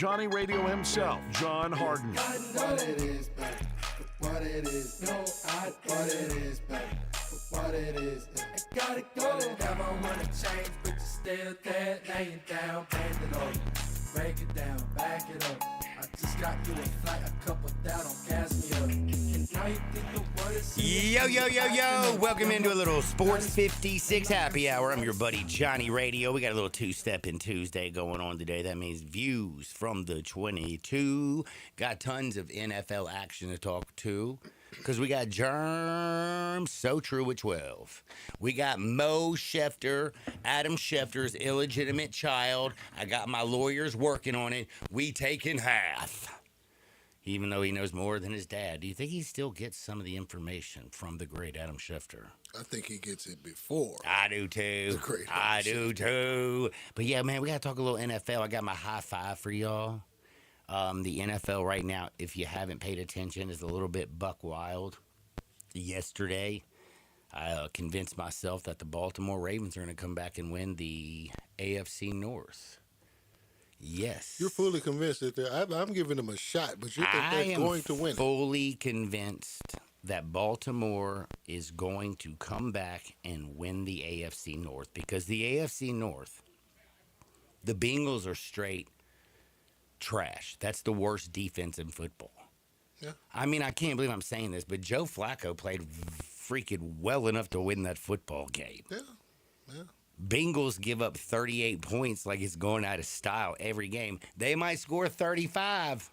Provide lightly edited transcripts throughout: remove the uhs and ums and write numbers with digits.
Johnny Radio himself, John Harden. What it is, baby. What it is. No, what it is, baby. What it is. I gotta go. Never wanna change, but you still there. Laying down, bend it over. Break it down, back it up. I just got you a flight, a couple down on gas me up. And now you think the word is Yo. Welcome into a little Sports 56 happy hour. I'm your buddy Johnny Radio. We got a little two-step in Tuesday going on today. That means views from the 22. Got tons of NFL action to talk to. Because we got Germ So True at 12. We got Mo Schefter, Adam Schefter's illegitimate child. I got my lawyers working on it. We taking half. Even though he knows more than his dad. Do you think he still gets some of the information from the great Adam Schefter? I think he gets it before. I do too. I do too. But yeah, man, we got to talk a little NFL. I got my high five for y'all. The NFL right now, if you haven't paid attention, is a little bit buck wild. Yesterday, I convinced myself that the Baltimore Ravens are going to come back and win the AFC North. Yes. You're fully convinced that I'm giving them a shot, but you think they're going to win? I am fully convinced that Baltimore is going to come back and win the AFC North because the AFC North, the Bengals are straight trash. That's the worst defense in football. Yeah. I mean, I can't believe I'm saying this, but Joe Flacco played freaking well enough to win that football game. Yeah. Bengals give up 38 points like it's going out of style every game. They might score 35.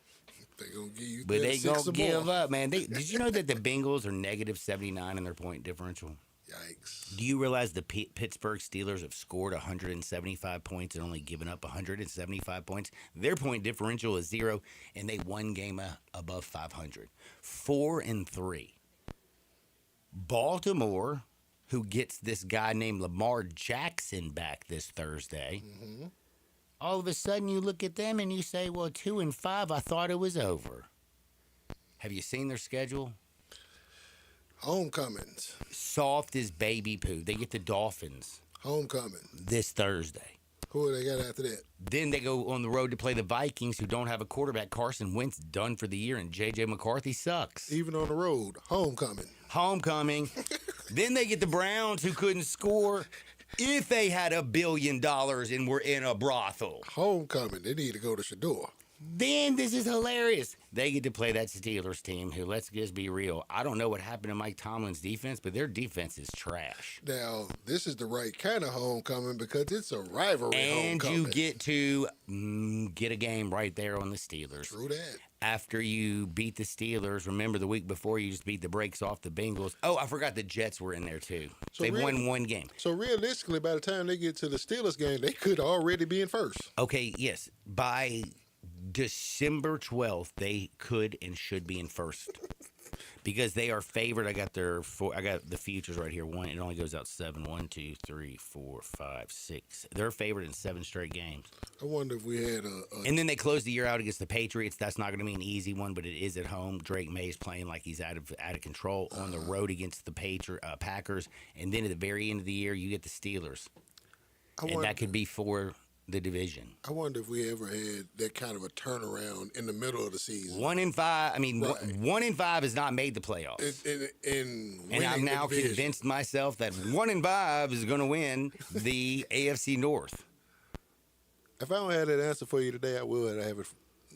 They're going to give you but they going to give more. up, man. Did you know that the Bengals are negative 79 in their point differential? Yikes. Do you realize the Pittsburgh Steelers have scored 175 points and only given up 175 points? Their point differential is 0, and they won game above 500. 4-3. Baltimore, who gets this guy named Lamar Jackson back this Thursday, all of a sudden you look at them and you say, well, 2-5, I thought it was over. Have you seen their schedule? Homecomings. Soft as baby poo. They get the Dolphins Homecoming. this Thursday. Who do they got after that? Then they go on the road to play the Vikings, who don't have a quarterback. Carson Wentz done for the year, and J.J. McCarthy sucks. Even on the road. Homecoming. Then they get the Browns, who couldn't score if they had $1 billion and were in a brothel. Homecoming. They need to go to Shador. Then this is hilarious. They get to play that Steelers team who, let's just be real, I don't know what happened to Mike Tomlin's defense, but their defense is trash. Now, this is the right kind of homecoming because it's a rivalry and homecoming. you get to get a game right there on the Steelers. True that. After you beat the Steelers, remember the week before you just beat the brakes off the Bengals. Oh, I forgot the Jets were in there too. So They've won one game. So realistically, by the time they get to the Steelers game, they could already be in first. Okay, yes. By December 12th, they could and should be in first because they are favored. I got the futures right here. It only goes out 7. 1, 2, 3, 4, 5, 6. They're favored in 7 straight games. I wonder if we had And then they close the year out against the Patriots. That's not going to be an easy one, but it is at home. Drake May is playing like he's out of control on the road against the Packers. And then at the very end of the year, you get the Steelers, and that could be for the division. I wonder if we ever had that kind of a turnaround in the middle of the season. 1-5. I mean, Right. 1-5 has not made the playoffs. And I've now convinced myself that 1-5 is going to win the AFC North. If I don't have that answer for you today, I will have it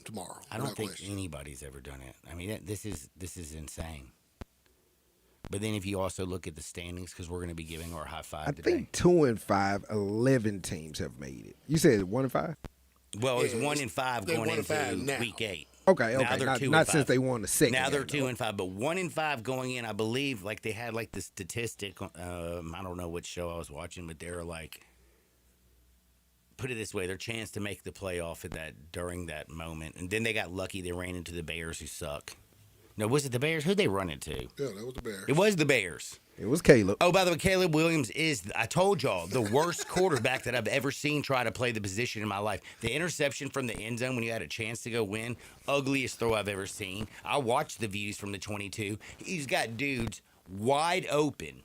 tomorrow. I don't think question. anybody's ever done it. I mean, this is insane. But then if you also look at the standings, because we're going to be giving our high five today. I think 2-5, 11 teams have made it. You said 1-5? Well, it's 1-5 they're going 1-5 into now. week 8. Okay. Now they're 2-5. Not since they won the second. Now they're game, 2-5, but 1-5 going in. I believe like they had like the statistic. I don't know which show I was watching, but they're like, put it this way, their chance to make the playoff during that moment, and then they got lucky. They ran into the Bears, who suck. No, was it the Bears? Who'd they run into? Yeah, that was the Bears. It was the Bears. It was Caleb. Oh, by the way, Caleb Williams is, I told y'all, the worst quarterback that I've ever seen try to play the position in my life. The interception from the end zone when you had a chance to go win, ugliest throw I've ever seen. I watched the views from the 22. He's got dudes wide open.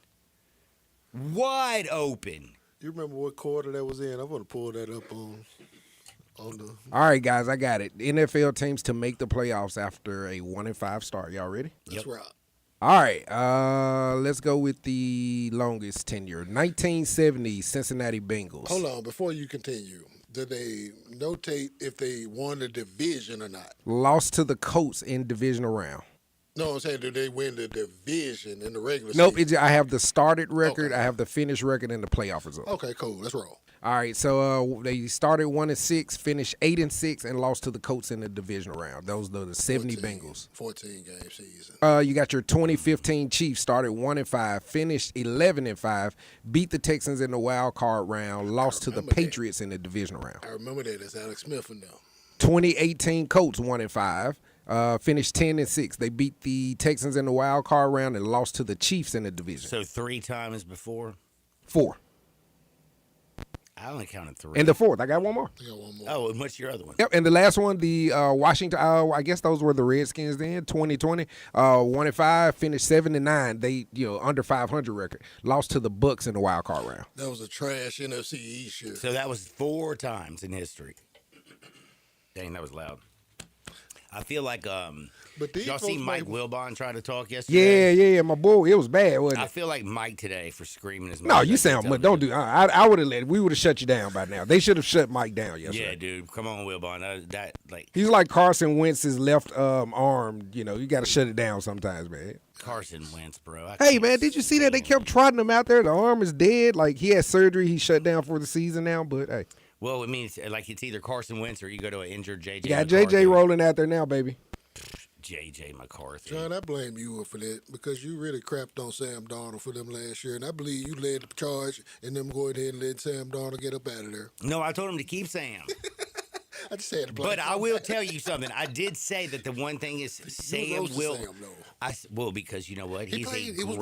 Wide open. You remember what quarter that was in? I'm going to pull that up On the All right, guys, I got it. NFL teams to make the playoffs after a 1-5 start. Y'all ready? that's right. All right, let's go with the longest tenure. 1970 Cincinnati Bengals. Hold on, before you continue, did they notate if they won the division or not? Lost to the Colts in divisional round. No, I'm saying did they win the division in the regular Nope, season? I have the started record, Okay. I have the finished record, and the playoff result. Okay, cool. Let's roll. All right, so they started 1-6, finished 8-6, and lost to the Colts in the divisional round. Those are the 70 Bengals. 14 game season. You got your 2015 Chiefs, started 1-5, finished 11-5, beat the Texans in the wild card round, lost to the remember that. Patriots in the divisional round. I remember that. That's Alex Smith and them. 2018 Colts 1-5, finished 10-6. They beat the Texans in the wild card round and lost to the Chiefs in the division. So 3 times before? 4. I only counted 3. And the fourth, I got one more. I got one more. Oh, and what's your other one? Yep, and the last one, the Washington, I guess those were the Redskins then, 2020, 1-5, finished 7-9. They, under 500 record. Lost to the Bucks in the wild card round. That was a trash NFC East year. So that was 4 times in history. Dang, that was loud. I feel like But these y'all see folks Mike might- Wilbon try to talk yesterday? Yeah, my boy, it was bad, wasn't I it? feel like Mike today for screaming as much. No, as you I sound, can but tell don't him. do. I would have let it. We would have shut you down by now. They should have shut Mike down yesterday. Yeah, dude, come on, Wilbon. That like He's like Carson Wentz's left arm. You got to shut it down sometimes, man. Carson Wentz, bro. Hey, man, did you see that they kept trotting him out there? The arm is dead. Like he had surgery. He's shut down for the season now. But hey, Well, it means like it's either Carson Wentz or you go to an injured JJ. you got McCarthy. JJ rolling out there now, baby. JJ McCarthy. John, I blame you for that because you really crapped on Sam Darnold for them last year, and I believe you led the charge and them go ahead and let Sam Darnold get up out of there. No, I told him to keep Sam. I just had to blame But I will tell you something. I did say that the one thing is Sam rose to will. Sam, though. Well, because you know what? He He's played- a he was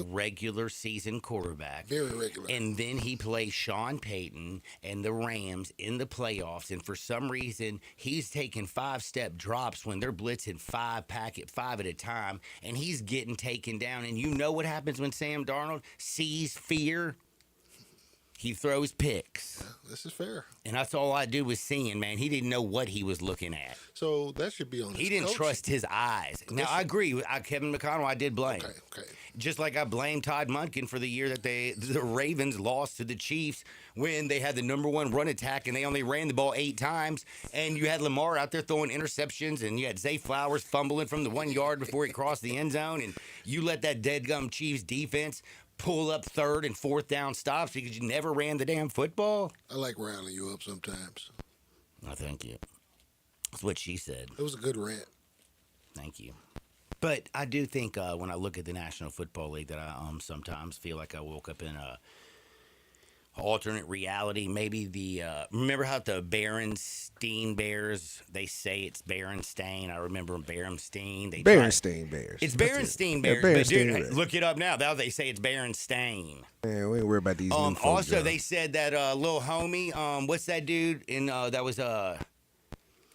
regular season quarterback. Very regular. And then he plays Sean Payton and the Rams in the playoffs. And for some reason, he's taking 5-step drops when they're blitzing 5 at a time. And he's getting taken down. And you know what happens when Sam Darnold sees fear? He throws picks. This is fair. And that's all I do was seeing, man. He didn't know what he was looking at. So that should be on He his didn't coach. trust his eyes. Now, I agree. Kevin McConnell, I did blame. Okay. Just like I blamed Todd Monken for the year that the Ravens lost to the Chiefs when they had the #1 run attack and they only ran the ball 8 times. And you had Lamar out there throwing interceptions and you had Zay Flowers fumbling from the 1 yard before he crossed the end zone. And you let that deadgum Chiefs defense pull up 3rd and 4th down stops because you never ran the damn football. I like riling you up sometimes. No, thank you. That's what she said. It was a good rant. Thank you. But I do think when I look at the National Football League that I sometimes feel like I woke up in a alternate reality. Maybe remember how the Berenstain Bears, they say it's Berenstain. I remember Berenstain. Berenstain Bears. It's That's it. Berenstain Yeah, Bears. But Berenstain dude, Bears. look it up now. Now they say it's Berenstain. Man, we ain't worried about these new folks, Also, John. they said that little homie, what's that dude? That was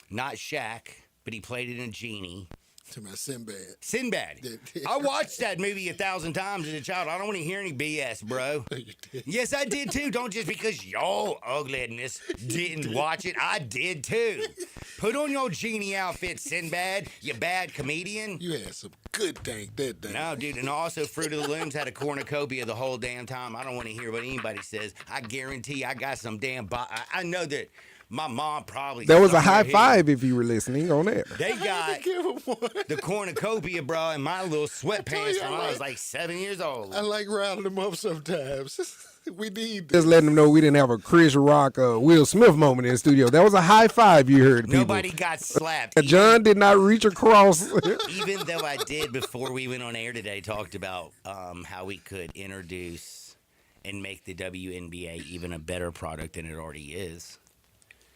not Shaq, but he played it in Genie. To my Sinbad. Sinbad. I watched that movie 1,000 times as a child. I don't want to hear any BS, bro. You did. Yes, I did too. Don't just because y'all ugliness didn't watch it. I did too. Put on your Genie outfit, Sinbad, you bad comedian. You had some good dank that day. No, dude, and also Fruit of the Looms had a cornucopia the whole damn time. I don't want to hear what anybody says. I guarantee I got some damn. I know that my mom probably. There was a somewhere high here, five if you were listening on there. They got Give him one. the cornucopia, bro, and my little sweatpants you, from I when I was like- like 7 years old. I like riling them up sometimes. We need Just this. letting them know we didn't have a Chris Rock, Will Smith moment in the studio. That was a high five you heard, people. Nobody got slapped. John did not reach across. Even though I did before we went on air today, talked about how we could introduce and make the WNBA even a better product than it already is.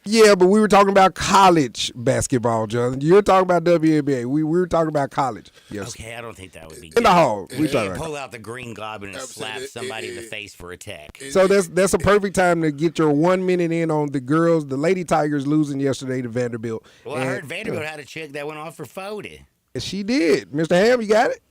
Yeah, but we were talking about college basketball, John. You're talking about WNBA. We were talking about college. Yes. Okay, I don't think that would be In good. the hall. We You talking can't about. pull out the green goblin and I'm slap saying somebody in the face for a tech. So that's a perfect time to get your 1 minute in on the girls. The Lady Tigers losing yesterday to Vanderbilt. Well, I And, heard Vanderbilt had a chick that went off for 40. She did. Mr. Ham, you got it?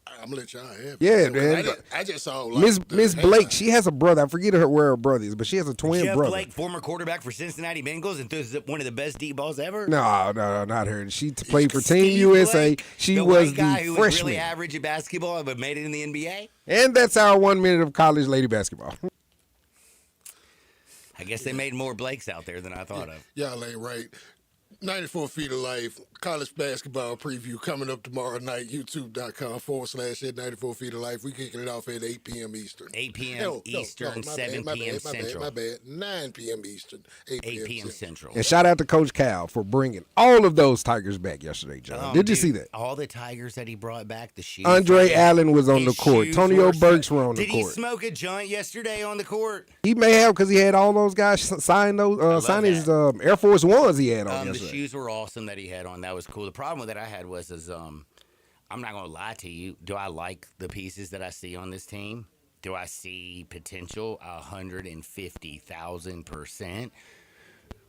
I'm gonna let y'all have it. Yeah, Because man. I just saw like, Miss Blake, she has a brother. I forget where her brother is, but she has a twin Jeff brother. Blake, former quarterback for Cincinnati Bengals, and throws one of the best deep balls ever. No, not her. She played for Team Steve USA. Blake, She the was white guy the who was freshman. really average at basketball, but made it in the NBA. And that's our 1 minute of college lady basketball. I guess they made more Blakes out there than I thought of. y'all ain't right. 94 Feet of Life, college basketball preview coming up tomorrow night, youtube.com/at 94 Feet of Life. We kicking it off at 8 p.m. Eastern. 8 p.m. Eastern, 7 p.m. Central. My bad. 9 p.m. Eastern, 8 8 p.m. p.m. Central. Central. And shout out to Coach Cal for bringing all of those Tigers back yesterday, John. Did you Dude, see that? All the Tigers that he brought back, the shoes. Andre Allen was on His the court. shoes Tonio were Burks so- were on the Did he court. smoke a joint yesterday on the court? He may have because he had all those guys sign those sign his Air Force Ones he had on The yesterday. shoes were awesome that he had on. That was cool. The problem that I had was, I'm not gonna lie to you. Do I like the pieces that I see on this team? Do I see potential 150,000%?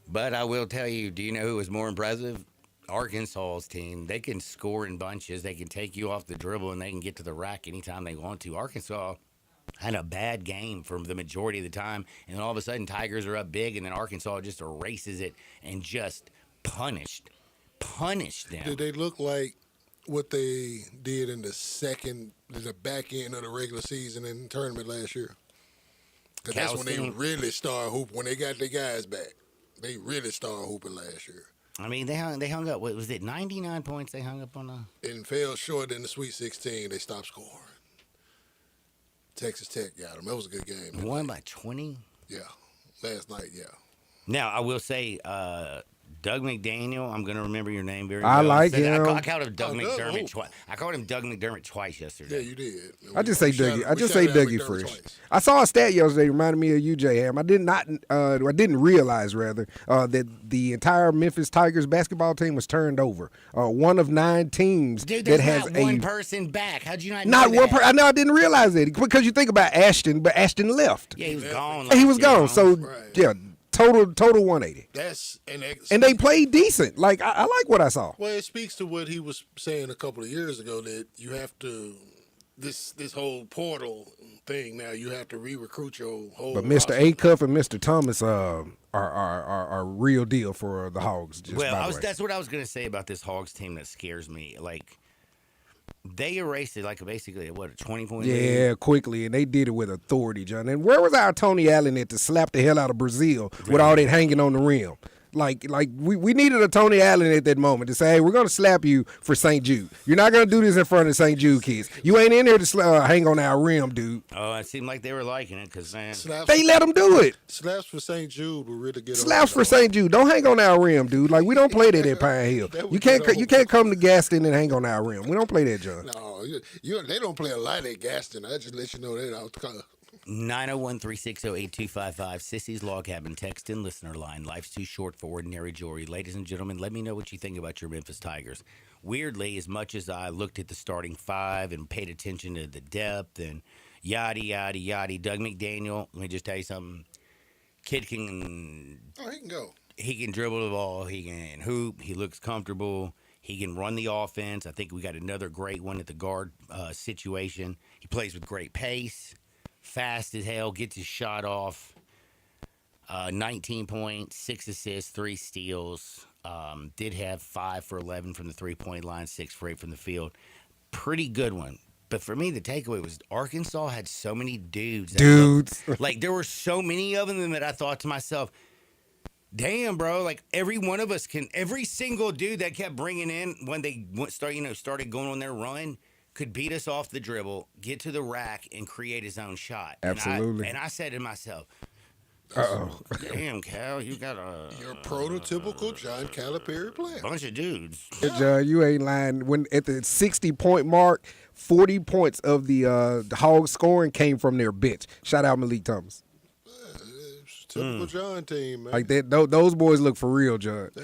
But I will tell you. Do you know who was more impressive? Arkansas's team. They can score in bunches. They can take you off the dribble and they can get to the rack anytime they want to. Arkansas had a bad game for the majority of the time, and then all of a sudden Tigers are up big, and then Arkansas just erases it and just punished them. Did they look like what they did in the back end of the regular season and tournament last year? Because that's when they Calhoun. really started hooping. When they got their guys back, they really started hooping last year. I mean, they hung up. What was it? 99 points they hung up on a. And fell short in the Sweet 16. They stopped scoring. Texas Tech got them. That was a good game. Won by 20. Yeah, last night. Yeah. Now I will say, Doug McDaniel. I'm going to remember your name very well. I like said- him. I called him Doug Oh, Doug, McDermott oh. twice. I called him Doug McDermott twice Yeah, yesterday. you did. I just say We Dougie. shouted- I we just say shouted out Dougie McDermott first. twice. I saw a stat yesterday reminded me of you, J-Ham. I didn't realize that the entire Memphis Tigers basketball team was turned over. One of 9 teams Dude, that there's has not one a person back. How'd you not? not know one that? person. I know I didn't realize that because you think about Ashton, but Ashton left. Yeah, he was gone. He was last year, gone. So Right. yeah, total 180. That's And they played decent. Like I like what I saw. Well, it speaks to what he was saying a couple of years ago that you have to this whole portal thing. Now you have to re-recruit your whole. But Mr. roster. Acuff and Mr. Thomas are real deal for the Hogs. Just Well, by the way. that's what I was going to say about this Hogs team that scares me. Like, they erased it like basically, a 20-point lead? Yeah, quickly, and they did it with authority, John. And where was our Tony Allen at to slap the hell out of Brazil with all that hanging on the rim? Like we needed a Tony Allen at that moment to say, hey, we're going to slap you for St. Jude. You're not going to do this in front of St. Jude kids. You ain't in here to hang on our rim, dude. Oh, it seemed like they were liking it because, man, Slaps, They let them do it. slaps for St. Jude will really get Slaps for St. Jude. Don't hang on our rim, dude. Like we don't play that at Pine Hill. That would You can't get you can't come to Gaston and hang on our rim. We don't play that, John. No, they don't play a lot at Gaston. I just let you know that out. 901-360-8255. Sissy's Log Cabin text in listener line. Life's too short for ordinary jewelry. Ladies and gentlemen, let me know what you think about your Memphis Tigers. Weirdly, as much as I looked at the starting 5 and paid attention to the depth and yada, yada, yada, Doug McDaniel, let me just tell you something. Kid can Oh, he can go. he can dribble the ball. He can hoop. He looks comfortable. He can run the offense. I think we got another great one at the guard situation. He plays with great pace, fast as hell, gets his shot off. 19 points, 6 assists, 3 steals. Did have 5 for 11 from the 3-point line, 6 for 8 from the field. Pretty good one. But for me, the takeaway was Arkansas had so many dudes. Like, there were so many of them that I thought to myself, damn, bro, like every one of us can, every single dude that kept bringing in when they started going on their run could beat us off the dribble, get to the rack, and create his own shot. Absolutely. And I said to myself, Uh-oh. damn, Cal, you got Your prototypical John Calipari player. bunch of dudes. John, you ain't lying. When at the 60-point mark, 40 points of the Hogs scoring came from their bench. Shout out Malik Thomas. Typical John team, man. Like that, those boys look for real, John. Yeah.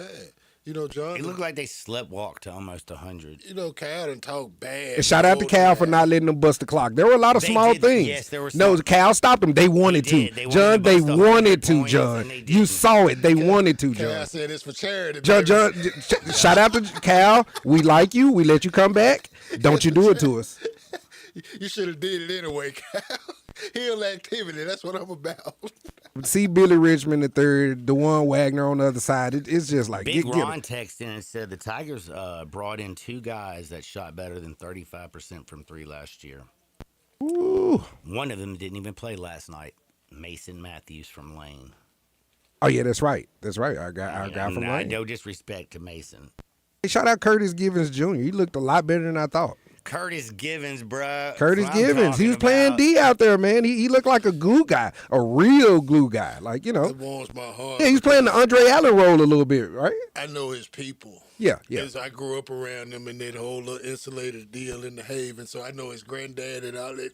You know, John. It looked like they sleptwalked to almost 100. You know, Cal done talk bad. And shout out to Cal for not letting them bust the clock. There were a lot of They small did, things. yes, there were No, some- Cal stopped them. They wanted They did. to. They wanted John, to they bust 100 wanted to, points, John. and they You didn't. saw it. They wanted to, Cal John. said it's for charity. John, baby. shout out to Cal. We like you. We let you come back. Don't you do it to us. You should have did it anyway, Cal. Hill activity. That's what I'm about. See Billy Richmond the third, DeJuan Wagner on the other side. It's just like Big get Ron him. texted in and said the Tigers brought in 2 guys that shot better than 35% from 3 last year. Ooh. One of them didn't even play last night. Mason Matthews from Lane. Oh yeah, that's right. That's right. Our guy from Lane. No disrespect to Mason. Hey, shout out Curtis Givens Jr. He looked a lot better than I thought. Curtis Givens, bruh. Curtis That's what I'm Givens. He was talking playing about. D out there, man. He looked like a glue guy, a real glue guy. Like, you know. It warms my heart. Yeah, he's playing the Andre Allen role a little bit, right? I know his people. Yeah. Because I grew up around them in that whole little insulated deal in the Haven, so I know his granddad and all that.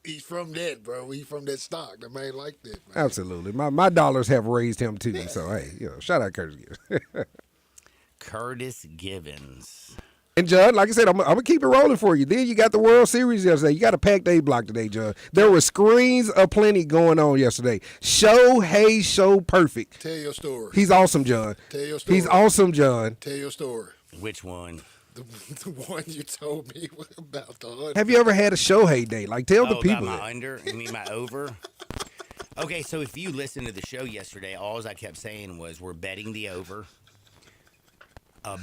He's from that, bro. He's from that stock. The man like that, man. Absolutely. My dollars have raised him too. So hey, shout out Curtis Givens. Curtis Givens. And Judd, like I said, I'm gonna keep it rolling for you. Then you got the World Series yesterday. You got a packed A block today, Judd. There were screens aplenty going on yesterday. Show perfect. Tell your story. He's awesome, John. Tell your story. He's awesome, John. Tell your story. Which one? The one you told me about the 100. Have you ever had a Shohei day? Like, tell the people. About my under? You mean my over? Okay, so if you listened to the show yesterday, all I kept saying was we're betting the over.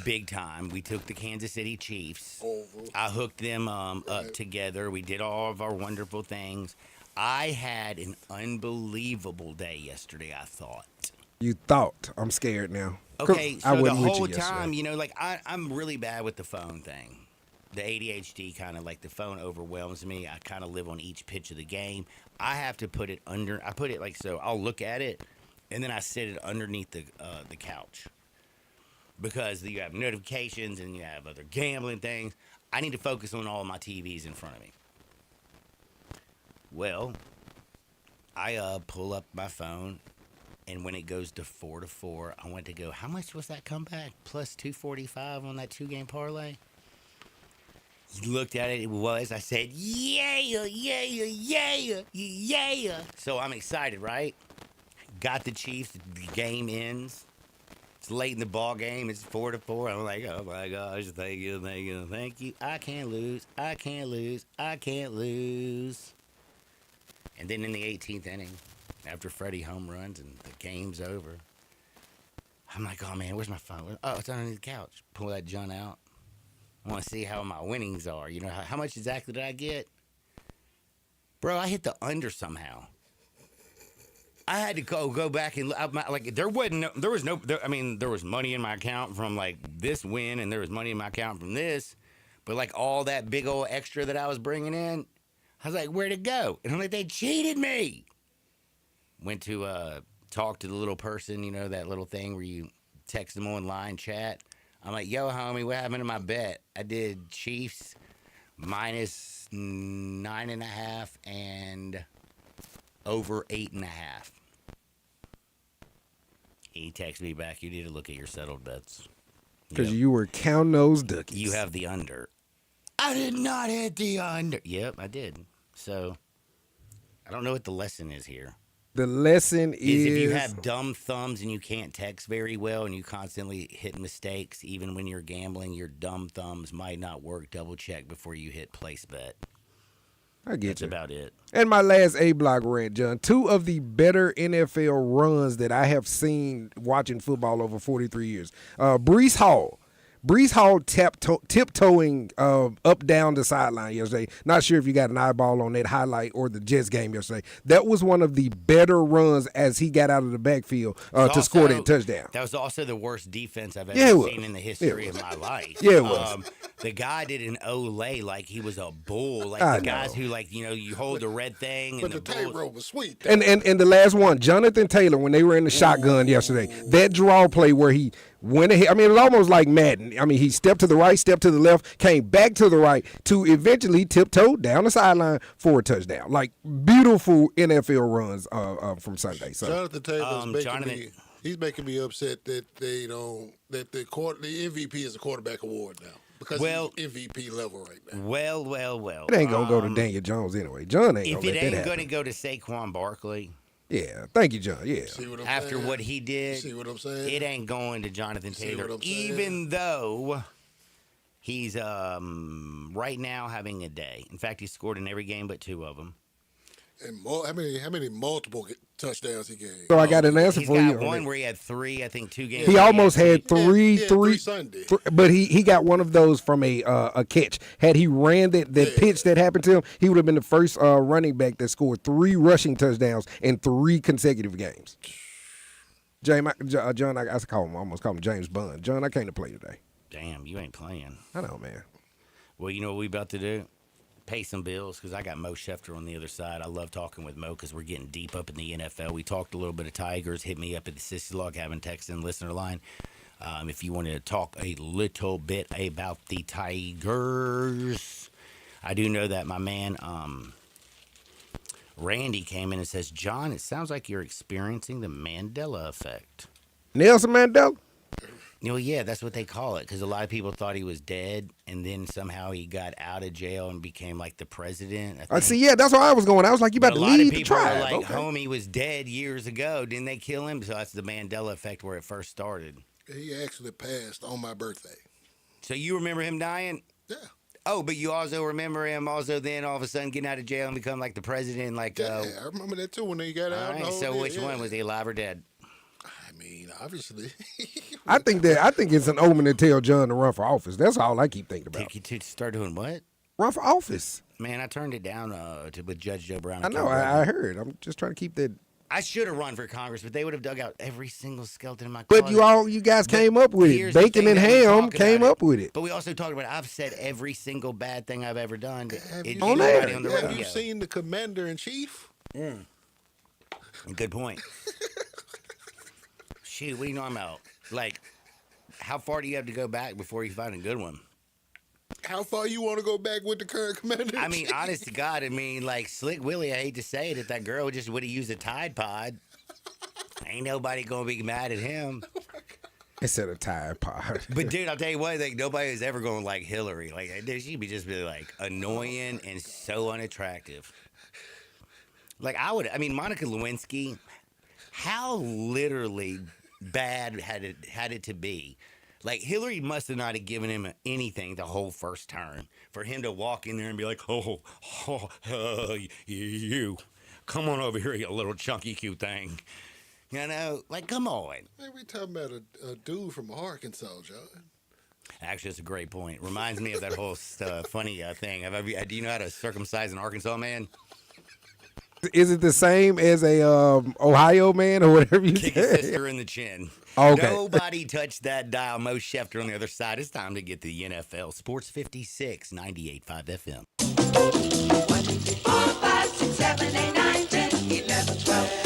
Big time. We took the Kansas City Chiefs. Over. I hooked them up together. We did all of our wonderful things. I had an unbelievable day yesterday, I thought. You thought. I'm scared now. Okay, I so the wasn't with you whole yesterday. time, like I'm really bad with the phone thing. The ADHD kind of like the phone overwhelms me. I kind of live on each pitch of the game. I have to put it under. I put it like so. I'll look at it, and then I sit it underneath the couch because you have notifications and you have other gambling things. I need to focus on all of my TVs in front of me. Well, I pull up my phone. And when it goes to 4-4, I went to go, how much was that comeback? Plus 245 on that 2-game parlay? He looked at it, it was. I said, yeah. So I'm excited, right? Got the Chiefs. The game ends. It's late in the ball game. It's 4-4. I'm like, oh my gosh, thank you. I can't lose. And then in the 18th inning, after Freddie home runs and the game's over, I'm like, oh man, where's my phone? Oh, it's underneath the couch. Pull that junk out. I want to see how my winnings are. You know, how much exactly did I get? Bro, I hit the under somehow. I had to go back and like there was money in my account from like this win, and there was money in my account from this, but like all that big old extra that I was bringing in, I was like, where'd it go? And I'm like, they cheated me. Went to talk to the little person, that little thing where you text them online chat. I'm like, yo, homie, what happened to my bet? I did Chiefs minus 9.5 and over 8.5. He texted me back, you need to look at your settled bets. Because you were counting those duckies. You have the under. I did not hit the under. Yep, I did. So, I don't know what the lesson is here. The lesson is if you have dumb thumbs and you can't text very well and you constantly hit mistakes, even when you're gambling, your dumb thumbs might not work. Double check before you hit place bet. I get That's you. about it. And my last A block rant, John. 2 of the better NFL runs that I have seen watching football over 43 years. Breece Hall tiptoeing up down the sideline yesterday. Not sure if you got an eyeball on that highlight or the Jets game yesterday. That was one of the better runs as he got out of the backfield to score that touchdown. That was also the worst defense I've ever seen in the history of my life. Yeah, it was. The guy did an Olay like he was a bull. Like I the guys know. who you hold the red thing But and the the bulls. tightrope was sweet. And the last one, Jonathan Taylor, when they were in the shotgun yesterday, that draw play where he went ahead. I mean, it was almost like Madden. I mean, he stepped to the right, stepped to the left, came back to the right to eventually tiptoe down the sideline for a touchdown. Like beautiful NFL runs from Sunday. So Jonathan Taylor's Jonathan- he's making me upset that they don't that the MVP is a quarterback award now because he's MVP level right now. Well. it ain't gonna go to Daniel Jones anyway. John ain't If gonna it let that ain't happen. going to go to Saquon Barkley Yeah, thank you, John. Yeah. See what I'm after saying? what he did, See what I'm saying? it ain't going to Jonathan See what Taylor. I'm saying? Even though He's right now having a day. In fact, he scored in every game but 2 of them. And how many multiple touchdowns he gave? So I got an answer He's for got you. one where he had 3, I think 2 games. He almost had three Sunday. but he got one of those from a catch. Had he ran that pitch that happened to him, he would have been the first running back that scored 3 rushing touchdowns in 3 consecutive games. John, I almost call him James Bond. John, I came to play today. Damn, you ain't playing. I know, man. Well, you know what we about to do? Pay some bills, because I got Mo Schefter on the other side. I love talking with Mo because we're getting deep up in the NFL. We talked a little bit of Tigers. Hit me up at the Sissy Log, having text and listener line. If you want to talk a little bit about the Tigers. I do know that my man Randy came in and says, John, it sounds like you're experiencing the Mandela effect. Nelson Mandela? Well, yeah, that's what they call it, because a lot of people thought he was dead, and then somehow he got out of jail and became like the president. I see. Yeah, that's where I was going. I was like, you about But to a lot of lead the people tribe. are like, Okay. homie was dead years ago. Didn't they kill him? So that's the Mandela effect where it first started. He actually passed on my birthday. So you remember him dying? Yeah. Oh, but you also remember him also then all of a sudden getting out of jail and become like the president? Like, Yeah, I remember that too when he got all out. right, so which one? Was he alive or dead? I mean, obviously. I think it's an omen to tell John to run for office. That's all I keep thinking about. Take you to start doing what? Run for office. Man, I turned it down with Judge Joe Brown. I know. I heard. I'm just trying to keep that. I should have run for Congress, but they would have dug out every single skeleton in my But closet. you guys came up with it. Here's the Bacon thing and that we ham talk came about up with it. But we also talked about I've said every single bad thing I've ever done. On air. On the Have radio. you seen the Commander in Chief? Good point. Shoot, what are you talking about? Like, how far do you have to go back before you find a good one? How far you want to go back with the current Commander? I mean, honest to God, I mean, like, Slick Willie, I hate to say it, if that girl just would have used a Tide Pod, ain't nobody going to be mad at him. Instead of Tide Pod. But, dude, I'll tell you what, like, nobody is ever going to like Hillary. Like, dude, she'd be just really, like, annoying and so unattractive. Like, Monica Lewinsky, how literally bad had it to be? Like, Hillary must have not have given him anything the whole first term for him to walk in there and be like, you, come on over here, you little chunky cute thing. You know, like, come on. Hey, we talking about a dude from Arkansas, John. Actually, that's a great point. Reminds me of that whole funny thing. Do you know how to circumcise an Arkansas man? Is it the same as a Ohio man or whatever you Kick his said? sister in the chin. Okay. Nobody touched that dial. Mo Schefter on the other side. It's time to get to the NFL. Sports 56, 98.5 FM. 1, 2, 3, 4, 5, 6, 7, 8, 9, 10, 11, 12.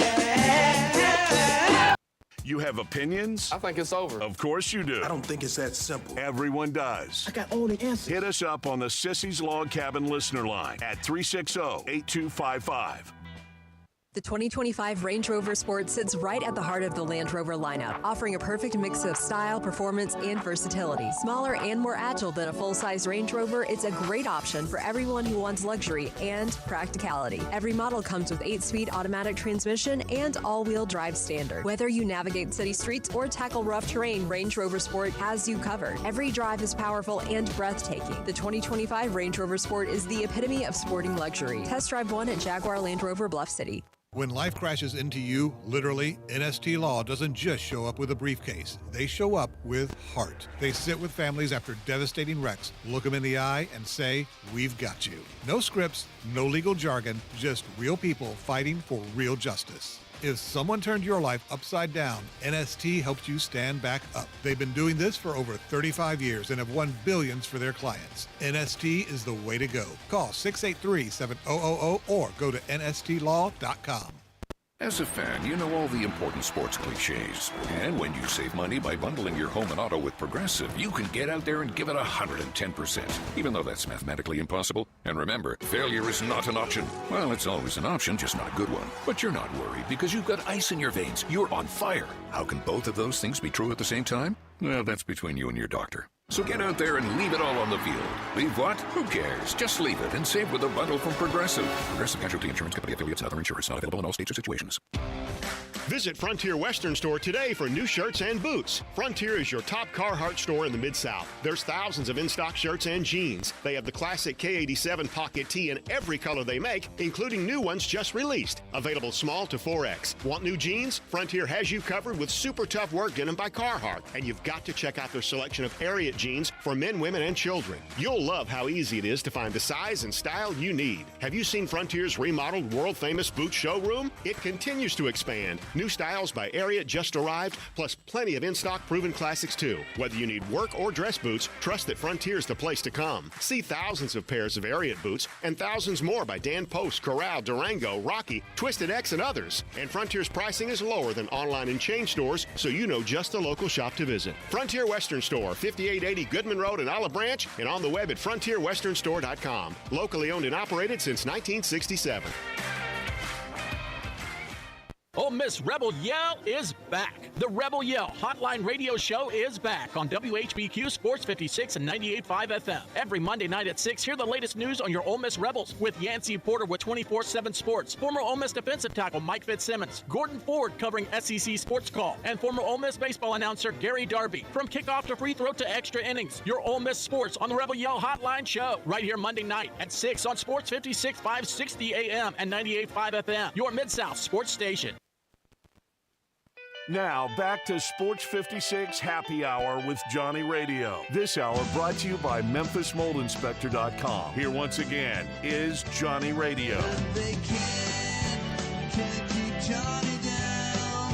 You have opinions? I think it's over. Of course you do. I don't think it's that simple. Everyone does. I got all the answers. Hit us up on the Sissy's Log Cabin listener line at 360-8255. The 2025 Range Rover Sport sits right at the heart of the Land Rover lineup, offering a perfect mix of style, performance, and versatility. Smaller and more agile than a full-size Range Rover, it's a great option for everyone who wants luxury and practicality. Every model comes with 8-speed automatic transmission and all-wheel drive standard. Whether you navigate city streets or tackle rough terrain, Range Rover Sport has you covered. Every drive is powerful and breathtaking. The 2025 Range Rover Sport is the epitome of sporting luxury. Test drive one at Jaguar Land Rover Bluff City. When life crashes into you, literally, NST Law doesn't just show up with a briefcase. They show up with heart. They sit with families after devastating wrecks, look them in the eye, and say, "We've got you." No scripts, no legal jargon, just real people fighting for real justice. If someone turned your life upside down, NST helps you stand back up. They've been doing this for over 35 years and have won billions for their clients. NST is the way to go. Call 683-7000 or go to nstlaw.com. As a fan, you know all the important sports cliches. And when you save money by bundling your home and auto with Progressive, you can get out there and give it 110%, even though that's mathematically impossible. And remember, failure is not an option. Well, it's always an option, just not a good one. But you're not worried because you've got ice in your veins. You're on fire. How can both of those things be true at the same time? Well, that's between you and your doctor. So get out there and leave it all on the field. Leave what? Who cares? Just leave it and save with a bundle from Progressive. Progressive Casualty Insurance Company affiliates and other insurers not available in all states or situations. Visit Frontier Western Store today for new shirts and boots. Frontier is your top Carhartt store in the Mid-South. There's thousands of in-stock shirts and jeans. They have the classic K87 pocket tee in every color they make, including new ones just released. Available small to 4X. Want new jeans? Frontier has you covered with super tough work denim by Carhartt. And you've got to check out their selection of Ariat jeans for men, women, and children. You'll love how easy it is to find the size and style you need. Have you seen Frontier's remodeled world-famous boot showroom? It continues to expand. New styles by Ariat just arrived, plus plenty of in-stock proven classics too. Whether you need work or dress boots, trust that Frontier's the place to come. See thousands of pairs of Ariat boots and thousands more by Dan Post, Corral, Durango, Rocky, Twisted X, and others. And Frontier's pricing is lower than online and chain stores, so you know just the local shop to visit. Frontier Western Store, 5880 Goodman Road in Olive Branch, and on the web at frontierwesternstore.com. Locally owned and operated since 1967. Ole Miss Rebel Yell is back. The Rebel Yell Hotline Radio Show is back on WHBQ Sports 56 and 98.5 FM. Every Monday night at 6, hear the latest news on your Ole Miss Rebels with Yancey Porter with 24/7 Sports, former Ole Miss defensive tackle Mike Fitzsimmons, Gordon Ford covering SEC Sports Call, and former Ole Miss baseball announcer Gary Darby. From kickoff to free throw to extra innings, your Ole Miss Sports on the Rebel Yell Hotline Show right here Monday night at 6 on Sports 56 560 AM and 98.5 FM, your Mid-South sports station. Now, back to Sports 56 Happy Hour with Johnny Radio. This hour brought to you by MemphisMoldInspector.com. Here once again is Johnny Radio. They can't keep Johnny down.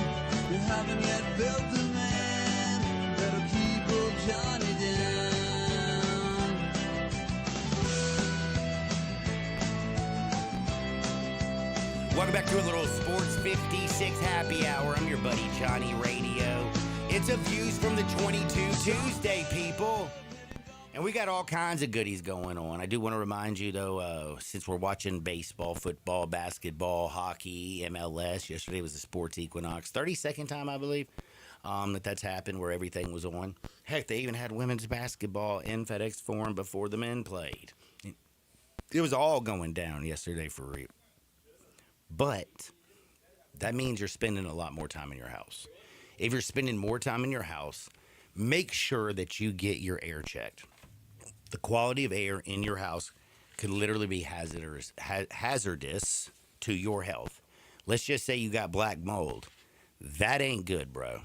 They haven't yet built the man that'll keep old Johnny down. Welcome back to a little Sports 56 Happy Hour. I'm your buddy Johnny Radio. It's a Views from the 22 Tuesday, people. And we got all kinds of goodies going on. I do want to remind you, though, since we're watching baseball, football, basketball, hockey, MLS, yesterday was the Sports Equinox. 32nd time, I believe, that's happened where everything was on. Heck, they even had women's basketball in FedEx Forum before the men played. It was all going down yesterday for real. But that means you're spending a lot more time in your house. If you're spending more time in your house, make sure that you get your air checked. The quality of air in your house could literally be hazardous to your health. Let's just say you got black mold. That ain't good, bro.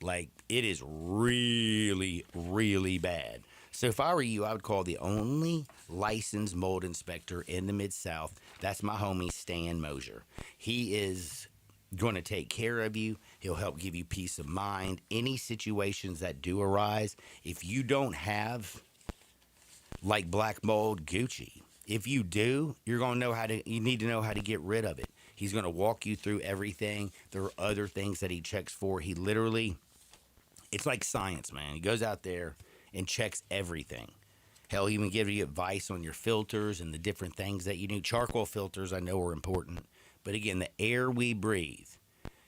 Like, it is really, really bad. So if I were you, I would call the only licensed mold inspector in the Mid-South. That's my homie, Stan Mosier. He is going to take care of you. He'll help give you peace of mind. Any situations that do arise, if you don't have, like, black mold, Gucci. If you do, you need to know how to get rid of it. He's going to walk you through everything. There are other things that he checks for. He literally, it's like science, man. He goes out there and checks everything. Hell, he even give you advice on your filters and the different things that you need. Charcoal filters, I know, are important. But again, the air we breathe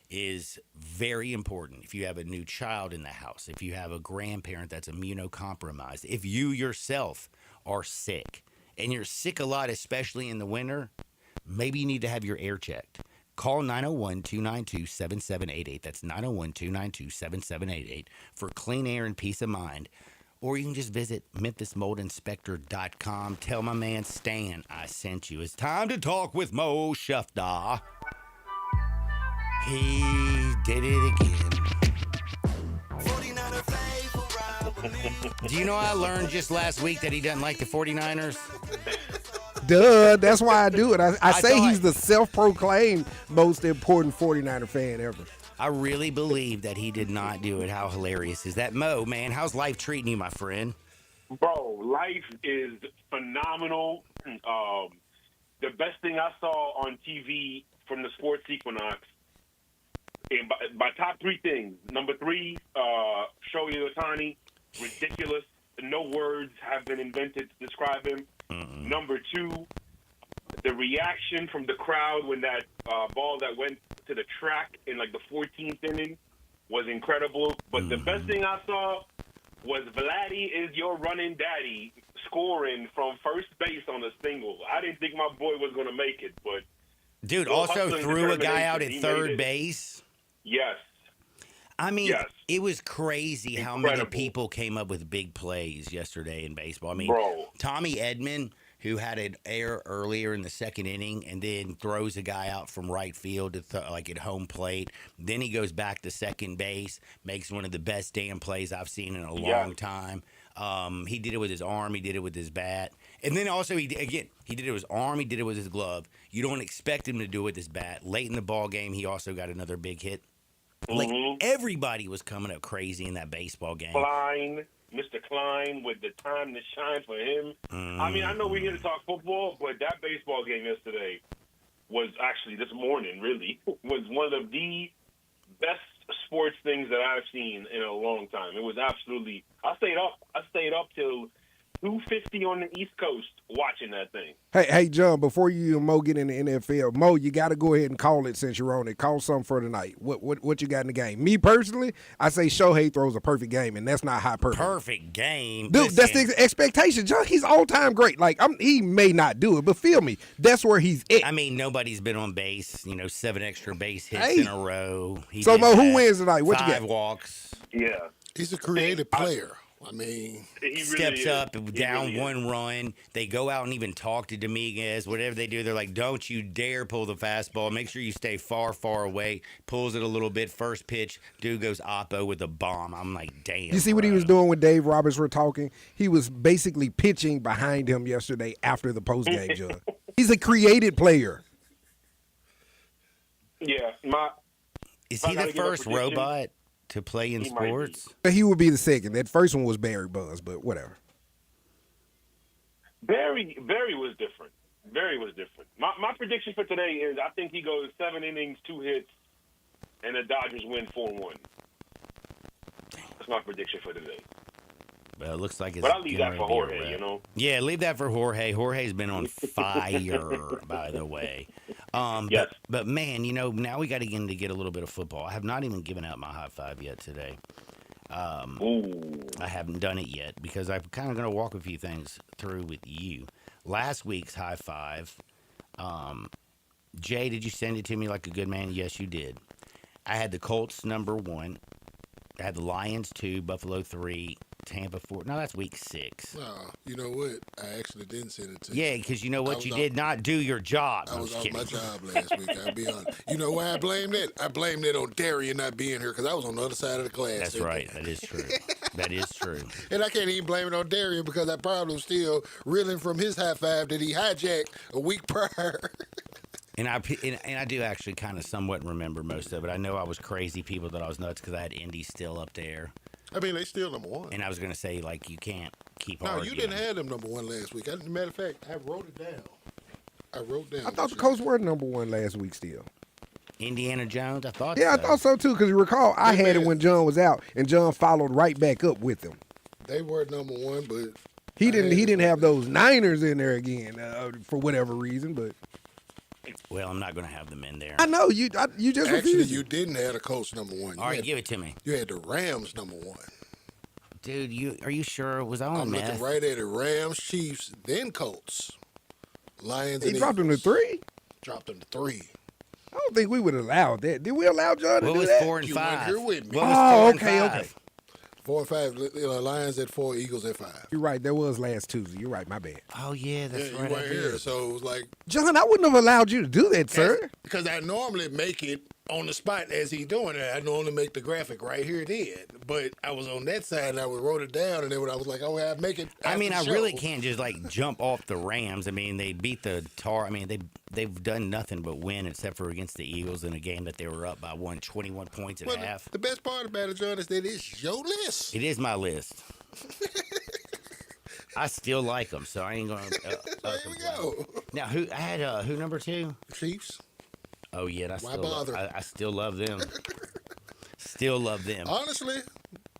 is very important. If you have a new child in the house, if you have a grandparent that's immunocompromised, if you yourself are sick, and you're sick a lot, especially in the winter, maybe you need to have your air checked. Call 901-292-7788. That's 901-292-7788 for clean air and peace of mind. Or you can just visit MemphisMoldInspector.com. Tell my man Stan I sent you. It's time to talk with Mo Shufda. He did it again. Do you know I learned just last week that he doesn't like the 49ers? Duh, that's why I do it. I say he's the self-proclaimed most important 49er fan ever. I really believe that he did not do it. How hilarious is that? Mo, man, how's life treating you, my friend? Bro, life is phenomenal. The best thing I saw on TV from the Sports Equinox, and by top three things. Number 3, Shohei Ohtani, ridiculous. No words have been invented to describe him. Mm-mm. Number 2, the reaction from the crowd when that ball that went to the track in like the 14th inning was incredible. But the best thing I saw was Vladdy is your running daddy scoring from first base on a single. I didn't think my boy was going to make it, but dude also threw a guy out at third base. Yes. I mean, Yes. it was crazy how many Incredible. people came up with big plays yesterday in baseball. I mean, Bro. Tommy Edman, who had an error earlier in the second inning and then throws a guy out from right field to like at home plate. Then he goes back to second base, makes one of the best damn plays I've seen in a long time. He did it with his arm. He did it with his bat. And then also, he did it with his arm. He did it with his glove. You don't expect him to do it with his bat. Late in the ball game, he also got another big hit. Like, everybody was coming up crazy in that baseball game. Klein, Mr. Klein, with the time to shine for him. I mean, I know we're here to talk football, but that baseball game yesterday was actually this morning, really, was one of the best sports things that I've seen in a long time. It was absolutely. I stayed up till 2:50 on the East Coast watching that thing. Hey, John, before you and Mo get in the NFL, Mo, you got to go ahead and call it since you're on it. Call something for tonight. What you got in the game? Me personally, I say Shohei throws a perfect game, and that's not hyperbole. Perfect game. Dude, that's the expectation. John, he's all-time great. Like, he may not do it, but feel me, that's where he's at. I mean, nobody's been on base, 7 extra base hits in a row. So, Mo, who wins tonight? What you got? 5 walks. Yeah. He's a creative player. I mean, he steps really up, down one run. They go out and even talk to Dominguez. Whatever they do, they're like, "Don't you dare pull the fastball. Make sure you stay far, far away." Pulls it a little bit. First pitch, dude goes oppo with a bomb. I'm like, damn. You see what he was doing when Dave Roberts were talking? He was basically pitching behind him yesterday after the postgame, John. He's a creative player. Yeah. Is he the first robot to play in sports? He would be the second. That first one was Barry Bonds, but whatever. Barry was different. Barry was different. My prediction for today is I think he goes 7 innings, 2 hits, and the Dodgers win 4-1. That's my prediction for today. Well, it looks like it's. But I'll leave that for gonna be a Jorge, wrap. Yeah, leave that for Jorge. Jorge's been on fire, by the way. Yes. But man, now we got to get a little bit of football. I have not even given out my high five yet today. I haven't done it yet because I'm kind of going to walk a few things through with you. Last week's high five, Jay, did you send it to me like a good man? Yes, you did. I had the Colts number 1. I had the Lions 2, Buffalo 3, Tampa 4. No, that's week 6. you know what? I actually didn't send it to you. Yeah, because you know what? You did not do your job. I was off kidding. my job last week. I'll be honest. You know why I blamed it? I blamed it on Darian not being here because I was on the other side of the class. That's right. That is true. That is true. And I can't even blame it on Darian because I probably was still reeling from his high five that he hijacked a week prior. And I do actually kind of somewhat remember most of it. I know I was crazy. People thought I was nuts because I had Indy still up there. I mean, they still number 1. And I was going to say, like, you can't keep No, arguing. you didn't have them number 1 last week. Matter of fact, I wrote it down. I thought the Colts were number 1 last week still. Indiana Jones, I thought Yeah, so. I thought so too, because you recall, I had it when John was out, and John followed right back up with him. They were number 1, but He didn't have those Niners in there again for whatever reason, but. Well, I'm not going to have them in there. I know you just actually refused. you didn't have the Colts number 1. All right, give it to me. You had the Rams number 1. Dude, are you sure? Was I on I'm meth? looking right at it. Rams, Chiefs, then Colts, Lions. He and dropped him to Eagles. 3. Dropped them to 3. I don't think we would allow that. Did we allow John to What do was that? 4 and You 5? weren't here with me. What was 4 okay, and 5? okay. 4 and 5. Lions at 4, Eagles at 5. You're right. That was last Tuesday. You're right. My bad. Oh, yeah, that's Yeah, right. you I weren't here, did. so it was like John, I wouldn't have allowed you to do that, sir. because I normally make it on the spot as he doing it. I normally make the graphic right here then, but I was on that side and I wrote it down, and then when I was like, oh, I make it. I mean, I after the really show. can't just like jump off the Rams. I mean, they beat the Tar. I mean, they've done nothing but win except for against the Eagles in a game that they were up by 21 points at Well, half. the best part about it, John, is that it's your list. It is my list. I still like them, so I ain't gonna. There we go. Now, who number 2? Chiefs. Oh yeah, and Why bother? I still love them. Still love them. Honestly,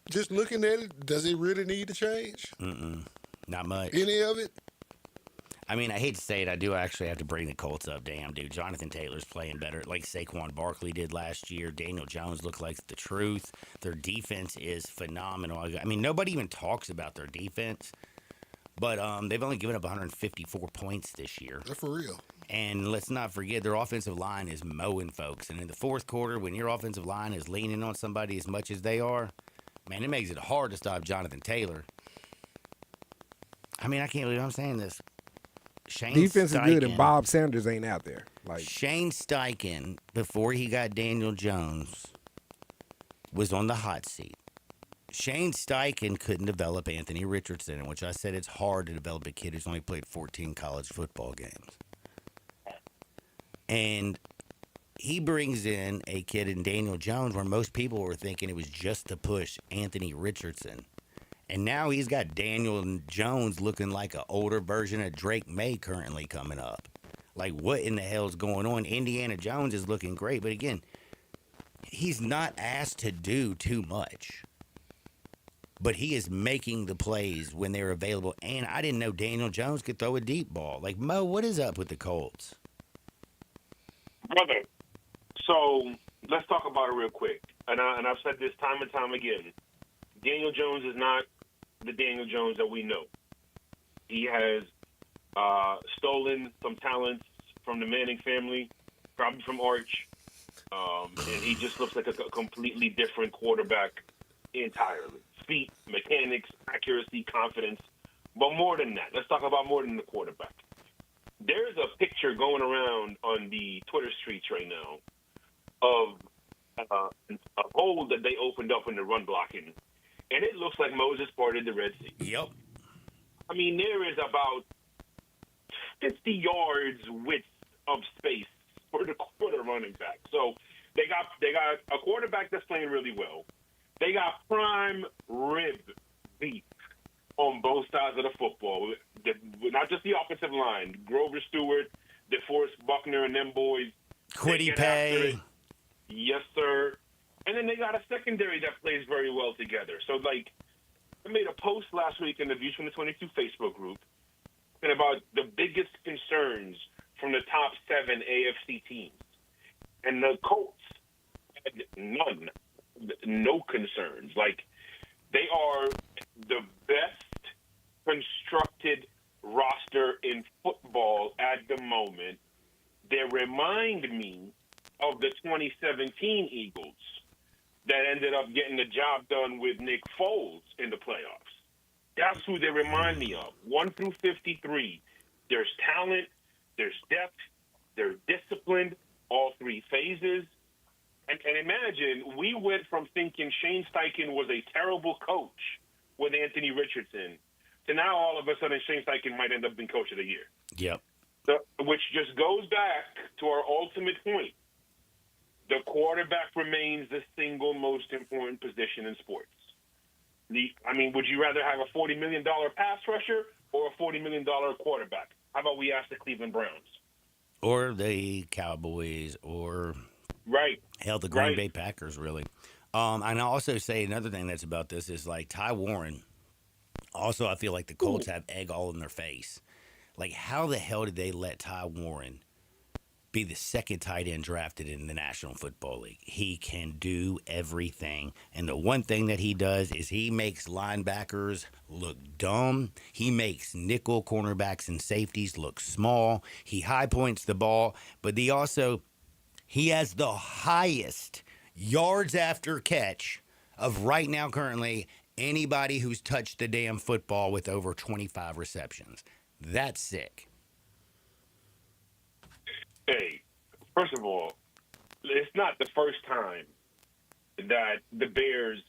just looking at it, does it really need to change? Not much. Any of it? I mean, I hate to say it, I do actually have to bring the Colts up. Damn, dude, Jonathan Taylor's playing better, like Saquon Barkley did last year. Daniel Jones looked like the truth. Their defense is phenomenal. I mean, nobody even talks about their defense, but they've only given up 154 points this year. They're for real. And let's not forget, their offensive line is mowing folks. And in the fourth quarter, when your offensive line is leaning on somebody as much as they are, man, it makes it hard to stop Jonathan Taylor. I mean, I can't believe I'm saying this. Shane Defense Steichen, is good, and Bob Sanders ain't out there. Like Shane Steichen, before he got Daniel Jones, was on the hot seat. Shane Steichen couldn't develop Anthony Richardson, which I said it's hard to develop a kid who's only played 14 college football games. And he brings in a kid in Daniel Jones where most people were thinking it was just to push Anthony Richardson. And now he's got Daniel Jones looking like an older version of Drake May currently coming up. Like, what in the hell is going on? Indiana Jones is looking great, but again, he's not asked to do too much. But he is making the plays when they're available. And I didn't know Daniel Jones could throw a deep ball. Like, Mo, what is up with the Colts? Brother, so let's talk about it real quick. And I've said this time and time again. Daniel Jones is not the Daniel Jones that we know. He has stolen some talents from the Manning family, probably from Arch, and he just looks like a completely different quarterback entirely. Feet, mechanics, accuracy, confidence, but more than that. Let's talk about more than the quarterback. There's a picture going around on the Twitter streets right now of a hole that they opened up in the run blocking, and it looks like Moses parted the Red Sea. Yep. I mean, there is about 50 yards width of space for the running back. So they got a quarterback that's playing really well. They got prime rib beef on both sides of the football. Not just the offensive line. Grover Stewart, DeForest Buckner, and them boys. Quiddy Pay. Yes, sir. And then they got a secondary that plays very well together. So, like, I made a post last week in the Views from the 22 Facebook group talking about the biggest concerns from the top 7 AFC teams. And the Colts had none. No concerns. Like, they are the best constructed roster in football at the moment. They remind me of the 2017 Eagles that ended up getting the job done with Nick Foles in the playoffs. That's who they remind me of. 1 through 53. There's talent, there's depth, they're disciplined, all three phases. And imagine, we went from thinking Shane Steichen was a terrible coach with Anthony Richardson to now all of a sudden Shane Steichen might end up being coach of the year. Yep. So, which just goes back to our ultimate point. The quarterback remains the single most important position in sports. Would you rather have a $40 million pass rusher or a $40 million quarterback? How about we ask the Cleveland Browns? Or the Cowboys, or right, hell, the Green Bay Packers, really. And I also say another thing that's about this is, like, Ty Warren. Also, I feel like the Colts have egg all in their face. Like, how the hell did they let Ty Warren be the second tight end drafted in the National Football League? He can do everything. And the one thing that he does is he makes linebackers look dumb. He makes nickel cornerbacks and safeties look small. He high points the ball, but he has the highest yards after catch of right now currently anybody who's touched the damn football with over 25 receptions. That's sick. Hey, first of all, it's not the first time that the Bears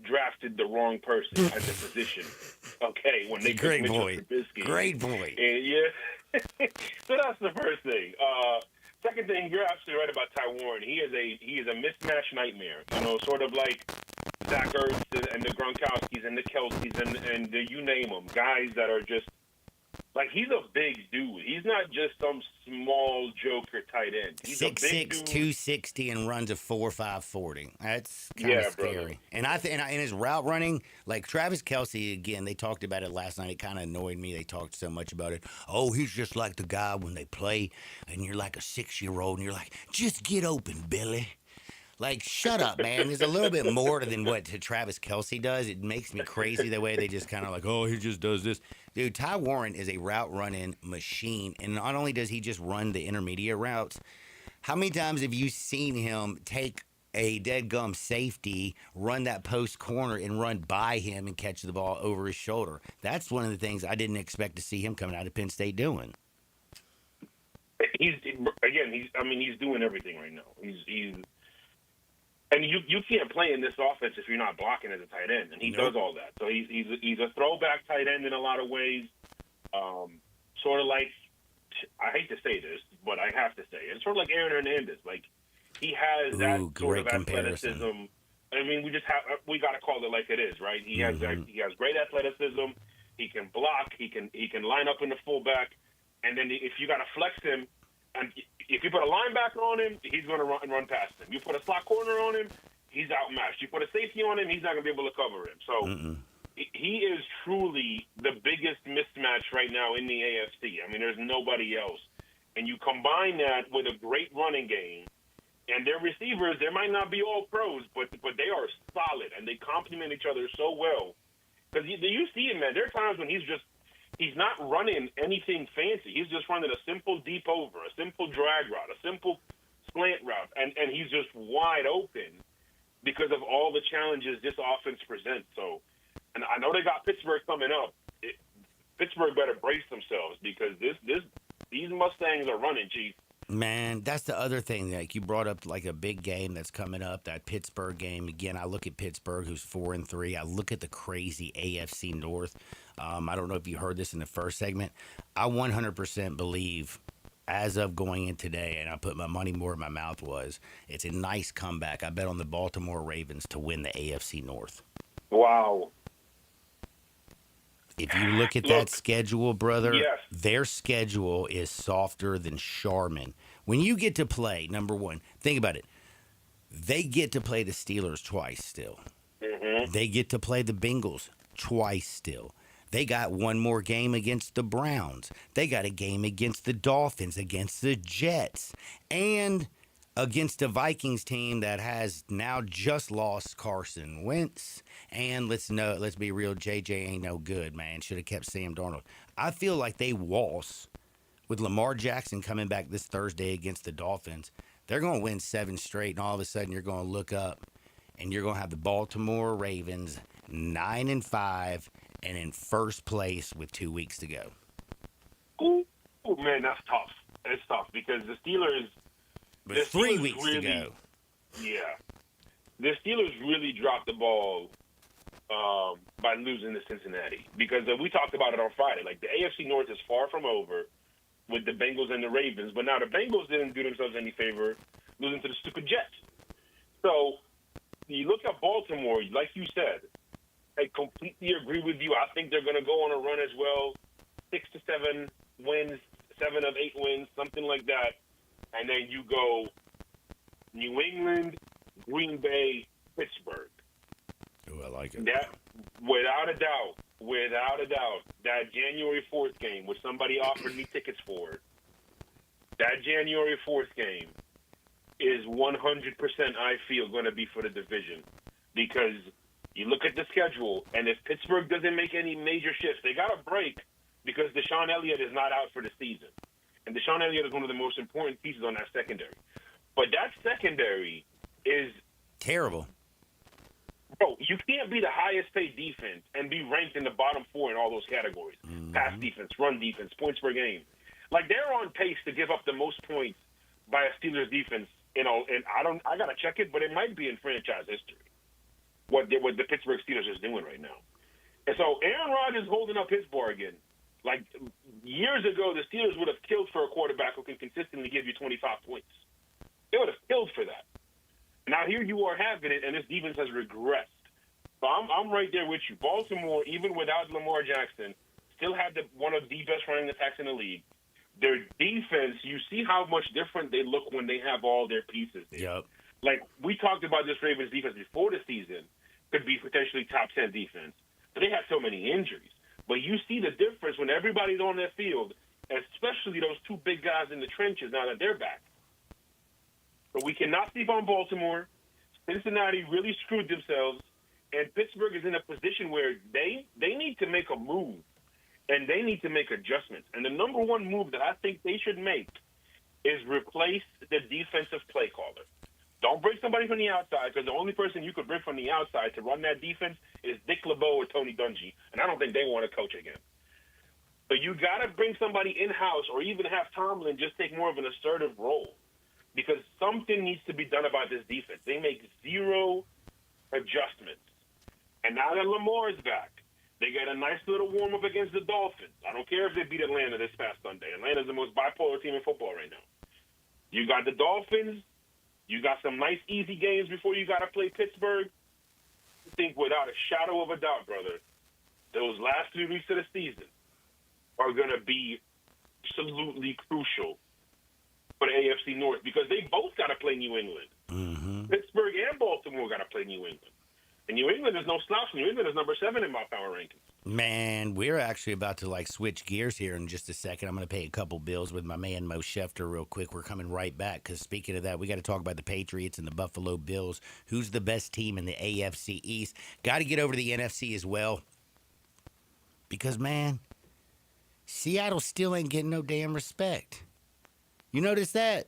drafted the wrong person at the position. Okay, when they Great Mitchell point. Trubisky. Great point. And yeah, so that's the first thing. Second thing, you're absolutely right about Ty Warren. He is a mismatch nightmare. You know, sort of like Zach Ertz and the Gronkowskis and the Kelseys and the you name them, guys that are just like, he's a big dude. He's not just some small joker tight end. He's 6'6", a big dude. 260, and runs a 4.5 40. That's kind of scary. Brother. And in his route running, like Travis Kelce, again, they talked about it last night. It kind of annoyed me. They talked so much about it. Oh, he's just like the guy when they play, and you're like a 6-year-old, and you're like, just get open, Billy. Like, shut up, man. There's a little bit more than what Travis Kelce does. It makes me crazy the way they just kind of like, oh, he just does this. Dude, Ty Warren is a route running machine. And not only does he just run the intermediate routes, how many times have you seen him take a dead gum safety, run that post corner, and run by him and catch the ball over his shoulder? That's one of the things I didn't expect to see him coming out of Penn State doing. He's doing everything right now. And you can't play in this offense if you're not blocking as a tight end, and he does all that. So he's a throwback tight end in a lot of ways. Sort of like, I hate to say this, but I have to say it. It's sort of like Aaron Hernandez. Like, he has that sort of athleticism. I mean, we got to call it like it is, right? He has great athleticism. He can block. He can line up in the fullback, and then if you got to flex him, and if you put a linebacker on him, he's going to run past him. You put a slot corner on him, he's outmatched. You put a safety on him, he's not going to be able to cover him. So he is truly the biggest mismatch right now in the AFC. I mean, there's nobody else. And you combine that with a great running game, and their receivers, they might not be all pros, but they are solid, and they complement each other so well. Because you see him, man. There are times when he's not running anything fancy. He's just running a simple deep over, a simple drag route, a simple slant route, and he's just wide open because of all the challenges this offense presents. So, and I know they got Pittsburgh coming up. Pittsburgh better brace themselves because these Mustangs are running, Chief. Man, that's the other thing. Like, you brought up like a big game that's coming up, that Pittsburgh game. Again, I look at Pittsburgh, who's 4-3. I look at the crazy AFC North. I don't know if you heard this in the first segment. I 100% believe, as of going in today, and I put my money where my mouth was, it's a nice comeback. I bet on the Baltimore Ravens to win the AFC North. Wow. If you look at that schedule, brother, their schedule is softer than Charmin. When you get to play, number one, think about it. They get to play the Steelers twice still. They get to play the Bengals twice still. They got one more game against the Browns. They got a game against the Dolphins, against the Jets, and against a Vikings team that has now just lost Carson Wentz. And let's be real, JJ ain't no good, man. Should have kept Sam Darnold. I feel like they waltz with Lamar Jackson coming back this Thursday against the Dolphins. They're going to win 7 straight, and all of a sudden you're going to look up and you're going to have the Baltimore Ravens 9-5 and in first place with 2 weeks to go. Oh, man, that's tough. It's tough because the Steelers... With 3 weeks to go. Yeah. The Steelers really dropped the ball by losing to Cincinnati because we talked about it on Friday. Like, the AFC North is far from over with the Bengals and the Ravens, but now the Bengals didn't do themselves any favor losing to the stupid Jets. So you look at Baltimore, like you said, I completely agree with you. I think they're going to go on a run as well, 6 to 7 wins, 7 of 8 wins, something like that. And then you go New England, Green Bay, Pittsburgh. Oh, I like it. That, without a doubt, that January 4th game, which somebody offered me tickets for, that January 4th game is 100%, I feel, going to be for the division. Because you look at the schedule, and if Pittsburgh doesn't make any major shifts, they got a break because Deshaun Elliott is not out for the season. And Deshaun Elliott is one of the most important pieces on that secondary. But that secondary is... terrible. Bro, you can't be the highest-paid defense and be ranked in the bottom 4 in all those categories. Pass defense, run defense, points per game. Like, they're on pace to give up the most points by a Steelers defense, and I got to check it, but it might be in franchise history, what the Pittsburgh Steelers is doing right now. And so Aaron Rodgers holding up his bargain. Like, years ago, the Steelers would have killed for a quarterback who can consistently give you 25 points. They would have killed for that. Now here you are having it, and this defense has regressed. So I'm right there with you. Baltimore, even without Lamar Jackson, still had one of the best running attacks in the league. Their defense, you see how much different they look when they have all their pieces there. Yep. Like, we talked about this Ravens defense before the season, could be potentially top 10 defense. But they had so many injuries. But you see the difference when everybody's on their field, especially those two big guys in the trenches now that they're back. But we cannot sleep on Baltimore. Cincinnati really screwed themselves, and Pittsburgh is in a position where they need to make a move, and they need to make adjustments. And the number one move that I think they should make is replace the defensive play caller. Don't bring somebody from the outside, because the only person you could bring from the outside to run that defense is Dick LeBeau or Tony Dungy, and I don't think they want to coach again. So you got to bring somebody in-house, or even have Tomlin just take more of an assertive role, because something needs to be done about this defense. They make zero adjustments. And now that Lamar's back, they got a nice little warm-up against the Dolphins. I don't care if they beat Atlanta this past Sunday. Atlanta's the most bipolar team in football right now. You got the Dolphins. You got some nice, easy games before you got to play Pittsburgh. I think without a shadow of a doubt, brother, those last 3 weeks of the season are going to be absolutely crucial for the AFC North, because they both got to play New England. Mm-hmm. Pittsburgh and Baltimore got to play New England. And New England is no slouch. New England is number 7 in my power rankings. Man, we're actually about to switch gears here in just a second. I'm going to pay a couple bills with my man Mo Schefter real quick. We're coming right back, because speaking of that, we got to talk about the Patriots and the Buffalo Bills. Who's the best team in the AFC East? Got to get over to the NFC as well, because, man, Seattle still ain't getting no damn respect. You notice that?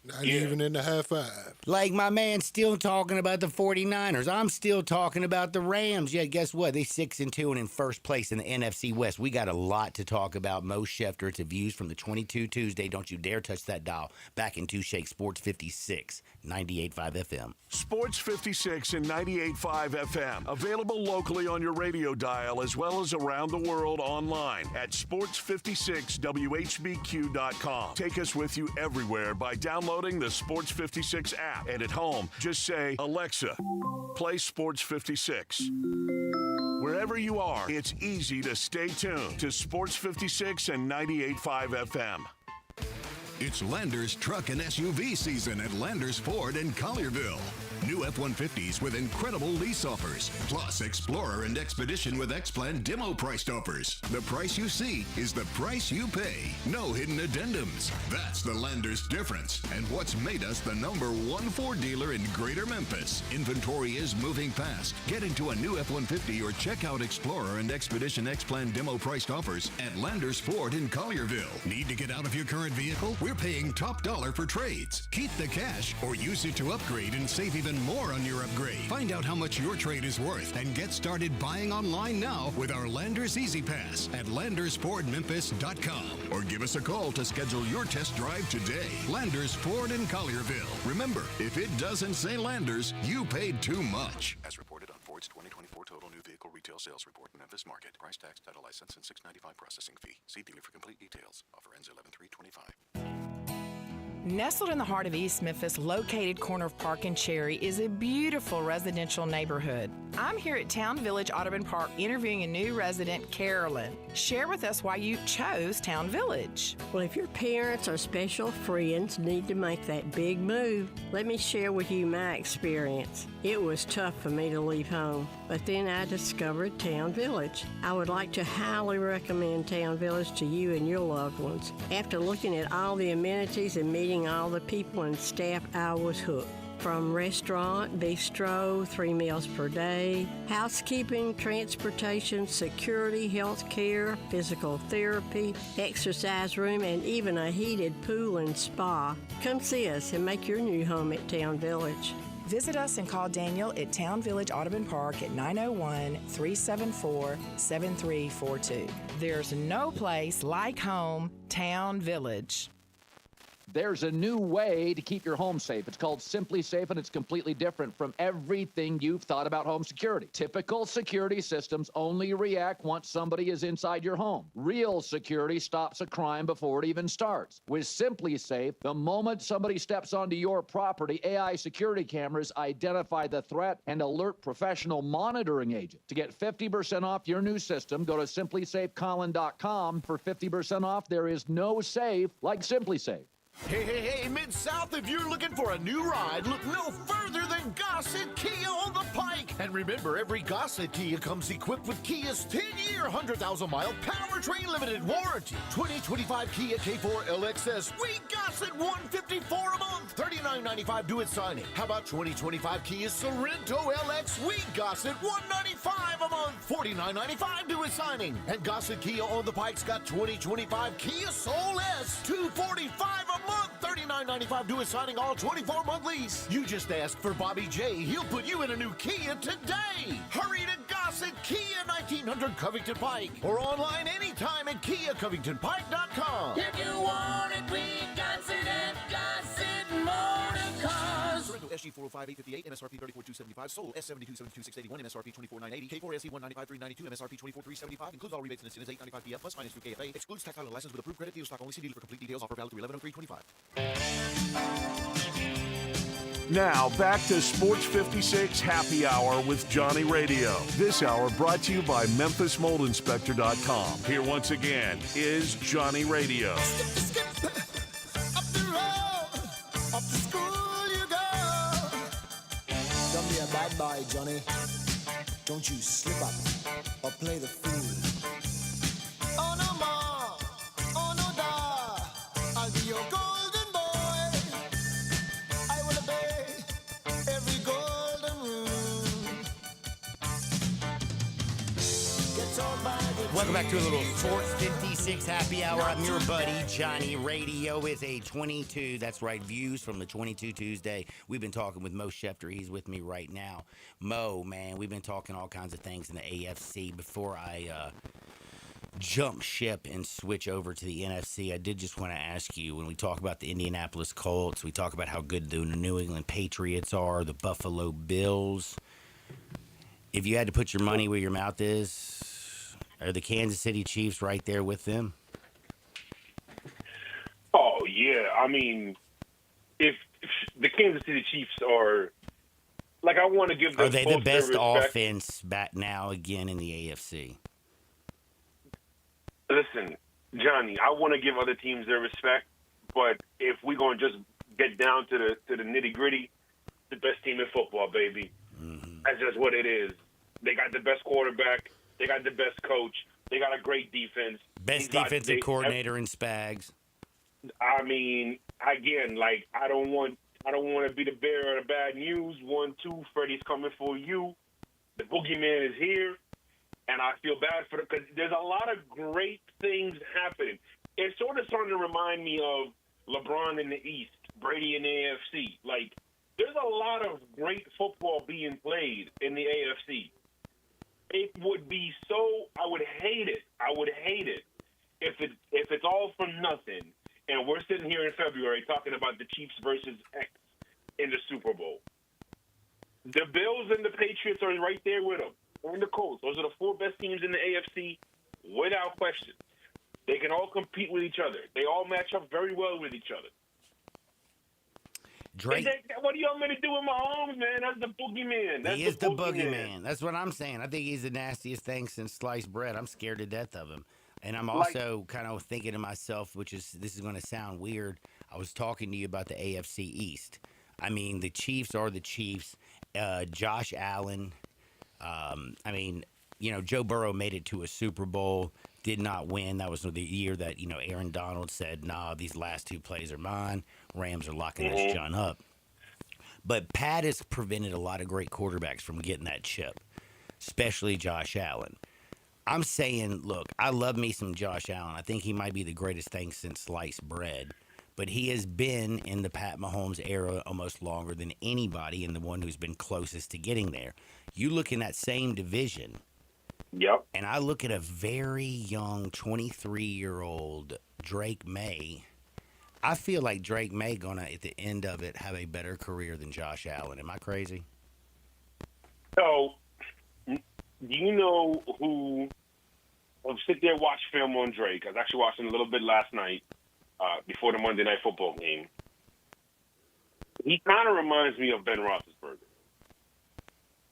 Not even in the high five. Like, my man's still talking about the 49ers. I'm still talking about the Rams. Yeah, guess what? They 6-2 and in first place in the NFC West. We got a lot to talk about. Mo Schefter, it's a Views from the 22 Tuesday. Don't you dare touch that dial. Back in Two Shake Sports 56, 98.5 FM. Sports 56 and 98.5 FM. Available locally on your radio dial, as well as around the world online at sports56whbq.com. Take us with you everywhere by downloading the Sports 56 app. And at home, just say, Alexa, play Sports 56. Wherever you are, it's easy to stay tuned to Sports 56 and 98.5 FM. It's Landers Truck and SUV season at Landers Ford in Collierville. New F-150s with incredible lease offers, plus Explorer and Expedition with X-Plan demo priced offers. The price you see is the price you pay. No hidden addendums. That's the Landers difference, and what's made us the #1 Ford dealer in Greater Memphis. Inventory is moving fast. Get into a new F-150 or check out Explorer and Expedition X-Plan demo priced offers at Landers Ford in Collierville. Need to get out of your current vehicle? We're paying top dollar for trades. Keep the cash or use it to upgrade and save even more on your upgrade. Find out how much your trade is worth and get started buying online now with our Landers Easy Pass at LandersFordMemphis.com, or give us a call to schedule your test drive today. Landers Ford in Collierville. Remember, if it doesn't say Landers, you paid too much. As reported on Ford's 2024 total new vehicle retail sales report in Memphis market. Price, tax, title license, and $695 processing fee. See dealer for complete details. Offer ends 11/3/25. Nestled in the heart of East Memphis, located corner of Park and Cherry, is a beautiful residential neighborhood. I'm here at Town Village Audubon Park interviewing a new resident, Carolyn. Share with us why you chose Town Village. Well, if your parents or special friends need to make that big move, let me share with you my experience. It was tough for me to leave home, but then I discovered Town Village. I would like to highly recommend Town Village to you and your loved ones. After looking at all the amenities and meeting all the people and staff, I was hooked. From restaurant, bistro, 3 meals per day, housekeeping, transportation, security, health care, physical therapy, exercise room, and even a heated pool and spa. Come see us and make your new home at Town Village. Visit us and call Daniel at Town Village Audubon Park at 901-374-7342. There's no place like home, Town Village. There's a new way to keep your home safe. It's called Simply Safe, and it's completely different from everything you've thought about home security. Typical security systems only react once somebody is inside your home. Real security stops a crime before it even starts. With Simply Safe, the moment somebody steps onto your property, AI security cameras identify the threat and alert professional monitoring agents. To get 50% off your new system, go to simplysafecolin.com. For 50% off, there is no safe like Simply Safe. Hey, Mid-South, if you're looking for a new ride, look no further than Gossett Kia on the Pike. And remember, every Gossett Kia comes equipped with Kia's 10-year, 100,000-mile powertrain limited warranty. 2025 Kia K4 LXS, we Gossett $154 a month, $39.95 due at signing. How about 2025 Kia Sorento LX, we Gossett $195 a month, $49.95 due at signing. And Gossett Kia on the Pike's got 2025 Kia Soul S, $245 a month, $39.95 due at signing, all 24-month lease. You just ask for Bobby J. He'll put you in a new Kia today. Hurry to Gossett Kia 1900 Covington Pike or online anytime at KiaCovingtonPike.com. If you want it, we Gossett at Gossett Motor Cars. Sorento SG 405 858, MSRP 34275, sold S72 72681, MSRP 24980, K4 SE 195 392, MSRP 24375, includes all rebates and incentives 895 PF plus finance through KFA, excludes tax title license with approved credit, dealer stock only, see dealer for complete details, offer valid through 11/03/25. Now, back to Sports 56 Happy Hour with Johnny Radio. This hour brought to you by MemphisMoldInspector.com. Here once again is Johnny Radio. Don't be a bad boy, Johnny. Don't you slip up or play the fool. Oh no more, oh no da, I'll be your golden boy. I will obey every golden rule. Get told by the Welcome back to a little Sports 56 Happy Hour. I'm your buddy, Johnny Radio, with a 22, that's right, views from the 22 Tuesday. We've been talking with Mo Schefter. He's with me right now. Mo, man, we've been talking all kinds of things in the AFC. Before I jump ship and switch over to the NFC, I did just want to ask you, when we talk about the Indianapolis Colts, we talk about how good the New England Patriots are, the Buffalo Bills. If you had to put your money where your mouth is, are the Kansas City Chiefs right there with them? Oh, yeah. I mean, if the Kansas City Chiefs are, like, I want to give them Are they the both their best respect. offense back now again in the AFC? Listen, Johnny, I want to give other teams their respect, but if we're going to just get down to the nitty-gritty, the best team in football, baby. Mm-hmm. That's just what it is. They got the best quarterback. They got the best coach. They got a great defense. Best defensive coordinator in Spags. I mean, again, like, I don't want to be the bearer of the bad news. 1, 2, Freddie's coming for you. The boogeyman is here, and I feel bad for it because there's a lot of great things happening. It's sort of starting to remind me of LeBron in the East, Brady in the AFC. Like, there's a lot of great football being played in the AFC. It would be so, I would hate it if it's all for nothing and we're sitting here in February talking about the Chiefs versus X in the Super Bowl. The Bills and the Patriots are right there with them, and the Colts. Those are the 4 best teams in the AFC without question. They can all compete with each other. They all match up very well with each other. Drake, what do you want me to do with Mahomes, man? That's the boogeyman. That's he is the boogeyman. That's what I'm saying. I think he's the nastiest thing since sliced bread. I'm scared to death of him. And I'm also kind of thinking to myself, this is going to sound weird. I was talking to you about the AFC East. I mean, the Chiefs are the Chiefs. Josh Allen. I mean, Joe Burrow made it to a Super Bowl, did not win. That was the year that, Aaron Donald said, nah, these last 2 plays are mine. Rams are locking this John up. But Pat has prevented a lot of great quarterbacks from getting that chip, especially Josh Allen. I'm saying, look, I love me some Josh Allen. I think he might be the greatest thing since sliced bread. But he has been in the Pat Mahomes era almost longer than anybody, and the one who's been closest to getting there. You look in that same division. Yep. And I look at a very young 23-year-old Drake May. I feel like Drake May going to, at the end of it, have a better career than Josh Allen. Am I crazy? So, do you know who? I'll sit there and watch film on Drake. I was actually watching a little bit last night before the Monday Night Football game. He kind of reminds me of Ben Roethlisberger.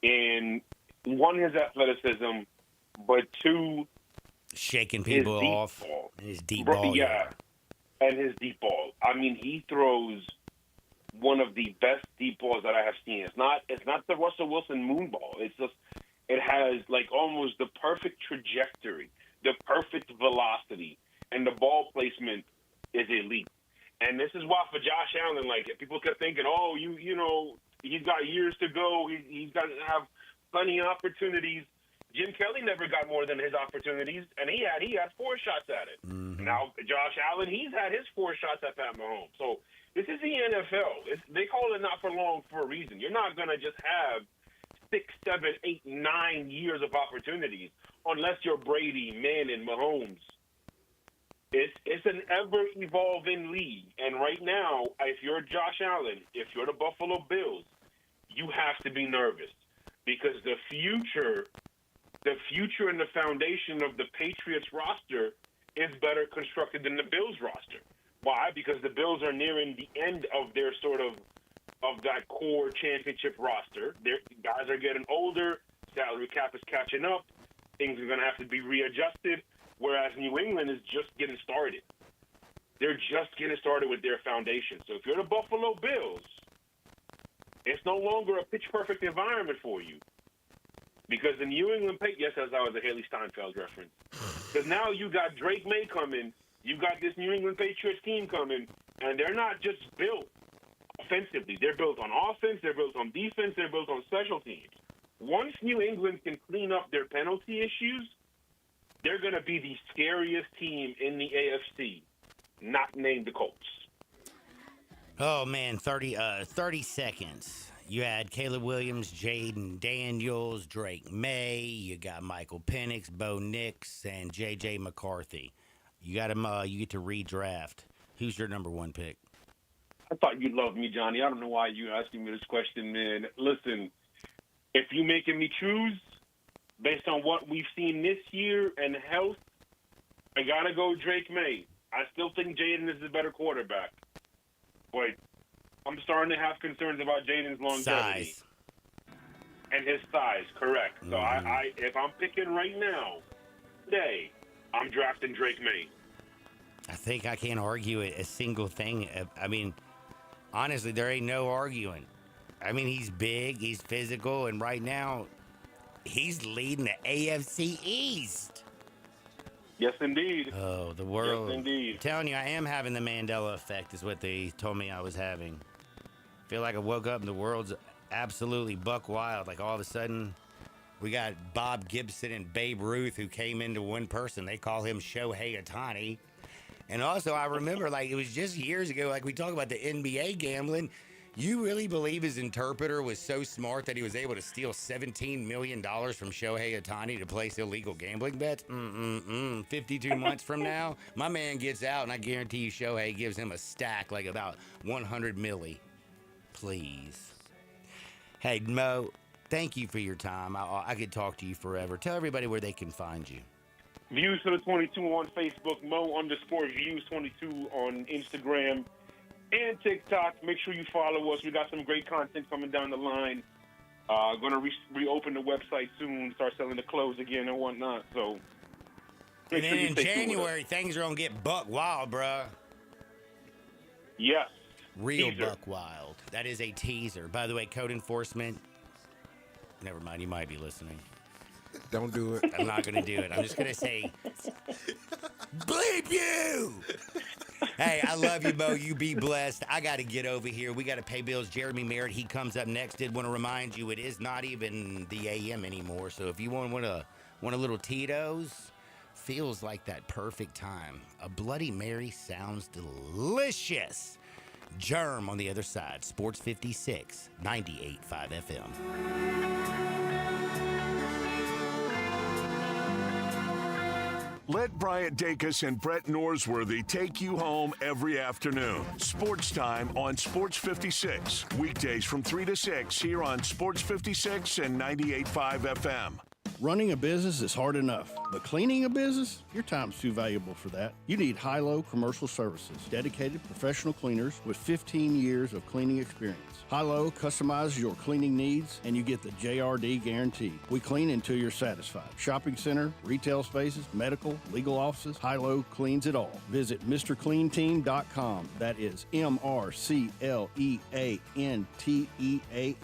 In one, his athleticism, but 2, shaking people his deep off. ball. His deep ball. Yeah. and his deep ball. I mean, he throws one of the best deep balls that I have seen. It's not the Russell Wilson moon ball. It's just it has like almost the perfect trajectory, the perfect velocity, and the ball placement is elite. And this is why for Josh Allen, like people kept thinking, oh, you know, he's got years to go. He's got to have plenty of opportunities. Jim Kelly never got more than his opportunities, and he had 4 shots at it. Mm-hmm. Now Josh Allen, he's had his 4 shots at Pat Mahomes. So this is the NFL. They call it not for long for a reason. You're not gonna just have 6, 7, 8, 9 years of opportunities unless you're Brady, Manning, Mahomes. It's an ever-evolving league, and right now, if you're Josh Allen, if you're the Buffalo Bills, you have to be nervous because the future and the foundation of the Patriots roster is better constructed than the Bills roster. Why? Because the Bills are nearing the end of their of that core championship roster. Their guys are getting older. Salary cap is catching up. Things are going to have to be readjusted. Whereas New England is just getting started. They're just getting started with their foundation. So if you're the Buffalo Bills, it's no longer a pitch-perfect environment for you. Because the New England Patriots, yes, that was a Haley Steinfeld reference. Because now you got Drake May coming, you got this New England Patriots team coming, and they're not just built offensively. They're built on offense, they're built on defense, they're built on special teams. Once New England can clean up their penalty issues, they're going to be the scariest team in the AFC, not named the Colts. Oh, man, 30 seconds. You had Caleb Williams, Jaden Daniels, Drake May. You got Michael Penix, Bo Nix, and J.J. McCarthy. You got them. You get to redraft. Who's your number 1 pick? I thought you loved me, Johnny. I don't know why you're asking me this question, man. Listen, if you're making me choose based on what we've seen this year and health, I got to go Drake May. I still think Jaden is the better quarterback. But I'm starting to have concerns about Jaden's longevity. Size. And his size, correct. So I if I'm picking right now, today, I'm drafting Drake May. I think I can't argue it a single thing. I mean, honestly, there ain't no arguing. I mean, he's big, he's physical, and right now, he's leading the AFC East. Yes, indeed. Oh, the world. Yes, indeed. I'm telling you, I am having the Mandela effect is what they told me I was having. I feel like I woke up and the world's absolutely buck wild. Like all of a sudden, we got Bob Gibson and Babe Ruth who came into one person. They call him Shohei Ohtani. And also, I remember, like, it was just years ago, like we talk about the NBA gambling. You really believe his interpreter was so smart that he was able to steal $17 million from Shohei Ohtani to place illegal gambling bets? 52 months from now, my man gets out, and I guarantee you Shohei gives him a stack, like about 100 milli. Please. Hey, Mo, thank you for your time. I could talk to you forever. Tell everybody where they can find you. Views for the 22 on Facebook, Mo_Views22 on Instagram and TikTok. Make sure you follow us. We got some great content coming down the line. Going to reopen the website soon, start selling the clothes again and whatnot. So, and then in January, things are going to get buck wild, bruh. Yes. Real buck wild. That is a teaser. By the way, code enforcement. Never mind, you might be listening. Don't do it. I'm not going to do it. I'm just going to say, bleep you! Hey, I love you, Mo. You be blessed. I got to get over here. We got to pay bills. Jeremy Merritt, he comes up next. Did want to remind you, it is not even the AM anymore. So if you want a little Tito's, feels like that perfect time. A Bloody Mary sounds delicious. Germ on the other side. Sports 56, 98.5 FM. Let Bryant Dacus and Brett Norsworthy take you home every afternoon. Sports Time on Sports 56. Weekdays from 3 to 6 here on Sports 56 and 98.5 FM. Running a business is hard enough, but cleaning a business, your time's too valuable for that. You need Hilo Commercial Services, dedicated professional cleaners with 15 years of cleaning experience. Hilo customizes your cleaning needs, and you get the JRD guarantee. We clean until you're satisfied. Shopping center, retail spaces, medical, legal offices, Hilo cleans it all. Visit MrCleanTeam.com. That is MrCleanTeam,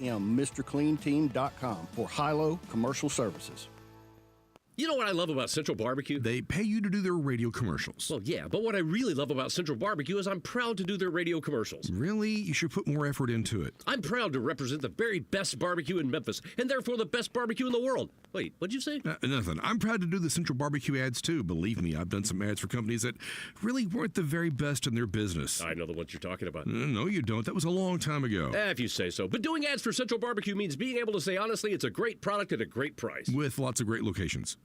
MrCleanTeam.com for Hilo Commercial Services. You know what I love about Central Barbecue? They pay you to do their radio commercials. Well, yeah, but what I really love about Central Barbecue is I'm proud to do their radio commercials. Really? You should put more effort into it. I'm proud to represent the very best barbecue in Memphis, and therefore the best barbecue in the world. Wait, what'd you say? Nothing. I'm proud to do the Central Barbecue ads, too. Believe me, I've done some ads for companies that really weren't the very best in their business. I know the ones you're talking about. No, you don't. That was a long time ago. If you say so. But doing ads for Central Barbecue means being able to say honestly it's a great product at a great price. With lots of great locations.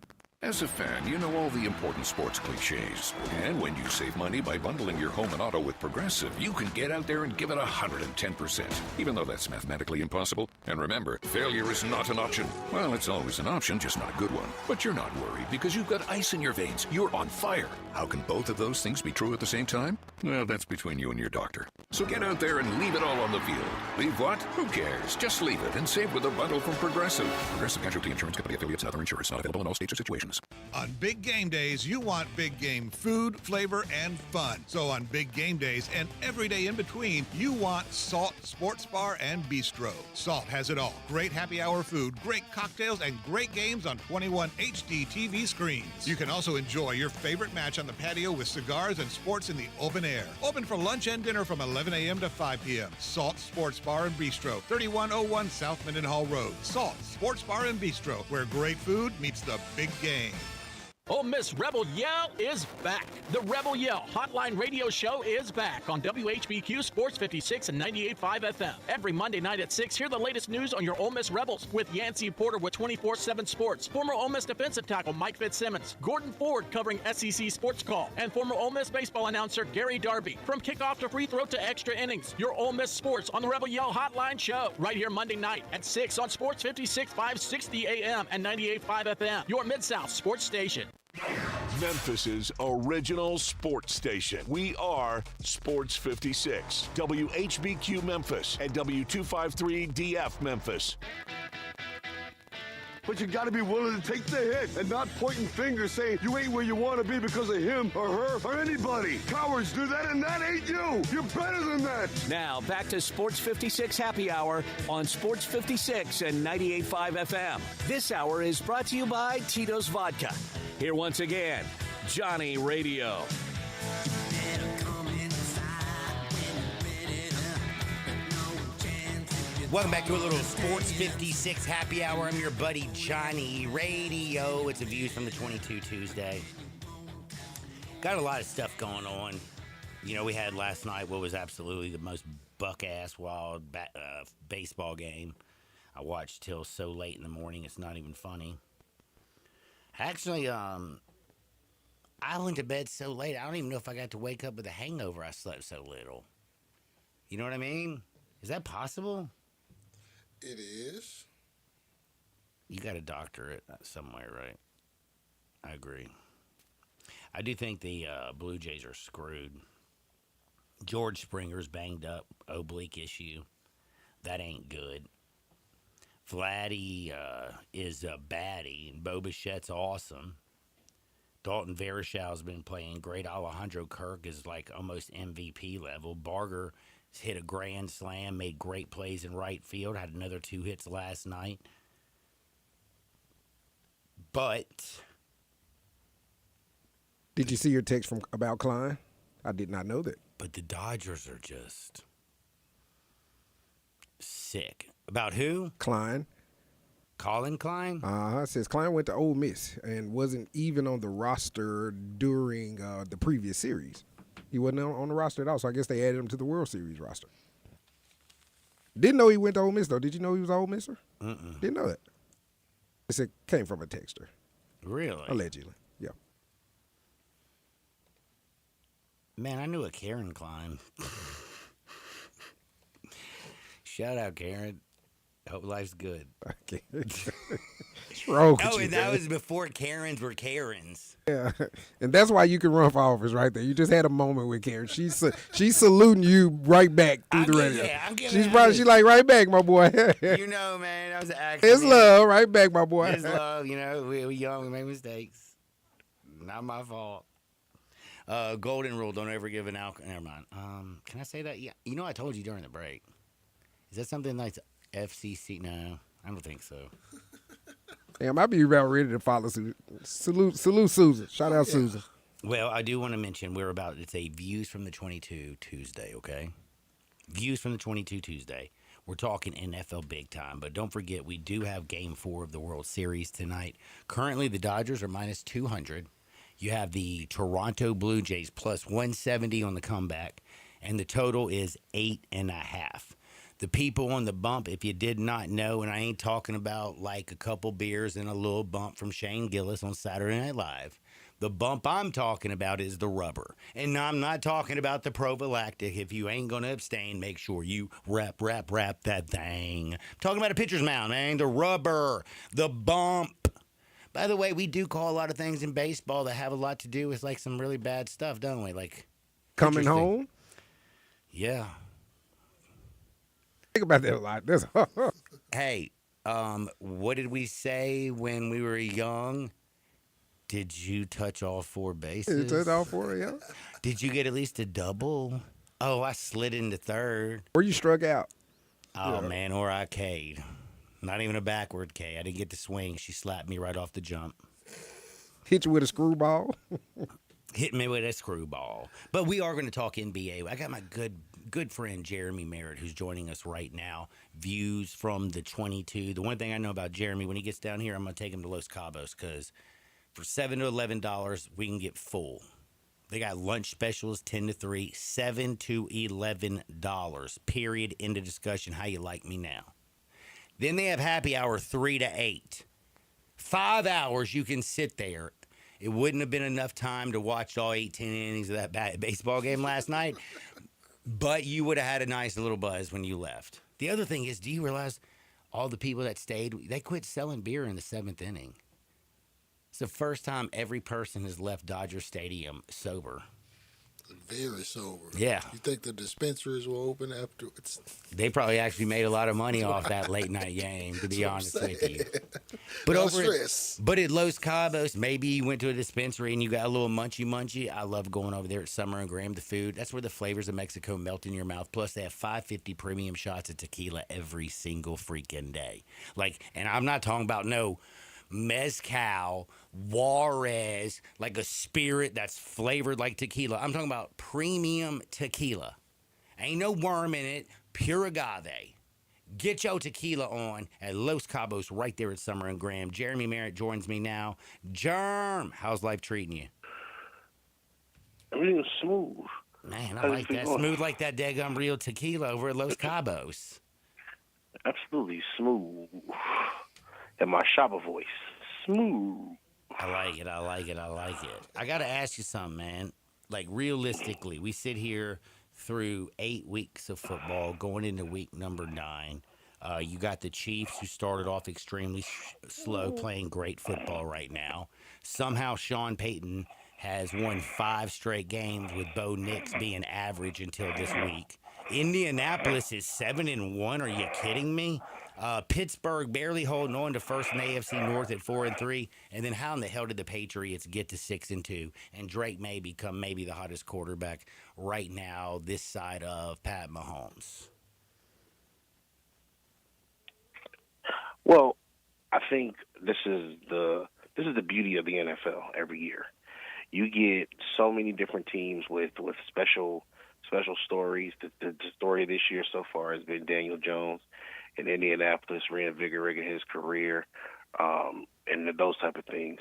As a fan, you know all the important sports cliches. And when you save money by bundling your home and auto with Progressive, you can get out there and give it 110%, even though that's mathematically impossible. And remember, failure is not an option. Well, it's always an option, just not a good one. But you're not worried because you've got ice in your veins. You're on fire. How can both of those things be true at the same time? Well, that's between you and your doctor. So get out there and leave it all on the field. Leave what? Who cares? Just leave it and save with a bundle from Progressive. Progressive Casualty Insurance Company affiliates and other insurers. Not available in all states or situations. On big game days, you want big game food, flavor, and fun. So on big game days and every day in between, you want Salt Sports Bar and Bistro. Salt has it all. Great happy hour food, great cocktails, and great games on 21 HD TV screens. You can also enjoy your favorite match on the patio with cigars and sports in the open air. Open for lunch and dinner from 11 a.m. to 5 p.m. Salt Sports Bar and Bistro, 3101 South Mendenhall Road. Salt Sports Bar and Bistro, where great food meets the big game. Ole Miss Rebel Yell is back. The Rebel Yell Hotline Radio Show is back on WHBQ Sports 56 and 98.5 FM. Every Monday night at 6, hear the latest news on your Ole Miss Rebels with Yancey Porter with 24/7 Sports, former Ole Miss defensive tackle Mike Fitzsimmons, Gordon Ford covering SEC Sports Call, and former Ole Miss baseball announcer Gary Darby. From kickoff to free throw to extra innings, your Ole Miss Sports on the Rebel Yell Hotline Show. Right here Monday night at 6 on Sports 56, 560 AM and 98.5 FM. Your Mid-South Sports Station. Memphis's original sports station. We are Sports 56, WHBQ Memphis, and W253DF Memphis. But you gotta be willing to take the hit and not pointing fingers saying you ain't where you wanna be because of him or her or anybody. Cowards do that and that ain't you. You're better than that. Now back to Sports 56 Happy Hour on Sports 56 and 98.5 FM. This hour is brought to you by Tito's Vodka. Here once again, Johnny Radio. Welcome back to a little Sports 56 Happy Hour. I'm your buddy Johnny Radio. It's a Views from the 22 Tuesday. Got a lot of stuff going on. You know, we had last night what was absolutely the most buck-ass wild baseball game. I watched till so late in the morning, it's not even funny. Actually, I went to bed so late, I don't even know if I got to wake up with a hangover. I slept so little. You know what I mean? Is that possible? It is. You got to doctor it somewhere, right? I agree. I do think the Blue Jays are screwed. George Springer's banged up, oblique issue. That ain't good. Vladdy is a baddie, and Bo Bichette's awesome. Dalton Vareshow's been playing great. Alejandro Kirk is like almost MVP level. Barger hit a grand slam, made great plays in right field, had another 2 hits last night. But did you see your text about Klein? I did not know that. But the Dodgers are just sick. About who? Klein. Colin Klein? It says Klein went to Ole Miss and wasn't even on the roster during the previous series. He wasn't on the roster at all, so I guess they added him to the World Series roster. Didn't know he went to Ole Miss, though. Did you know he was an Ole Misser? Didn't know that. It said came from a texter. Really? Allegedly, yeah. Man, I knew a Karen Klein. Shout out, Karen. Hope life's good. What's wrong with Oh, you, and that man? was before Karens were Karens. Yeah, and that's why you can run for office right there. You just had a moment with Karen. She's saluting you right back through the radio. She's like right back, my boy. You know, man, that was an accident. It's love, right back, my boy. It's love. You know, we young, we make mistakes. Not my fault. Golden rule: don't ever give an alcohol. Never mind. Can I say that? Yeah. You know, I told you during the break. Is that something like the FCC? No, I don't think so. Damn, I be about ready to follow suit. Salute Susan. Shout out Susan. Well, I do want to mention it's a Views from the 22 Tuesday, okay? Views from the 22 Tuesday. We're talking NFL big time, but don't forget we do have Game 4 of the World Series tonight. Currently, the Dodgers are minus 200. You have the Toronto Blue Jays plus 170 on the comeback, and the total is 8.5. The people on the bump, if you did not know, and I ain't talking about like a couple beers and a little bump from Shane Gillis on Saturday Night Live. The bump I'm talking about is the rubber. And I'm not talking about the prophylactic. If you ain't going to abstain, make sure you wrap that thing. I'm talking about a pitcher's mound, man. The rubber, the bump. By the way, we do call a lot of things in baseball that have a lot to do with like some really bad stuff, don't we? Like Coming home? Yeah. Think about that a lot. Hey, what did we say when we were young? Did you touch all four bases? You touched all four, yeah. Did you get at least a double? Oh, I slid into third. Or you struck out. Oh, man, or I K'd. Not even a backward K. I didn't get the swing. She slapped me right off the jump. Hit you with a screwball? Hit me with a screwball. But we are going to talk NBA. I got my good friend Jeremy Merritt who's joining us right now. Views from the 22. The one thing I know about Jeremy, when he gets down here, I'm going to take him to Los Cabos because for $7 to $11, we can get full. They got lunch specials, 10 to 3, $7 to $11. Period. End of discussion. How you like me now? Then they have happy hour 3 to 8. 5 hours you can sit there. It wouldn't have been enough time to watch all 18 innings of that baseball game last night, but you would have had a nice little buzz when you left. The other thing is, do you realize all the people that stayed, they quit selling beer in the 7th inning? It's the first time every person has left Dodger Stadium sober. Very sober. Yeah. You think the dispensaries will open afterwards? They probably actually made a lot of money off that late night game, to be honest with you. But No over stress. but at Los Cabos, maybe you went to a dispensary and you got a little munchy. I love going over there at Summer and Graham. The food, that's where the flavors of Mexico melt in your mouth. Plus, they have 550 premium shots of tequila every single freaking day. Like, and I'm not talking about no mezcal, Juarez, like a spirit that's flavored like tequila. I'm talking about premium tequila. Ain't no worm in it, pure agave. Get your tequila on at Los Cabos right there at Summer and Graham. Jeremy Merritt joins me now. Germ, how's life treating you? Everything's smooth. Man, I How's like it that. going? Smooth like that daggum real tequila over at Los Cabos. Absolutely smooth. And my shopper voice. Smooth. I like it. I got to ask you something, man. Like, realistically, we sit here through 8 weeks of football, going into week number 9. You got the Chiefs, who started off extremely slow, playing great football right now. Somehow Sean Payton has won 5 straight games with Bo Nix being average until this week. Indianapolis is 7-1. Are you kidding me? Pittsburgh barely holding on to first in the AFC North at 4-3, and then how in the hell did the Patriots get to 6-2? And Drake may become maybe the hottest quarterback right now this side of Pat Mahomes. Well, I think this is the beauty of the NFL every year. You get so many different teams with special stories. The story this year so far has been Daniel Jones in Indianapolis reinvigorating his career, and those type of things.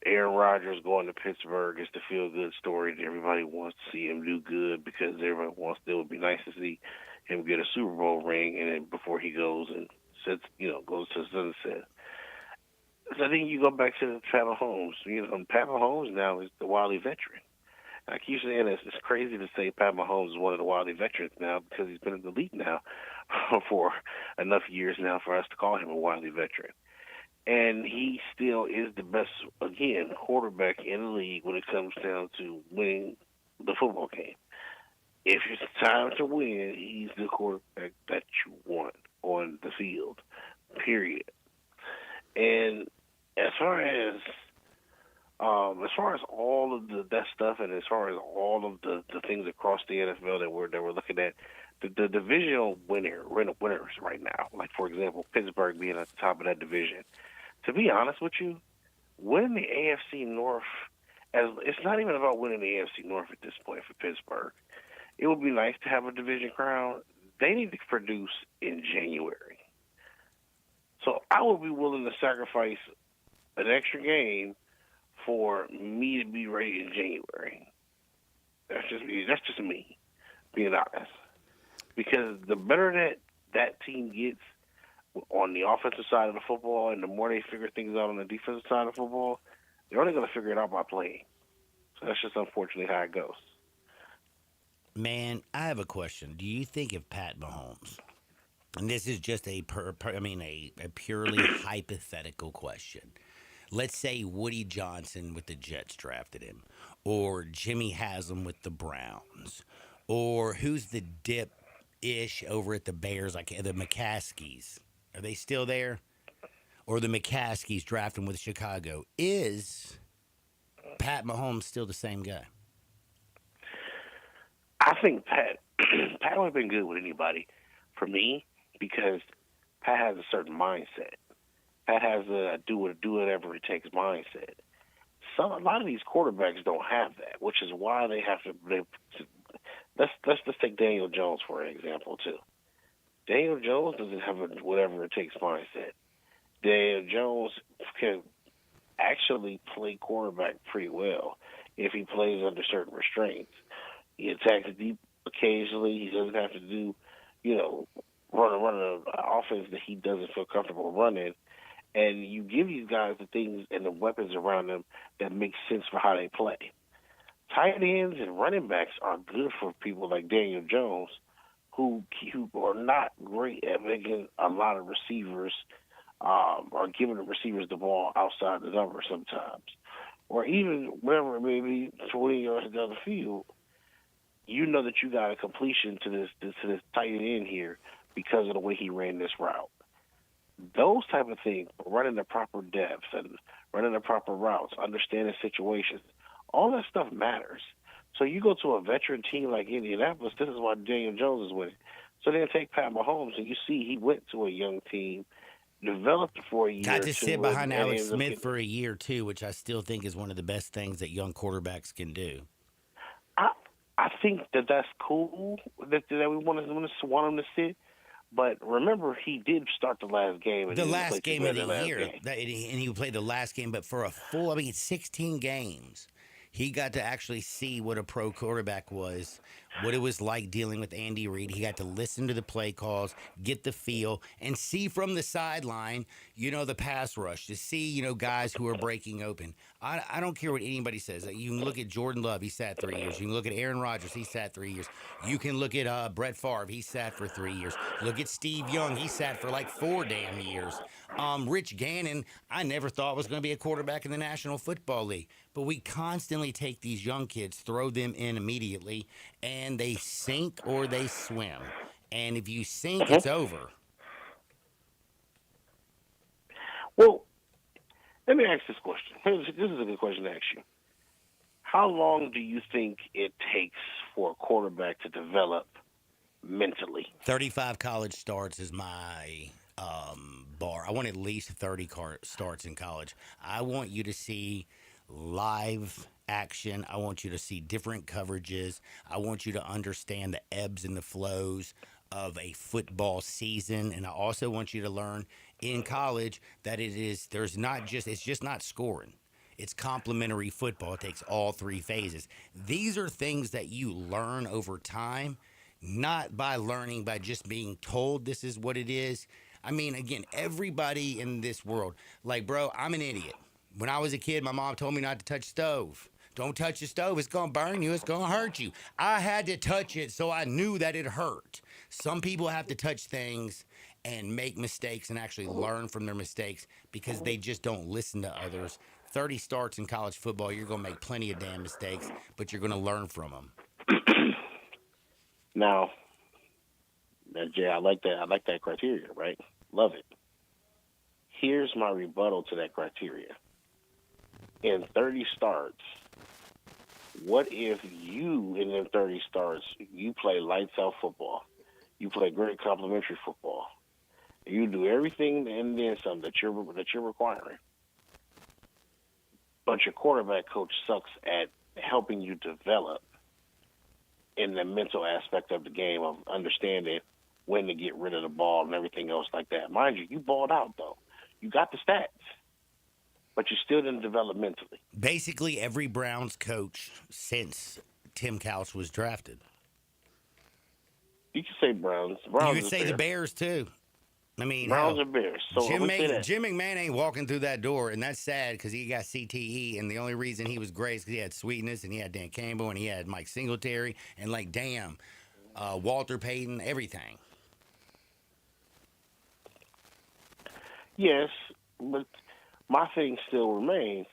Aaron Rodgers going to Pittsburgh is the feel-good story that everybody wants to see him do good because everybody wants. It would be nice to see him get a Super Bowl ring, and then before he goes and goes to sunset. So I think you go back to Pat Mahomes. Pat Mahomes now is the wily veteran. I keep saying it's crazy to say Pat Mahomes is one of the Wiley veterans now because he's been in the league now for enough years now for us to call him a Wiley veteran. And he still is the best, again, quarterback in the league when it comes down to winning the football game. If it's time to win, he's the quarterback that you want on the field, period. And as far as all of that stuff, and as far as all of the things across the NFL that we're looking at, the divisional winners right now, like for example Pittsburgh being at the top of that division. To be honest with you, winning the AFC North, it's not even about winning the AFC North at this point for Pittsburgh. It would be nice to have a division crown. They need to produce in January. So I would be willing to sacrifice an extra game for me to be ready in January. That's just me, being honest. Because the better that team gets on the offensive side of the football, and the more they figure things out on the defensive side of football, they're only going to figure it out by playing. So that's just unfortunately how it goes. Man, I have a question. Do you think if Pat Mahomes, and this is just a purely hypothetical question, let's say Woody Johnson with the Jets drafted him, or Jimmy Haslam with the Browns, or who's the dip-ish over at the Bears, like the McCaskies. Are they still there? Or the McCaskies drafting with Chicago. Is Pat Mahomes still the same guy? I think Pat would have been good with anybody for me because Pat has a certain mindset. Pat has a do whatever it takes mindset. A lot of these quarterbacks don't have that, which is why they have to. Let's just take Daniel Jones for an example too. Daniel Jones doesn't have a whatever it takes mindset. Daniel Jones can actually play quarterback pretty well if he plays under certain restraints. He attacks deep occasionally. He doesn't have to do, run an offense that he doesn't feel comfortable running. And you give these guys the things and the weapons around them that make sense for how they play. Tight ends and running backs are good for people like Daniel Jones, who are not great at making a lot of receivers or giving the receivers the ball outside the number sometimes. Or even whatever it may be, 20 yards down the field, you know that you got a completion to this tight end here because of the way he ran this route. Those type of things, running the proper depth and running the proper routes, understanding situations, all that stuff matters. So you go to a veteran team like Indianapolis, this is why Daniel Jones is winning. So then take Pat Mahomes, and you see he went to a young team, developed for a year. Got to sit behind Alex Smith for a year, too, which I still think is one of the best things that young quarterbacks can do. I think that's cool that we want him to sit. But remember, he did start the last game. The last game of the year. And he played the last game, but for a full, 16 games. He got to actually see what a pro quarterback was, what it was like dealing with Andy Reid. He got to listen to the play calls, get the feel, and see from the sideline, the pass rush, to see, guys who are breaking open. I don't care what anybody says. You can look at Jordan Love. He sat 3 years. You can look at Aaron Rodgers. He sat 3 years. You can look at Brett Favre. He sat for 3 years. Look at Steve Young. He sat for like 4 damn years. Rich Gannon, I never thought was going to be a quarterback in the National Football League. But we constantly take these young kids, throw them in immediately, and they sink or they swim. And if you sink, it's over. Well, let me ask this question. This is a good question to ask you. How long do you think it takes for a quarterback to develop mentally? 35 college starts is my bar. I want at least 30 starts in college. I want you to see live action. I want you to see different coverages. I want you to understand the ebbs and the flows of a football season. And I also want you to learn in college that it's just not scoring. It's complementary football. It takes all 3 phases. These are things that you learn over time, not by learning by just being told this is what it is. Again, everybody in this world, bro, I'm an idiot. When I was a kid, my mom told me not to touch stove. Don't touch the stove. It's going to burn you. It's going to hurt you. I had to touch it, so I knew that it hurt. Some people have to touch things and make mistakes and actually learn from their mistakes because they just don't listen to others. 30 starts in college football, you're going to make plenty of damn mistakes, but you're going to learn from them. Now, Jay, I like that. I like that criteria, right? Love it. Here's my rebuttal to that criteria. In 30 starts, what if you, in them 30 starts, you play lights out football, you play great complimentary football, you do everything and then some that you're requiring, but your quarterback coach sucks at helping you develop in the mental aspect of the game of understanding when to get rid of the ball and everything else like that. Mind you, you balled out though. You got the stats, but you still didn't develop mentally. Basically, every Browns coach since Tim Couch was drafted. You can say Browns. You could say the Bears, too. I mean, Browns and Bears. So Jim McMahon ain't walking through that door, and that's sad because he got CTE, and the only reason he was great is because he had Sweetness, and he had Dan Campbell, and he had Mike Singletary, and Walter Payton, everything. Yes, but my thing still remains.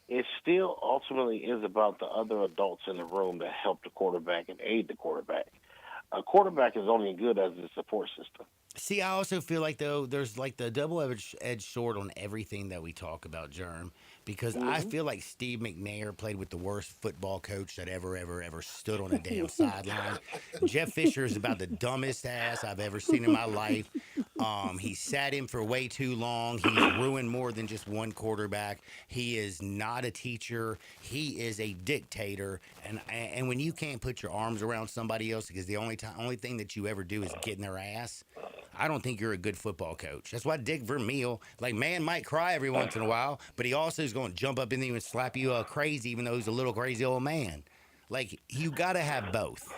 It still ultimately is about the other adults in the room that help the quarterback and aid the quarterback. A quarterback is only as good as the support system. See, I also feel like, though, there's like the double-edged sword on everything that we talk about, Germ, because I feel like Steve McNair played with the worst football coach that ever stood on a damn sideline. Jeff Fisher is about the dumbest ass I've ever seen in my life. He sat in for way too long. He's ruined more than just one quarterback. He is not a teacher. He is a dictator. And when you can't put your arms around somebody else because the only thing that you ever do is get in their ass, I don't think you're a good football coach. That's why Dick Vermeil, man might cry every once in a while, but he also is going to jump up in you and slap you crazy, even though he's a little crazy old man. Like, you got to have both.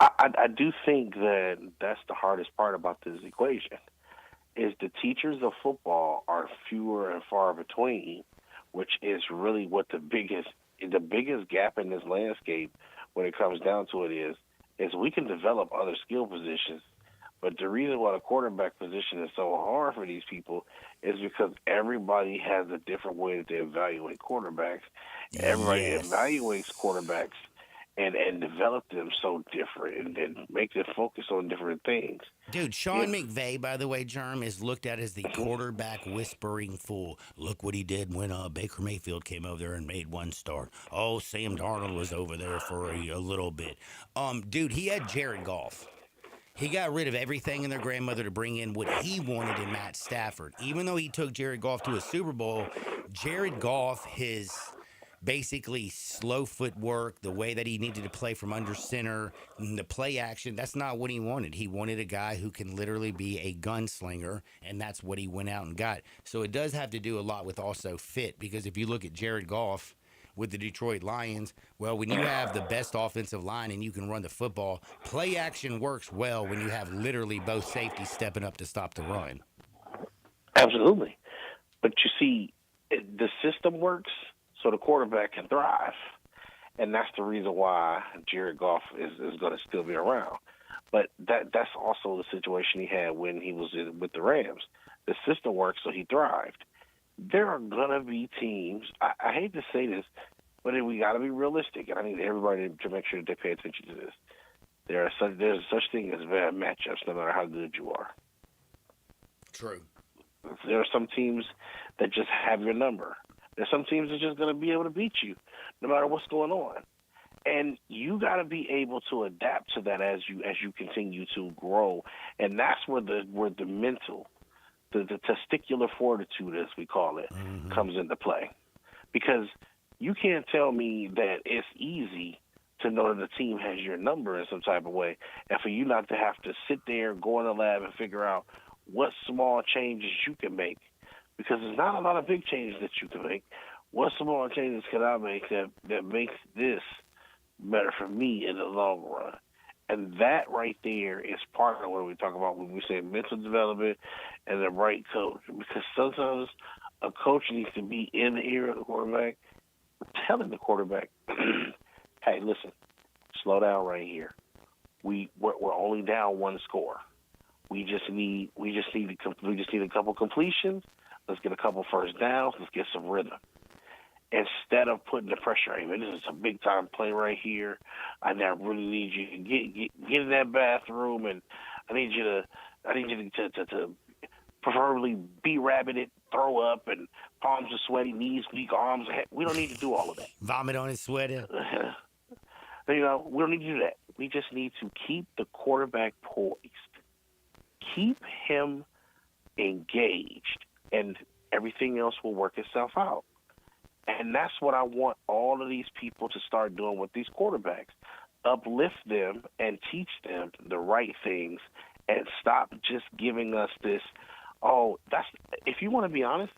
I do think that that's the hardest part about this equation, is the teachers of football are fewer and far between, which is really what the biggest gap in this landscape when it comes down to it is we can develop other skill positions. But the reason why the quarterback position is so hard for these people is because everybody has a different way that they evaluate quarterbacks. Everybody evaluates quarterbacks and develop them so different and make them focus on different things. Dude, Sean McVay, by the way, Germ, is looked at as the quarterback whispering fool. Look what he did when Baker Mayfield came over there and made one start. Oh, Sam Darnold was over there for a little bit. Dude, he had Jared Goff. He got rid of everything in their grandmother to bring in what he wanted in Matt Stafford. Even though he took Jared Goff to a Super Bowl, Jared Goff, his basically slow footwork, the way that he needed to play from under center, the play action, that's not what he wanted. He wanted a guy who can literally be a gunslinger, and that's what he went out and got. So it does have to do a lot with also fit, because if you look at Jared Goff with the Detroit Lions, well, when you have the best offensive line and you can run the football, play action works well when you have literally both safeties stepping up to stop the run. Absolutely. But you see, the system works so the quarterback can thrive. And that's the reason why Jared Goff is going to still be around. But that's also the situation he had when he was with the Rams. The system works so he thrived. There are going to be teams, I hate to say this, but we got to be realistic, and I need everybody to make sure that they pay attention to this. There's such thing as bad matchups no matter how good you are. True. There are some teams that just have your number. There's some teams that are just going to be able to beat you no matter what's going on. And you got to be able to adapt to that as you continue to grow. And that's where the mental, the testicular fortitude, as we call it, comes into play. Because you can't tell me that it's easy to know that the team has your number in some type of way, and for you not to have to sit there, go in the lab, and figure out what small changes you can make. Because there's not a lot of big changes that you can make. What small changes can I make that makes this better for me in the long run? And that right there is part of what we talk about when we say mental development and the right coach. Because sometimes a coach needs to be in the ear of the quarterback telling the quarterback, "Hey, listen, slow down right here. We're only down one score. We just need a couple completions. Let's get a couple first downs. Let's get some rhythm. Instead of putting the pressure on him, this is a big time play right here. I now really need you to get in that bathroom, and I need you to preferably be rabbited, throw up, and palms are sweaty, knees weak, arms. We don't need to do all of that. Vomit on his sweater. We don't need to do that. We just need to keep the quarterback poised, keep him engaged, and everything else will work itself out. And that's what I want all of these people to start doing with these quarterbacks. Uplift them and teach them the right things, and stop just giving us this, if you want to be honest,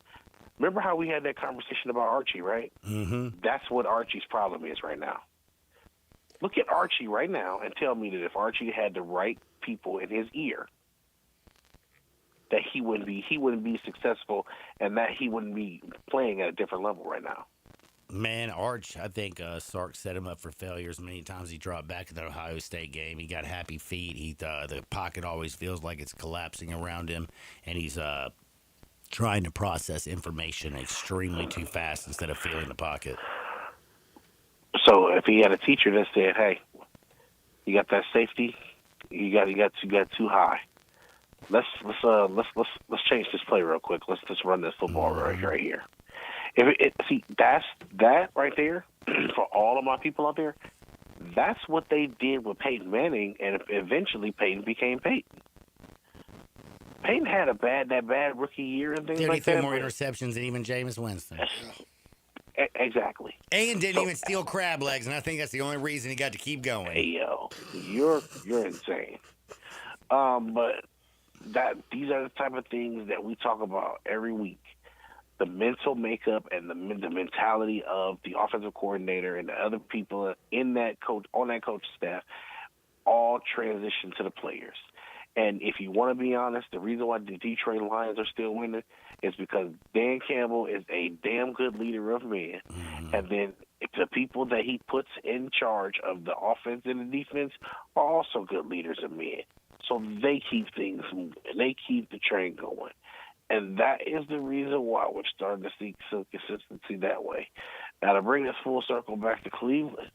remember how we had that conversation about Archie, right? Mm-hmm. That's what Archie's problem is right now. Look at Archie right now and tell me that if Archie had the right people in his ear, that he wouldn't be successful, and that he wouldn't be playing at a different level right now. Man, Arch, I think Sark set him up for failures many times. He dropped back in the Ohio State game. He got happy feet. The pocket always feels like it's collapsing around him, and he's trying to process information extremely too fast instead of feeling the pocket. So if he had a teacher that said, "Hey, you got that safety, you got too high. Let's change this play real quick. Let's just run this football right here." That's that right there. For all of my people out there, that's what they did with Peyton Manning, and eventually Peyton became Peyton. Peyton had that bad rookie year and things like that. He threw more interceptions than even Jameis Winston. Exactly. And didn't even steal crab legs, and I think that's the only reason he got to keep going. Hey, yo, you're insane. But these are the type of things that we talk about every week. The mental makeup and the mentality of the offensive coordinator and the other people on that coach staff all transition to the players. And if you want to be honest, the reason why the Detroit Lions are still winning is because Dan Campbell is a damn good leader of men. Mm-hmm. And then the people that he puts in charge of the offense and the defense are also good leaders of men. So they keep things moving. They keep the train going. And that is the reason why we're starting to see some consistency that way. Now, to bring this full circle back to Cleveland,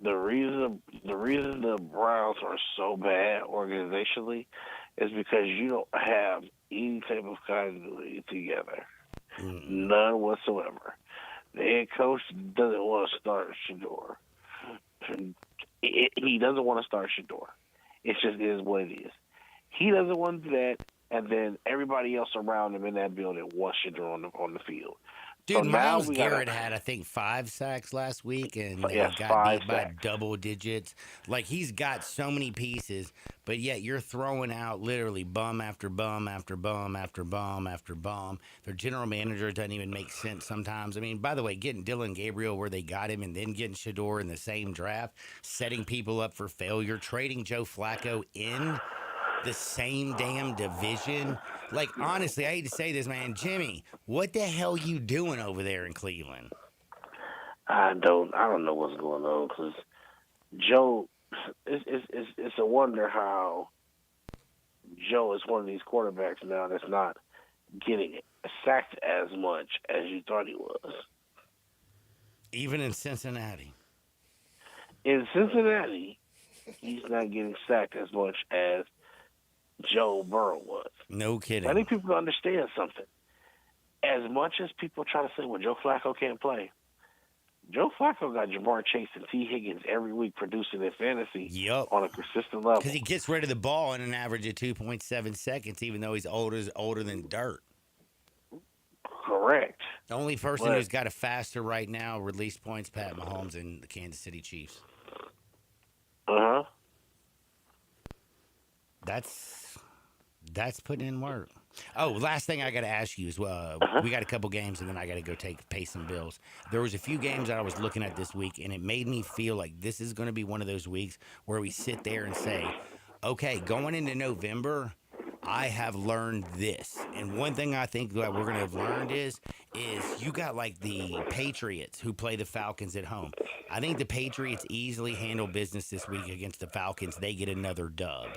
the reason the Browns are so bad organizationally is because you don't have any type of continuity together. Mm-hmm. None whatsoever. The head coach doesn't want to start Shedeur. He doesn't want to start Shedeur. It just is what it is. He doesn't want to do that, and then everybody else around him in that building wants Shedeur on the field. Dude, so Myles Garrett had, I think, 5 sacks last week, and he got beat by double digits. Like, he's got so many pieces, but yet you're throwing out literally bum after bum after bum after bum after bum. Their general manager doesn't even make sense sometimes. I mean, by the way, getting Dylan Gabriel where they got him and then getting Shedeur in the same draft, setting people up for failure, trading Joe Flacco in the same damn division. Like, honestly, I hate to say this, man. Jimmy, what the hell you doing over there in Cleveland? I don't know what's going on, because Joe, it's a wonder how Joe is one of these quarterbacks now that's not getting sacked as much as you thought he was. Even in Cincinnati. In Cincinnati, he's not getting sacked as much as Joe Burrow was. No kidding. I think people understand something. As much as people try to say, well, Joe Flacco can't play, Joe Flacco got Jamar Chase and T. Higgins every week producing in fantasy on a consistent level. Because he gets rid of the ball in an average of 2.7 seconds, even though he's older than dirt. Correct. The only person who's got a faster right now release points, Pat Mahomes and the Kansas City Chiefs. Uh-huh. That's putting in work. Oh, last thing I got to ask you as well. We got a couple games, and then I got to go pay some bills. There was a few games that I was looking at this week, and it made me feel like this is going to be one of those weeks where we sit there and say, okay, going into November, I have learned this. And one thing I think that we're going to have learned is you got like the Patriots who play the Falcons at home. I think the Patriots easily handle business this week against the Falcons. They get another dub.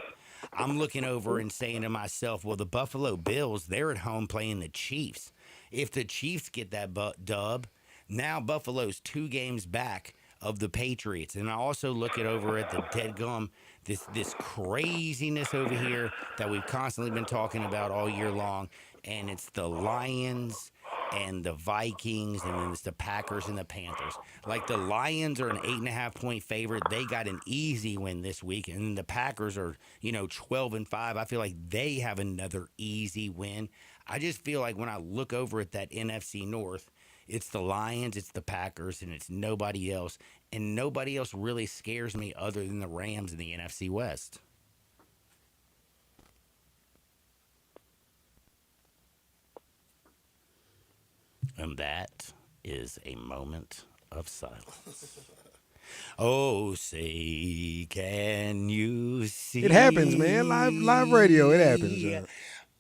I'm looking over and saying to myself, well, the Buffalo Bills, they're at home playing the Chiefs. If the Chiefs get that dub, now Buffalo's 2 games back of the Patriots. And I also look over at the deadgum, this craziness over here that we've constantly been talking about all year long, and it's the Lions and the Vikings, and then it's the Packers and the Panthers. Like, the Lions are an 8.5-point favorite. They got an easy win this week, and the Packers are, 12-5. I feel like they have another easy win. I just feel like when I look over at that NFC North, it's the Lions, it's the Packers, and it's nobody else. And nobody else really scares me other than the Rams in the NFC West. And that is a moment of silence. Oh, say, can you see? It happens, man. Live radio, it happens.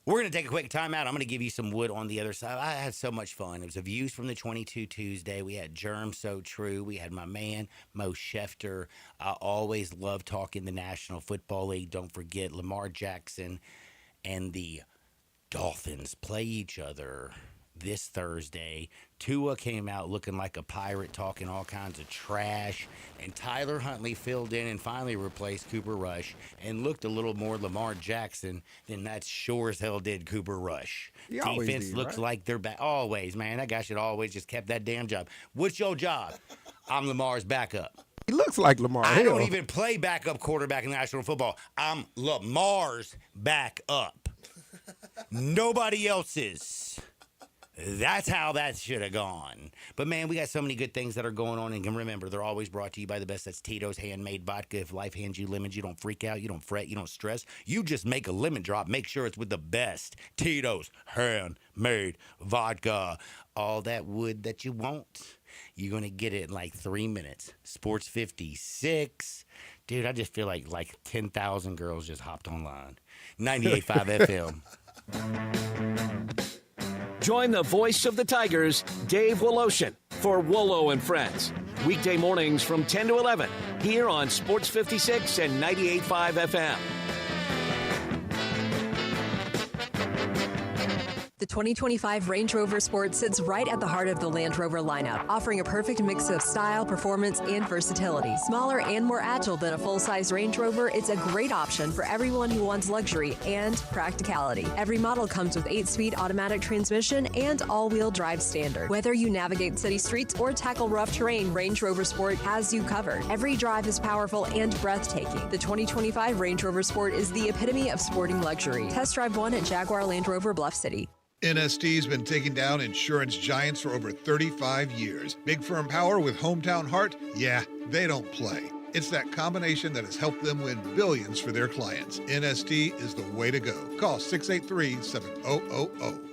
We're going to take a quick time out. I'm going to give you some wood on the other side. I had so much fun. It was a Views from the 22 Tuesday. We had Germ So True. We had my man, Mo Schefter. I always love talking the National Football League. Don't forget, Lamar Jackson and the Dolphins play each other this Thursday. Tua came out looking like a pirate, talking all kinds of trash, and Tyler Huntley filled in and finally replaced Cooper Rush and looked a little more Lamar Jackson than that sure as hell did Cooper Rush. Defense looks like they're back. Always, man. That guy should always just kept that damn job. What's your job? I'm Lamar's backup. He looks like Lamar. I don't even play backup quarterback in National Football. I'm Lamar's backup. Nobody else's. That's how that should have gone. But, man, we got so many good things that are going on. And remember, they're always brought to you by the best. That's Tito's Handmade Vodka. If life hands you lemons, you don't freak out, you don't fret, you don't stress. You just make a lemon drop. Make sure it's with the best Tito's Handmade Vodka. All that wood that you want, you're going to get it in like 3 minutes. Sports 56. Dude, I just feel like 10,000 girls just hopped online. 98.5 FM. Join the voice of the Tigers, Dave Woloshin, for Wolo and Friends. Weekday mornings from 10 to 11, here on Sports 56 and 98.5 FM. The 2025 Range Rover Sport sits right at the heart of the Land Rover lineup, offering a perfect mix of style, performance, and versatility. Smaller and more agile than a full-size Range Rover, it's a great option for everyone who wants luxury and practicality. Every model comes with 8-speed automatic transmission and all-wheel drive standard. Whether you navigate city streets or tackle rough terrain, Range Rover Sport has you covered. Every drive is powerful and breathtaking. The 2025 Range Rover Sport is the epitome of sporting luxury. Test drive one at Jaguar Land Rover Bluff City. NST's been taking down insurance giants for over 35 years. Big firm power with hometown heart? Yeah, they don't play. It's that combination that has helped them win billions for their clients. NST is the way to go. Call 683-7000.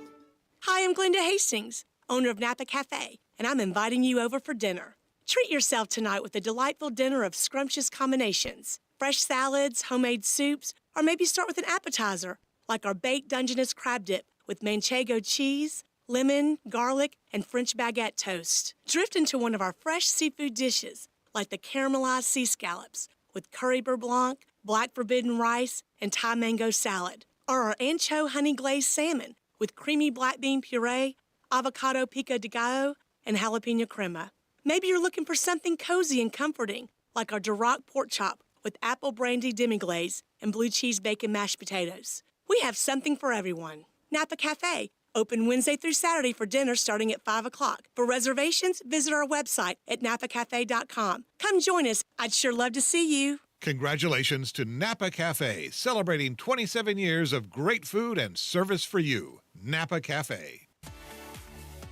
Hi, I'm Glenda Hastings, owner of Napa Cafe, and I'm inviting you over for dinner. Treat yourself tonight with a delightful dinner of scrumptious combinations. Fresh salads, homemade soups, or maybe start with an appetizer, like our baked Dungeness crab dip with manchego cheese, lemon, garlic, and French baguette toast. Drift into one of our fresh seafood dishes, like the caramelized sea scallops with curry beurre blanc, black forbidden rice, and Thai mango salad. Or our ancho honey glazed salmon with creamy black bean puree, avocado pico de gallo, and jalapeno crema. Maybe you're looking for something cozy and comforting, like our Duroc pork chop with apple brandy demi-glaze and blue cheese bacon mashed potatoes. We have something for everyone. Napa Cafe, open Wednesday through Saturday for dinner starting at 5 o'clock. For reservations, visit our website at napacafe.com. Come join us. I'd sure love to see you. Congratulations to Napa Cafe, celebrating 27 years of great food and service for you. Napa Cafe.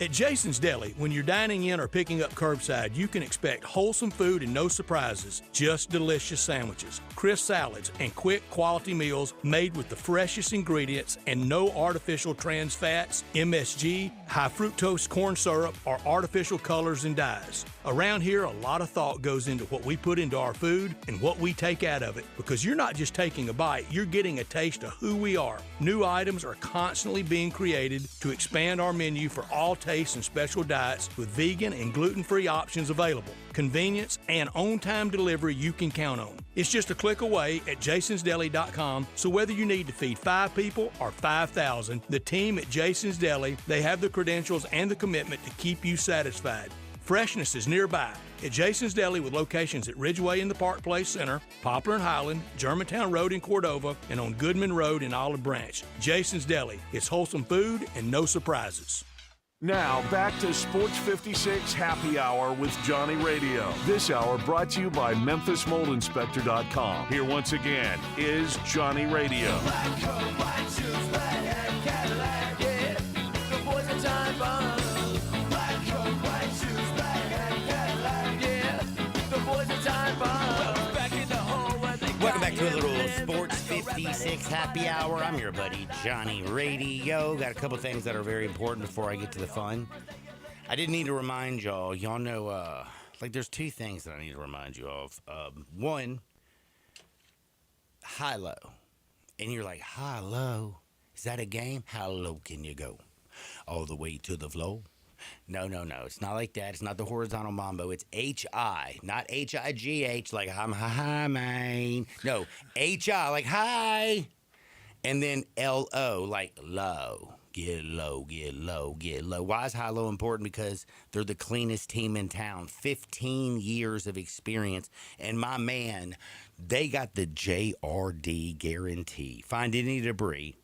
At Jason's Deli, when you're dining in or picking up curbside, you can expect wholesome food and no surprises, just delicious sandwiches, crisp salads, and quick quality meals made with the freshest ingredients and no artificial trans fats, MSG, high fructose corn syrup, or artificial colors and dyes. Around here, a lot of thought goes into what we put into our food and what we take out of it, because you're not just taking a bite, you're getting a taste of who we are. New items are constantly being created to expand our menu for all tastes and special diets with vegan and gluten-free options available. Convenience and on-time delivery you can count on. It's just a click away at jasonsdeli.com, so whether you need to feed 5 people or 5,000, the team at Jason's Deli, they have the credentials and the commitment to keep you satisfied. Freshness is nearby at Jason's Deli with locations at Ridgeway in the Park Place Center, Poplar and Highland, Germantown Road in Cordova, and on Goodman Road in Olive Branch. Jason's Deli. It's wholesome food and no surprises. Now, back to Sports 56 Happy Hour with Johnny Radio. This hour brought to you by MemphisMoldInspector.com. Here once again is Johnny Radio. Welcome back to a little Sports 56 Happy Hour. I'm your buddy Johnny Radio. Got a couple things that are very important before I get to the fun. I did need to remind y'all. Y'all know, there's 2 things that I need to remind you of. One, high-low. And you're like, high-low? Is that a game? How low can you go? All the way to the floor? No. It's not like that. It's not the horizontal mambo. It's H-I, not H-I-G-H, like I'm high, man. No, H-I, like high. And then L-O, like low. Get low, get low, get low. Why is high-low important? Because they're the cleanest team in town. 15 years of experience. And my man, they got the JRD guarantee. Find any debris.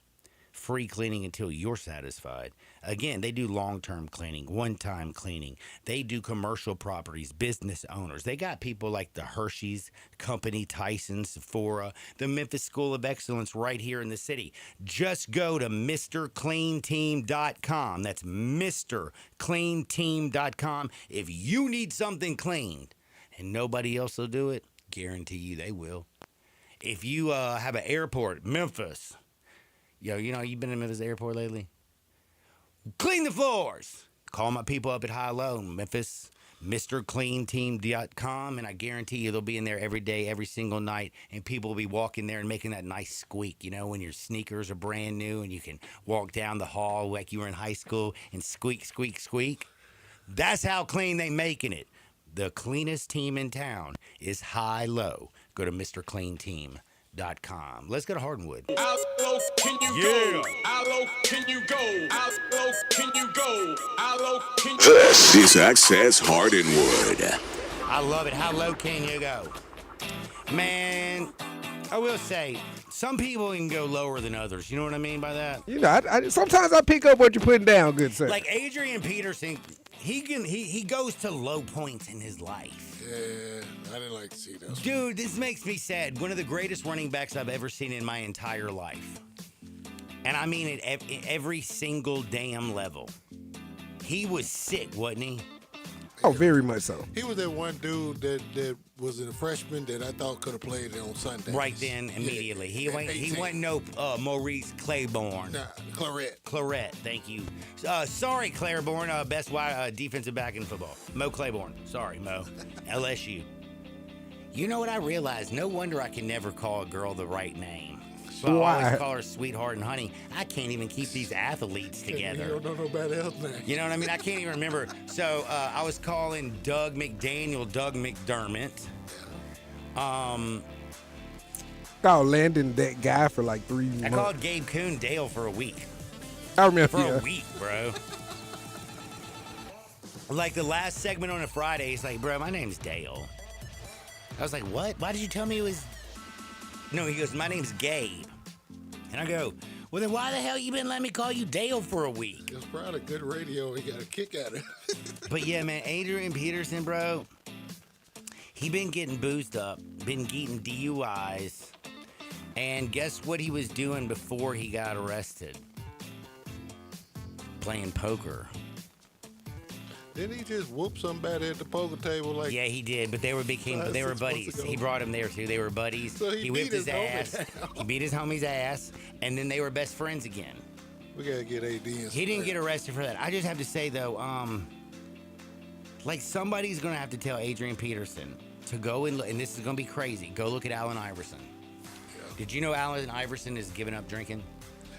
Free cleaning until you're satisfied. Again, they do long-term cleaning, one-time cleaning. They do commercial properties, business owners. They got people like the Hershey's Company, Tyson, Sephora, the Memphis School of Excellence right here in the city. Just go to MrCleanTeam.com. That's MrCleanTeam.com. If you need something cleaned and nobody else will do it, guarantee you they will. If you have an airport, Memphis, you've been in Memphis Airport lately? Clean the floors. Call my people up at High-Low, Memphis, MrCleanTeam.com, and I guarantee you they'll be in there every day, every single night, and people will be walking there and making that nice squeak, when your sneakers are brand new and you can walk down the hall like you were in high school and squeak, squeak, squeak. That's how clean they making it. The cleanest team in town is High-Low. Go to MrCleanTeam.com. Let's go to Hardwood. How low can you go? How low can you go? How low can you go? How low can you go? This is Access Hardwood. I love it. How low can you go? Man, I will say, some people can go lower than others. You know what I mean by that? Sometimes I pick up what you're putting down, good sir. Like Adrian Peterson, he goes to low points in his life. Yeah, I didn't like to see that. Dude, this makes me sad. One of the greatest running backs I've ever seen in my entire life. And I mean it at every single damn level. He was sick, wasn't he? Oh, very much so. He was that one dude that was a freshman that I thought could have played on Sunday. Right then, immediately. He wasn't no Maurice Claiborne. Nah, Claret. Claret, thank you. Sorry, Claiborne, best wide defensive back in football. Mo Claiborne. Sorry, Mo. LSU. You know what I realized? No wonder I can never call a girl the right name. So I always call her sweetheart and honey. I can't even keep these athletes together. You don't know nobody else now. You know what I mean? I can't even remember. So I was calling Doug McDaniel Doug McDermott. Called Landon that guy for like 3 months. I called Gabe Kuhn Dale for a week. I remember. For a week, bro. Like the last segment on a Friday, he's like, bro, my name's Dale. I was like, what? Why did you tell me it was... No, he goes, my name's Gabe. And I go, well, then why the hell you been letting me call you Dale for a week? It's probably good radio. He got a kick out of it. But yeah, man, Adrian Peterson, bro, he been getting boozed up, been getting DUIs. And guess what he was doing before he got arrested? Playing poker. Didn't he just whoop somebody at the poker table? Like, yeah, he did, but they were buddies. He brought him there too. They were buddies. So he whipped his ass. He beat his homie's ass, and then they were best friends again. We gotta get AD in. He didn't get arrested for that. I just have to say though, Like, somebody's going to have to tell Adrian Peterson to go and this is going to be crazy. Go look at Allen Iverson. Did you know Allen Iverson is giving up drinking?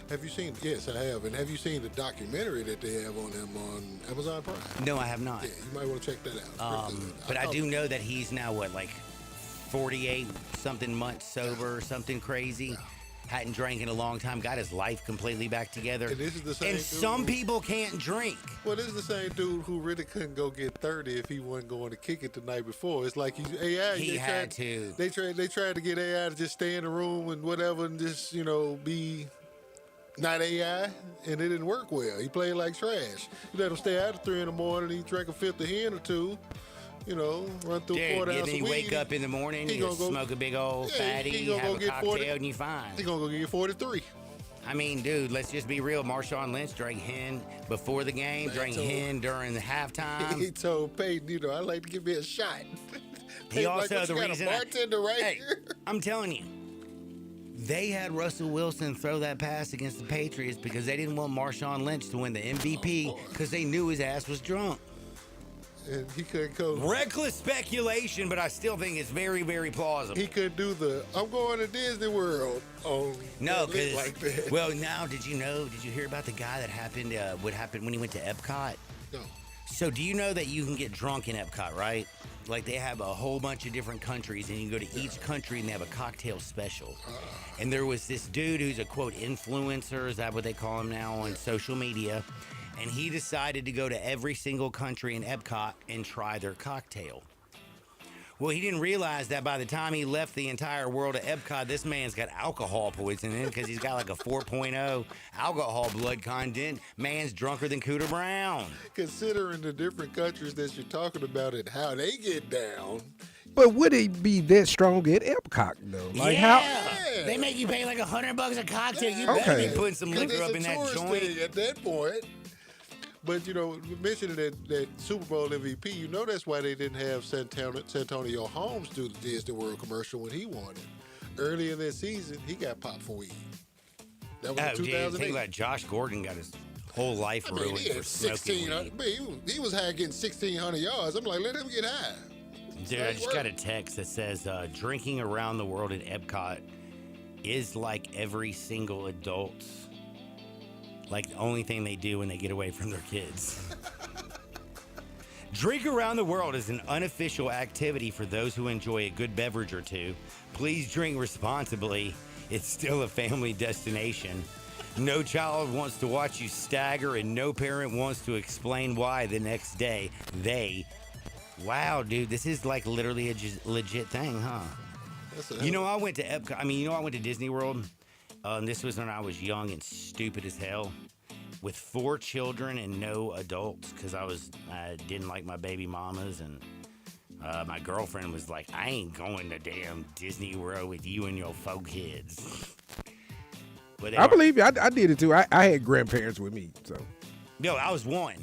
Have you seen? Yes, I have. And have you seen the documentary that they have on him on Amazon Prime? No, I have not. Yeah, you might want to check that out. But I do know that he's now, what, like 48-something months sober or something crazy? Hadn't drank in a long time, got his life completely back together. And this is the same And dude some people can't drink. Well, this is the same dude who really couldn't go get 30 if he wasn't going to kick it the night before. It's like he's AI. He had to. They tried to get AI to just stay in the room and whatever and just, be not AI, and it didn't work well. He played like trash. You let him stay out at 3 in the morning, he drank a fifth of hen or two. Run through a quarter ounce of weed. Then you wake up in the morning, you smoke a big old fatty, have a cocktail, and you fine. He's going to go get 43. I mean, dude, let's just be real. Marshawn Lynch drank hen before the game, drank hen during the halftime. He told Peyton, I'd like to give me a shot. He also, the reason bartender here. I'm telling you, they had Russell Wilson throw that pass against the Patriots because they didn't want Marshawn Lynch to win the MVP because they knew his ass was drunk. And he couldn't go. Reckless speculation, but I still think it's very, very plausible. He could do I'm going to Disney World on no, because like that. Well, now did you hear about the guy that happened? What happened when he went to Epcot? No. So do you know that you can get drunk in Epcot, right? Like they have a whole bunch of different countries, and you can go to each country and they have a cocktail special. And there was this dude who's a quote influencer, is that what they call him now on social media? And he decided to go to every single country in Epcot and try their cocktail. Well, he didn't realize that by the time he left the entire world of Epcot, this man's got alcohol poisoning because he's got like a 4.0 alcohol blood content. Man's drunker than Cooter Brown. Considering the different countries that you're talking about and how they get down. But would it be that strong at Epcot, though? Like They make you pay like $100 a cocktail. You better be putting some liquor up in that joint. At that point. But, mentioning that Super Bowl MVP, that's why they didn't have Santonio Holmes do the Disney World commercial when he won it. Early in that season, he got popped for weed. That was in 2008. Think about Josh Gordon got his whole life ruined for smoking weed. He was high getting 1,600 yards. I'm like, let him get high. Dude, I just got a text that says drinking around the world at Epcot is like every single adult's. Like the only thing they do when they get away from their kids. Drink around the world is an unofficial activity for those who enjoy a good beverage or two. Please drink responsibly. It's still a family destination. No child wants to watch you stagger, and no parent wants to explain why the next day. Wow, dude, this is like literally a legit thing, huh? I went to Epcot. I went to Disney World. This was when I was young and stupid as hell, with 4 children and no adults, because I didn't like my baby mamas, and my girlfriend was like, I ain't going to damn Disney World with you and your 4 kids. I believe you. I did it too. I had grandparents with me, so. Yo, I was one.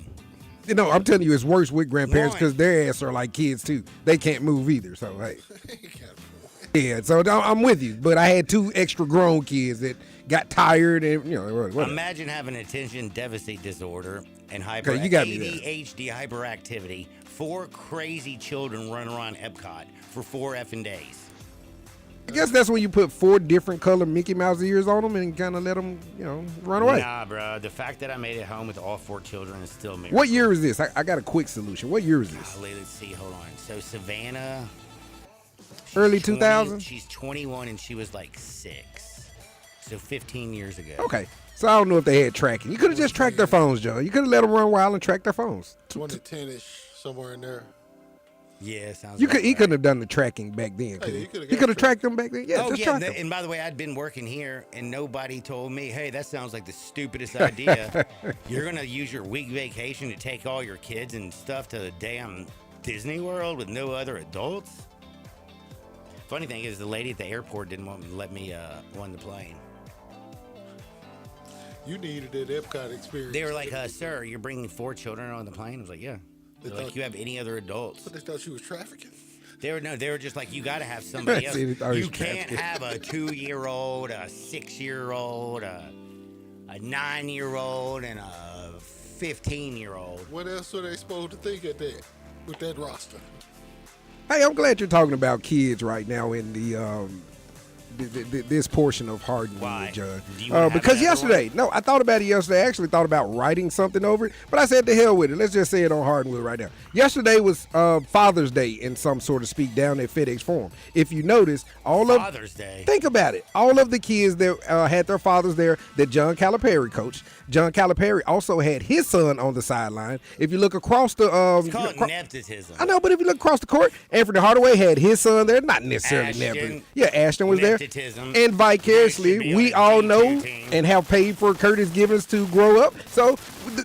I'm telling you, it's worse with grandparents because their ass are like kids too. They can't move either, so hey. Yeah, so I'm with you, but I had 2 extra grown kids that got tired and whatever. Imagine having attention deficit disorder and ADHD hyperactivity. 4 crazy children run around Epcot for 4 effing days. I guess that's when you put 4 different color Mickey Mouse ears on them and kind of let them, run away. Nah, bro. The fact that I made it home with all 4 children is still a miracle. What year is this? I got a quick solution. What year is this? Golly, let's see. Hold on. So Savannah. Early 2000s? She's 21 and she was like 6. So 15 years ago. Okay. So I don't know if they had tracking. You could have just tracked their phones, Joe. You could have let them run wild and track their phones. 2010-ish, somewhere in there. Yeah, sounds He couldn't have done the tracking back then, could he? He could have tracked them back then. Yeah, track them. And by the way, I'd been working here, and nobody told me, hey, that sounds like the stupidest idea. You're going to use your week vacation to take all your kids and stuff to the damn Disney World with no other adults? Funny thing is, the lady at the airport didn't want to let me on the plane. You needed that Epcot experience. They were like, sir, you're bringing 4 children on the plane? I was like, yeah. They're like, you have any other adults? But they thought she was trafficking? They were just like, you got to have somebody else. You can't have a 2-year-old, a 6-year-old, a 9-year-old, and a 15-year-old. What else are they supposed to think of that? with that roster. Hey, I'm glad you're talking about kids right now in the this portion of Hardwood, John. Because yesterday, no, I thought about it yesterday. I actually thought about writing something over it, but I said to hell with it. Let's just say it on Hardwood right now. Yesterday was Father's Day in some sort of speak down at FedEx Forum. If you notice, Father's Day. Think about it. All of the kids that had their fathers there that John Calipari coached. John Calipari also had his son on the sideline. If you look across the it's called nepotism. I know, but if you look across the court, Anthony Hardaway had his son there. Not necessarily nepotism. Yeah, Ashton was there. And vicariously, we all know and have paid for Curtis Givens to grow up. So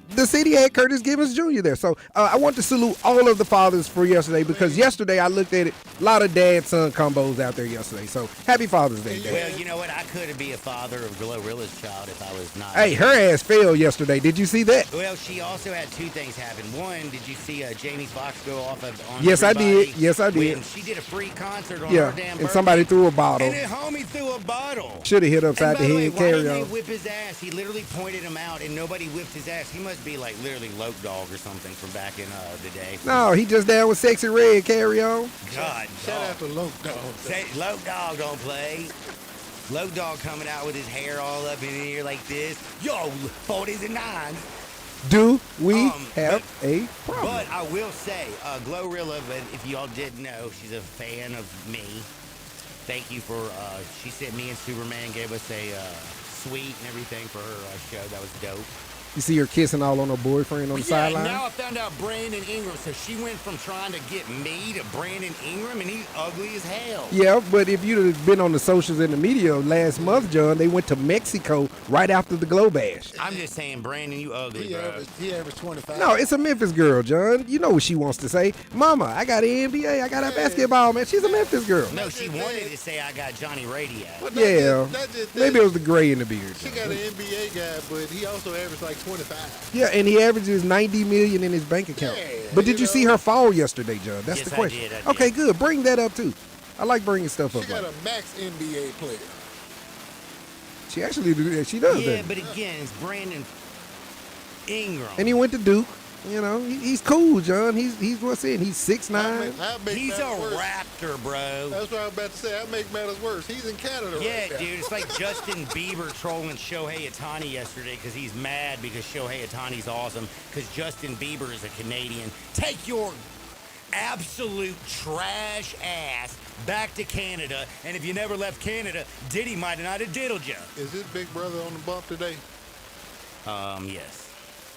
the city had Curtis Givens Jr. there. So I want to salute all of the fathers for yesterday because yesterday I looked at it, a lot of dad-son combos out there yesterday. So happy Father's Day, Dad. Well, you know what? I could be a father of Glorilla's child if I was not. Hey, her ass fell yesterday. Did you see that? Well, she also had two things happen. One, did you see Jamie Foxx go off on Yes, everybody? I did. Yes, I did. When she did a free concert on Yeah, her damn and birthday. somebody threw a bottle. And then homie threw a bottle. Should have hit upside And by the way, head, why carry didn't on. they whip his ass? He literally pointed him out, and nobody whipped his ass. He must be like literally Loke Dog or something from back in the day. No, he just down with Sexy Red, carry on. God, Shout out to Loke Dog. Say, Loke Dog don't play. Loke Dog coming out with his hair all up in here like this. Yo, 40s and 9s. Do we have a problem? But I will say, Glorilla, if y'all didn't know, she's a fan of me. Thank you for, she sent me and Superman, gave us a suite and everything for her show. That was dope. You see her kissing all on her boyfriend on the sideline? Now I found out Brandon Ingram. So she went from trying to get me to Brandon Ingram, and he's ugly as hell. Yeah, but if you'd have been on the socials and the media last month, John, they went to Mexico right after the Glow Bash. I'm just saying, Brandon, you ugly, bro. He averaged 25. No, it's a Memphis girl, John. You know what she wants to say. Mama, I got an NBA. I got a basketball, man. She's a Memphis girl. No, she wanted to say I got Johnny Radio. Yeah, maybe it was the gray in the beard. She got an NBA guy, but he also averaged like 25. Yeah, and he averages $90 million in his bank account. But did you see her fall yesterday, John? That's Yes, the question. I did. Okay, good. Bring that up too. I like bringing stuff up. She got a max NBA player. She actually she does Yeah, that. but again, it's Brandon Ingram. And he went to Duke. You know, he's cool, John. He's what's in. He's 6'9". He's a Raptor, bro. That's what I was about to say. I make matters worse. He's in Canada Yeah, right now. dude, it's like Justin Bieber trolling Shohei Ohtani yesterday because he's mad because Shohei Ohtani's awesome because Justin Bieber is a Canadian. Take your absolute trash ass back to Canada, and if you never left Canada, Diddy might not have diddled you. Is this big brother on the bump today? Yes.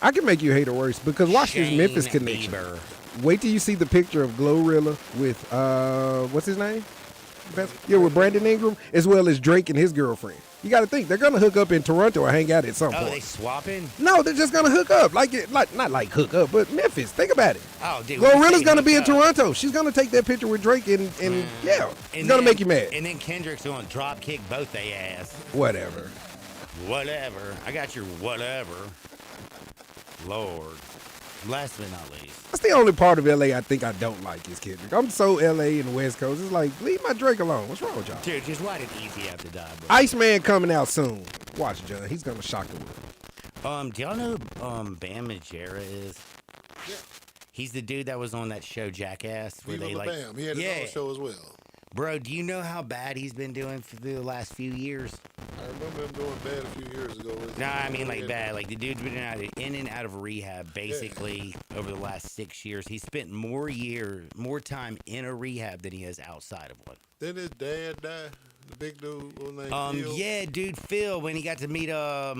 I can make you hate her worse because watch this Shane Memphis connection. Bieber. Wait till you see the picture of Glorilla with what's his name? Yeah, with Brandon Ingram as well as Drake and his girlfriend. You got to think they're gonna hook up in Toronto or hang out at some Oh, point. they swapping? No, they're just gonna hook up, like not like hook up, but Memphis. Think about it. Oh, dude. when you Glorilla's say gonna be in hook up- Toronto. She's gonna take that picture with Drake and yeah, it's And gonna then- make you mad. And then Kendrick's gonna drop kick both they ass. Whatever. Whatever. I got your whatever. Lord. Last but not least. That's the only part of LA I think I don't like is Kendrick. I'm so LA and the West Coast. It's like, leave my Drake alone. What's wrong with y'all? Dude, just why did Easy have to die, bro? Iceman coming out soon. Watch, John. He's gonna shock the world. Do y'all know who Bam Margera is? Yeah. He's the dude that was on that show Jackass where Viva they La like Bam. He had his own show as well. Bro, do you know how bad he's been doing for the last few years? I remember him doing bad a few years ago. No, I mean like bad. Like the dude's been in and out of rehab basically over the last 6 years. He spent more time in a rehab than he has outside of one. Then his dad died. The big dude, what name? Phil? Yeah, dude, Phil, when he got to meet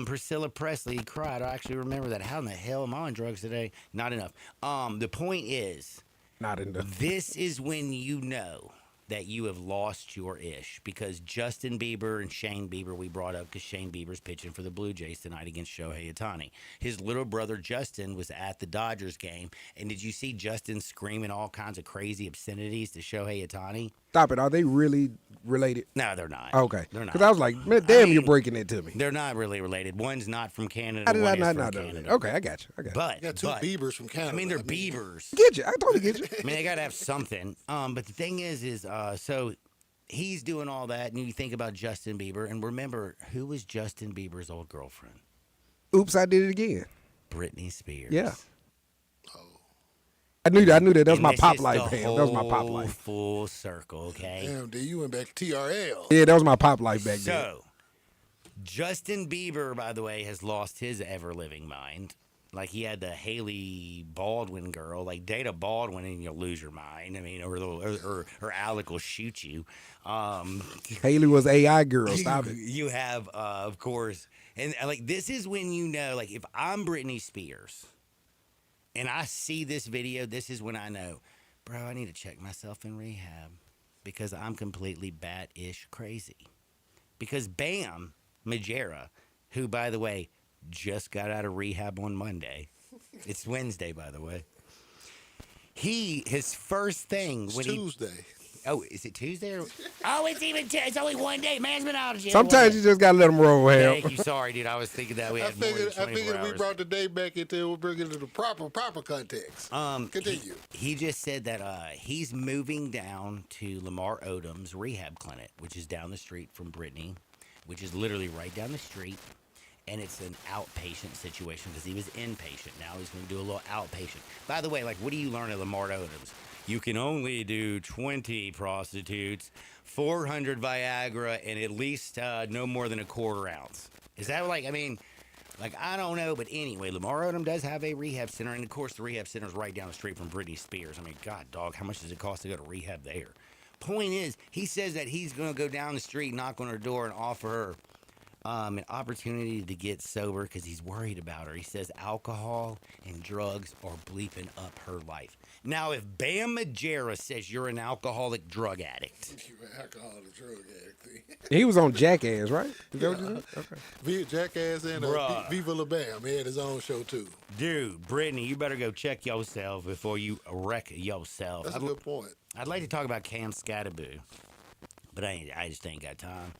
Priscilla Presley, he cried. I actually remember that. How in the hell am I on drugs today? Not enough. The point is, not enough. This is when you know that you have lost your ish because Justin Bieber and Shane Bieber we brought up because Shane Bieber's pitching for the Blue Jays tonight against Shohei Ohtani. His little brother Justin was at the Dodgers game, and did you see Justin screaming all kinds of crazy obscenities to Shohei Ohtani? Stop it. Are they really related? No, they're not. Okay. They're not. Because I was like, man, damn, you're breaking it to me. They're not really related. One's not from Canada. How did one I is not from know Canada. that? Okay, I got you. But You got two Biebers from Canada. I mean, they're Beavers. Get you. I totally get you. I mean, they got to have something. But the thing is so he's doing all that, and you think about Justin Bieber, and remember, who was Justin Bieber's old girlfriend? Oops, I did it again. Britney Spears. Yeah. I knew that. That was And my this pop is life the band. That was my pop whole life. Full circle, okay? Damn, dude, you went back to TRL. Yeah, that was my pop life back then. So, Justin Bieber, by the way, has lost his ever-living mind. Like, he had the Haley Baldwin girl. Like, date a Baldwin and you'll lose your mind. I mean, or Alec will shoot you. Haley was AI girl. Stop it. You have, of course, and like, this is when you know, like, if I'm Britney Spears and I see this video, this is when I know, bro, I need to check myself in rehab because I'm completely bat-ish crazy. Because Bam Margera, who, by the way, just got out of rehab on Monday. It's Wednesday, by the way. His first thing when Tuesday. Oh, is it Tuesday? It's only one day. Man's been out of jail. Sometimes you just gotta let them roll. Hell. Thank you. Sorry, dude. I was thinking that we had more than 24 I figured hours. we brought the day back into we'll bring it into the proper context. Continue. He just said that he's moving down to Lamar Odom's rehab clinic, which is down the street from Brittany, which is literally right down the street. And it's an outpatient situation because he was inpatient. Now he's going to do a little outpatient. By the way, like, what do you learn at Lamar Odom's? You can only do 20 prostitutes, 400 Viagra, and at least no more than a quarter ounce. Is that like, I mean, like, I don't know. But anyway, Lamar Odom does have a rehab center. And, of course, the rehab center is right down the street from Britney Spears. I mean, God, dog, how much does it cost to go to rehab there? Point is, he says that he's going to go down the street, knock on her door, and offer her an opportunity to get sober because he's worried about her. He says alcohol and drugs are bleeping up her life. Now, if Bam Margera says you're an alcoholic drug addict. You're an alcoholic drug addict. He was on Jackass, right? Is that what you said? Okay. Jackass and Viva La Bam. He had his own show, too. Dude, Brittany, you better go check yourself before you wreck yourself. That's a good point. I'd like to talk about Cam Scatterboo, but I just ain't got time.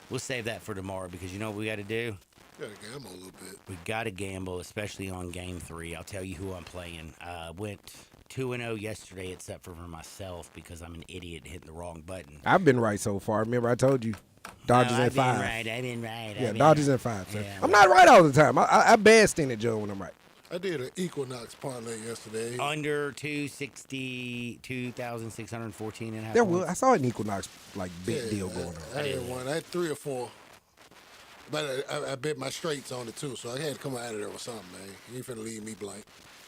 We'll save that for tomorrow because you know what we got to do? Got to gamble a little bit. We got to gamble, especially on Game 3. I'll tell you who I'm playing. Went 2-0 yesterday, except for myself because I'm an idiot hitting the wrong button. I've been right so far. Remember, I told you. Dodgers at 5. I've been right. Yeah, Dodgers at 5. So. I'm not right all the time. I bad stand it, Joe, when I'm right. I did an Equinox parlay yesterday. Under 262,614 and a half. There was. I saw an Equinox big deal going on. I had one. I had 3 or 4. But I bet my straights on it too, so I had to come out of there with something, man. You ain't finna leave me blank.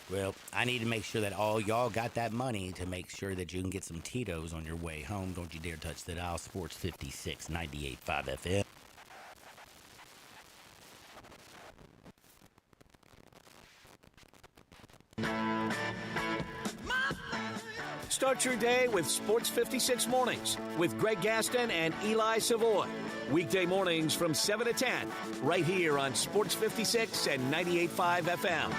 Well, I need to make sure that all y'all got that money to make sure that you can get some Tito's on your way home. Don't you dare touch the dial. Sports 56, 98.5 FM. Start your day with Sports 56 Mornings with Greg Gaston and Eli Savoy. Weekday mornings from 7 to 10, right here on Sports 56 and 98.5 FM.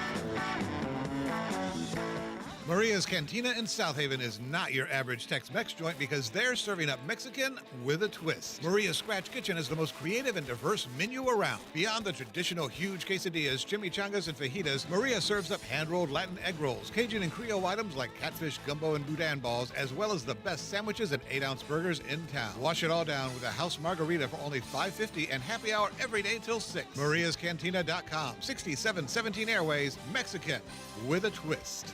Maria's Cantina in South Haven is not your average Tex-Mex joint because they're serving up Mexican with a twist. Maria's Scratch Kitchen is the most creative and diverse menu around. Beyond the traditional huge quesadillas, chimichangas, and fajitas, Maria serves up hand-rolled Latin egg rolls, Cajun and Creole items like catfish, gumbo, and boudin balls, as well as the best sandwiches and 8-ounce burgers in town. Wash it all down with a house margarita for only $5.50 and happy hour every day till 6. MariasCantina.com, 6717 Airways, Mexican with a twist.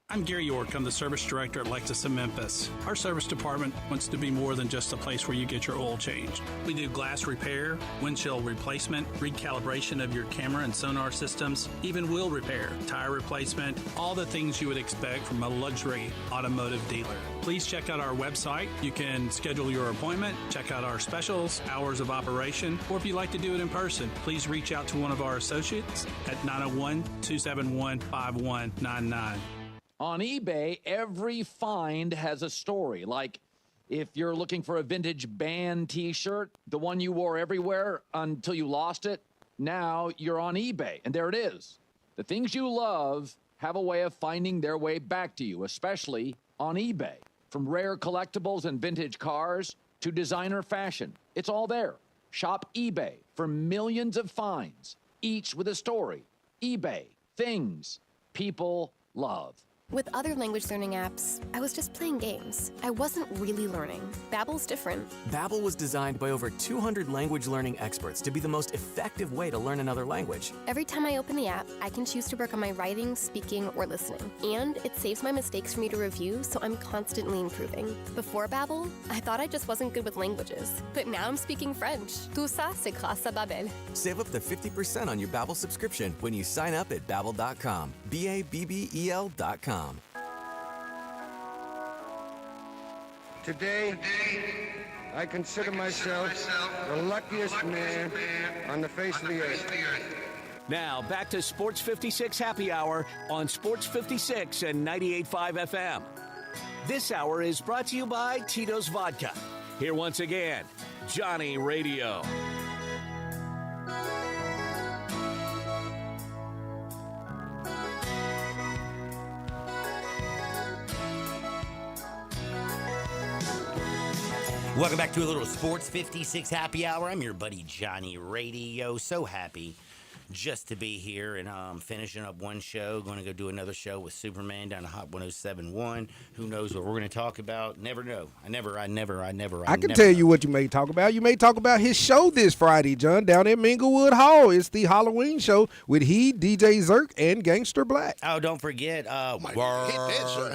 I'm Gary York. I'm the service director at Lexus of Memphis. Our service department wants to be more than just a place where you get your oil changed. We do glass repair, windshield replacement, recalibration of your camera and sonar systems, even wheel repair, tire replacement, all the things you would expect from a luxury automotive dealer. Please check out our website. You can schedule your appointment, check out our specials, hours of operation, or if you'd like to do it in person, please reach out to one of our associates at 901-271-5199. On eBay, every find has a story. Like if you're looking for a vintage band t-shirt, the one you wore everywhere until you lost it, now you're on eBay, and there it is. The things you love have a way of finding their way back to you, especially on eBay. From rare collectibles and vintage cars to designer fashion, it's all there. Shop eBay for millions of finds, each with a story. eBay, things people love. With other language learning apps, I was just playing games. I wasn't really learning. Babbel's different. Babbel was designed by over 200 language learning experts to be the most effective way to learn another language. Every time I open the app, I can choose to work on my writing, speaking, or listening. And it saves my mistakes for me to review, so I'm constantly improving. Before Babbel, I thought I just wasn't good with languages. But now I'm speaking French. Tout ça, c'est grâce à Babbel. Save up to 50% on your Babbel subscription when you sign up at Babbel.com. Babbel.com. Today, I consider myself the luckiest man on the face of the earth. Now, back to Sports 56 Happy Hour on Sports 56 and 98.5 FM. This hour is brought to you by Tito's Vodka. Here once again, Johnny Radio. Welcome back to a little Sports 56 Happy Hour. I'm your buddy Johnny Radio. So happy just to be here and finishing up one show. Going to go do another show with Superman down at Hot 107.1. Who knows what we're going to talk about? Never know. I can tell you what you may talk about. You may talk about his show this Friday, John, down at Minglewood Hall. It's the Halloween show with DJ Zerk, and Gangster Black. Oh, don't forget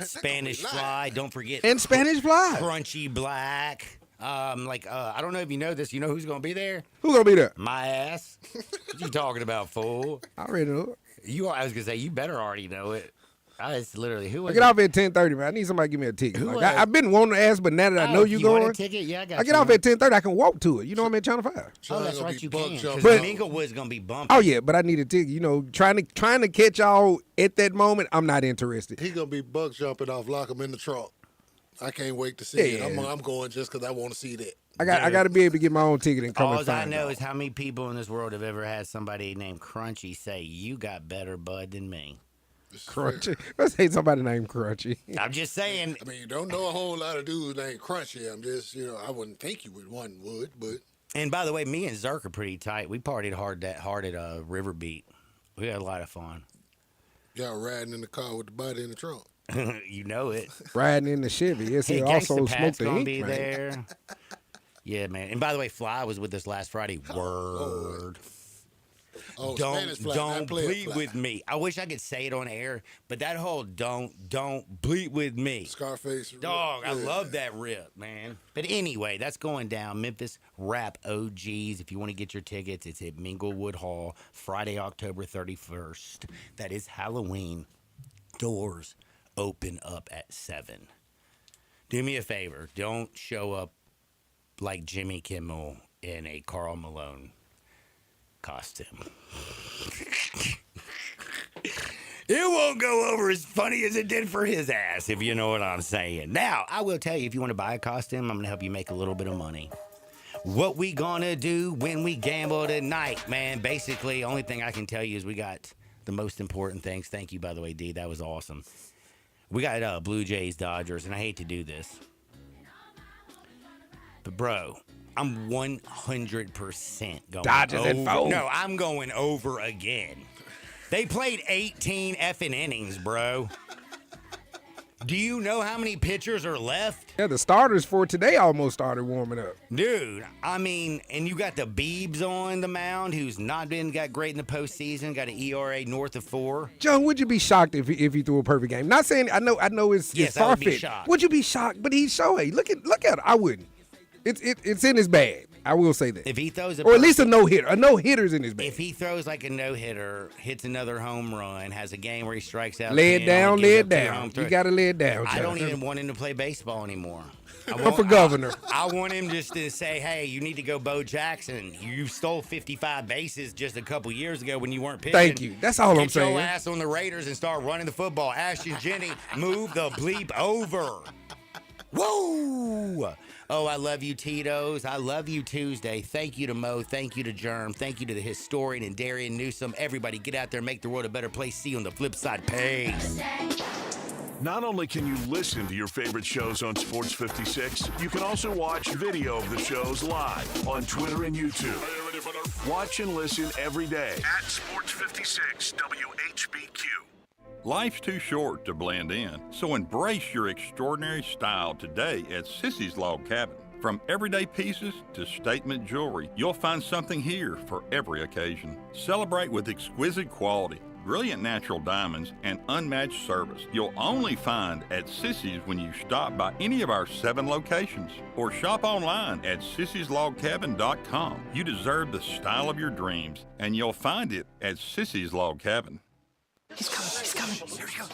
Spanish Fly. Don't forget. And Spanish Fly. Crunchy Black. I don't know if you know this. You know who's going to be there? Who's going to be there? My ass. What you talking about, fool? I already know it. I was going to say, you better already know it. It's literally, who was I get off at 10:30, man. I need somebody to give me a ticket. I've been wanting to ask, but now that I know you going, want a ticket? Yeah, I got I get off at 10:30. I can walk to it. You know I'm at Channel 5. Oh, that's right, you can. Because But- Minglewood's going to be bumping. Oh, yeah, but I need a ticket. You know, trying to catch y'all at that moment, I'm not interested. He going to be buck jumping off, lock him in the trunk. I can't wait to see it. Yeah. I'm going just because I want to see that. I got to be able to get my own ticket and come All and find I know out. is how many people in this world have ever had somebody named Crunchy say, you got better bud than me. Crunchy. Let's say somebody named Crunchy. I'm just saying. I mean, you don't know a whole lot of dudes named Crunchy. I'm just, I wouldn't think you would, but. And by the way, me and Zerk are pretty tight. We partied hard at River Beat. We had a lot of fun. Y'all riding in the car with the body in the trunk. You know it. Riding in the Chevy. Yes, Hey, he Gangsta also Pat's smoked the gonna ink, be man. there. Yeah, man. And by the way, Fly was with us last Friday. Word. Oh, don't Spanish Fly, not player bleed Fly. with me. I wish I could say it on air, but that whole don't bleed with me. Scarface. Dog, I Yeah. love that rip, man. But anyway, that's going down. Memphis Rap OGs. If you want to get your tickets, it's at Minglewood Hall, Friday, October 31st. That is Halloween. Doors open up at 7. Do me a favor. Don't show up like Jimmy Kimmel in a Karl Malone costume. It won't go over as funny as it did for his ass, if you know what I'm saying. Now, I will tell you, if you want to buy a costume, I'm going to help you make a little bit of money. What we gonna do when we gamble tonight, man? Basically, only thing I can tell you is we got the most important things. Thank you, by the way, D. That was awesome. We got Blue Jays, Dodgers, and I hate to do this. But, bro, I'm 100% going Dodgers over. and foes. No, I'm going over again. They played 18 effing innings, bro. Do you know how many pitchers are left? Yeah, the starters for today almost started warming up. Dude, I mean, and you got the Biebs on the mound, who's not got great in the postseason, got an ERA north of 4. John, would you be shocked if he threw a perfect game? Not saying I know it's Yes, I would be far-fetched. shocked. Would you be shocked? But he's Shohei. Look at him. I wouldn't. It's in his bag. I will say that. If he throws a or at least a no-hitter. A no-hitter's in his bag. If he throws like a no-hitter, hits another home run, has a game where he strikes out, Lay it 10, down, only lay gives it up 2 down. home You throws. got to lay it down, I John. don't even want him to play baseball anymore. For governor. I want him just to say, hey, you need to go Bo Jackson. You stole 55 bases just a couple years ago when you weren't pitching. Thank you. That's all I'm Get your saying. ass on the Raiders and start running the football. Ashton Jenny, move the bleep over. Whoa! Oh, I love you, Tito's. I love you, Tuesday. Thank you to Mo. Thank you to Germ. Thank you to the historian and Darian Newsom. Everybody get out there, make the world a better place. See you on the flip side. Peace. Not only can you listen to your favorite shows on Sports 56, you can also watch video of the shows live on Twitter and YouTube. Watch and listen every day at Sports 56 WHBQ. Life's too short to blend in, so embrace your extraordinary style today at Sissy's Log Cabin. From everyday pieces to statement jewelry, you'll find something here for every occasion. Celebrate with exquisite quality, brilliant natural diamonds, and unmatched service you'll only find at Sissy's when you stop by any of our 7 locations or shop online at sissyslogcabin.com. You deserve the style of your dreams, and you'll find it at Sissy's Log Cabin. He's coming. Here he goes.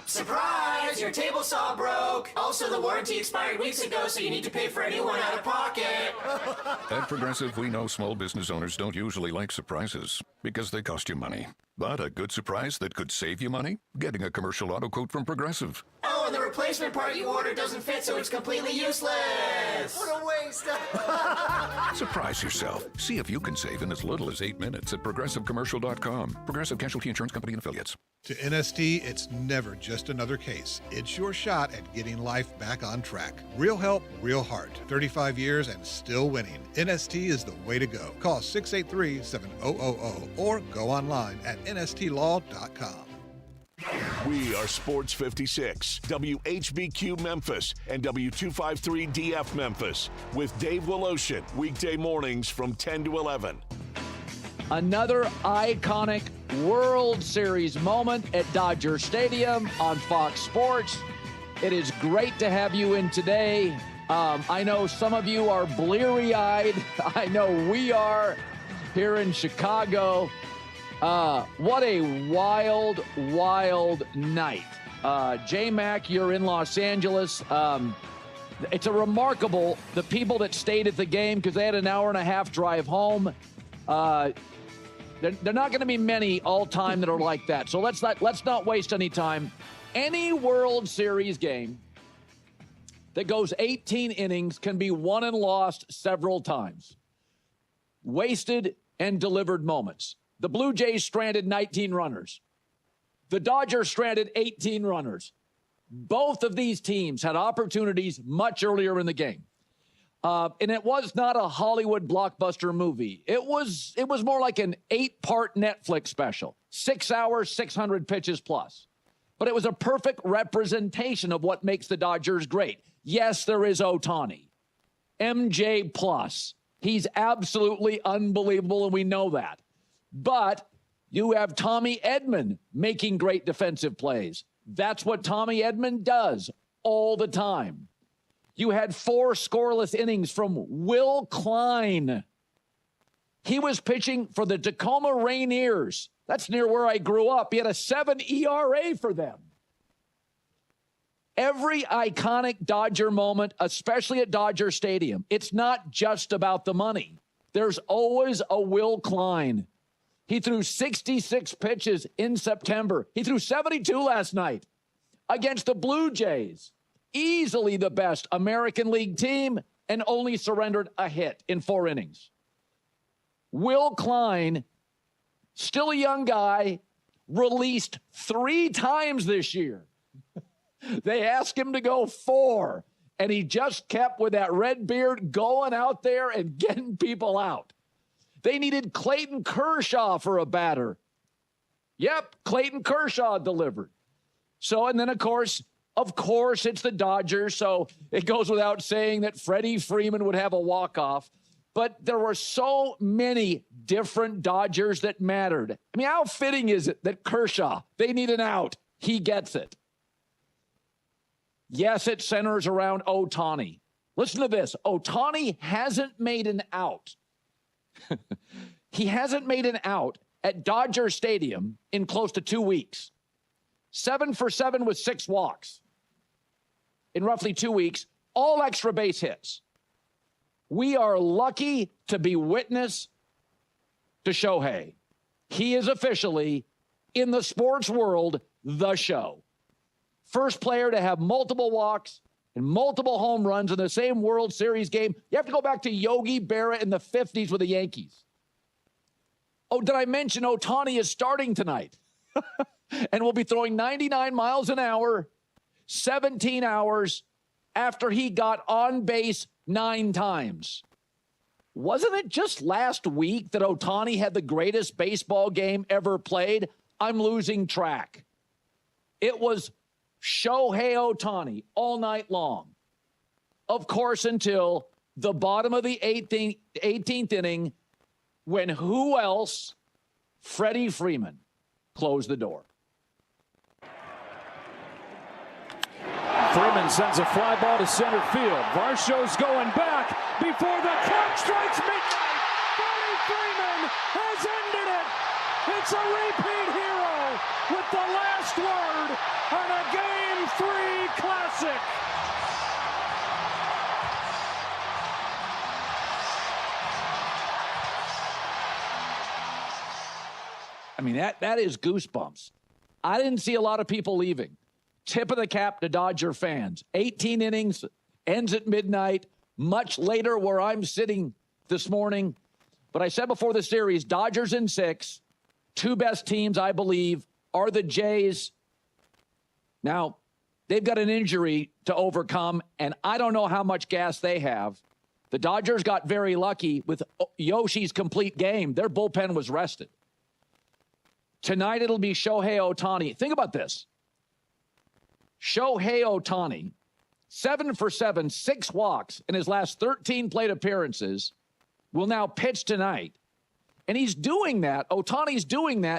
Surprise! Your table saw broke. Also, the warranty expired weeks ago, so you need to pay for a new one out of pocket. At Progressive, we know small business owners don't usually like surprises because they cost you money. But a good surprise that could save you money? Getting a commercial auto quote from Progressive. Oh, and the replacement part you ordered doesn't fit, so it's completely useless. What a waste. Surprise yourself. See if you can save in as little as 8 minutes at ProgressiveCommercial.com. Progressive Casualty Insurance Company and Affiliates. To NST, it's never just another case. It's your shot at getting life back on track. Real help, real heart. 35 years and still winning. NST is the way to go. Call 683-7000 or go online at nstlaw.com. We are Sports 56, WHBQ Memphis, and W253DF Memphis, with Dave Woloshin, weekday mornings from 10 to 11. Another iconic World Series moment at Dodger Stadium on Fox Sports. It is great to have you in today. I know some of you are bleary-eyed. I know we are here in Chicago. What a wild, wild night. J-Mac, you're in Los Angeles. It's a remarkable, the people that stayed at the game, because they had an hour and a half drive home. They're not going to be many all time that are like that. So let's not waste any time. Any World Series game that goes 18 innings can be won and lost several times. Wasted and delivered moments. The Blue Jays stranded 19 runners. The Dodgers stranded 18 runners. Both of these teams had opportunities much earlier in the game. And it was not a Hollywood blockbuster movie. It was more like an 8-part Netflix special. 6 hours, 600 pitches plus. But it was a perfect representation of what makes the Dodgers great. Yes, there is Ohtani. MJ plus. He's absolutely unbelievable, and we know that. But you have Tommy Edman making great defensive plays. That's what Tommy Edman does all the time. You had 4 scoreless innings from Will Klein. He was pitching for the Tacoma Rainiers. That's near where I grew up. He had a 7 ERA for them. Every iconic Dodger moment, especially at Dodger Stadium, it's not just about the money. There's always a Will Klein. He threw 66 pitches in September. He threw 72 last night against the Blue Jays. Easily the best American League team, and only surrendered a hit in 4 innings. Will Klein, still a young guy, released 3 times this year. They asked him to go 4, and he just kept with that red beard going out there and getting people out. They needed Clayton Kershaw for a batter. Yep, Clayton Kershaw delivered. So, and then of course, it's the Dodgers, so it goes without saying that Freddie Freeman would have a walk-off. But there were so many different Dodgers that mattered. I mean, how fitting is it that Kershaw, they need an out. He gets it. Yes, it centers around Ohtani. Listen to this. Ohtani hasn't made an out. He hasn't made an out at Dodger Stadium in close to 2 weeks. 7 for 7 with 6 walks. In roughly 2 weeks, all extra base hits. We are lucky to be witness to Shohei. He is officially, in the sports world, the show. First player to have multiple walks and multiple home runs in the same World Series game. You have to go back to Yogi Berra in the 50s with the Yankees. Oh, did I mention Ohtani is starting tonight? And will be throwing 99 miles an hour, 17 hours after he got on base 9 times. Wasn't it just last week that Ohtani had the greatest baseball game ever played? I'm losing track. It was Shohei Ohtani all night long. Of course, until the bottom of the 18th inning, when who else? Freddie Freeman closed the door. Freeman sends a fly ball to center field. Varsho's going back before the clock strikes midnight. Freddie Freeman has ended it. It's a repeat hero with the last word on a Game 3 classic. I mean, that is goosebumps. I didn't see a lot of people leaving. Tip of the cap to Dodger fans. 18 innings, ends at midnight, much later where I'm sitting this morning. But I said before the series, Dodgers in 6. Two best teams, I believe, are the Jays. Now, they've got an injury to overcome, and I don't know how much gas they have. The Dodgers got very lucky with Yoshi's complete game. Their bullpen was rested. Tonight, it'll be Shohei Ohtani. Think about this. Shohei Ohtani, 7 for 7, 6 walks in his last 13 plate appearances, will now pitch tonight. And he's doing that. Ohtani's doing that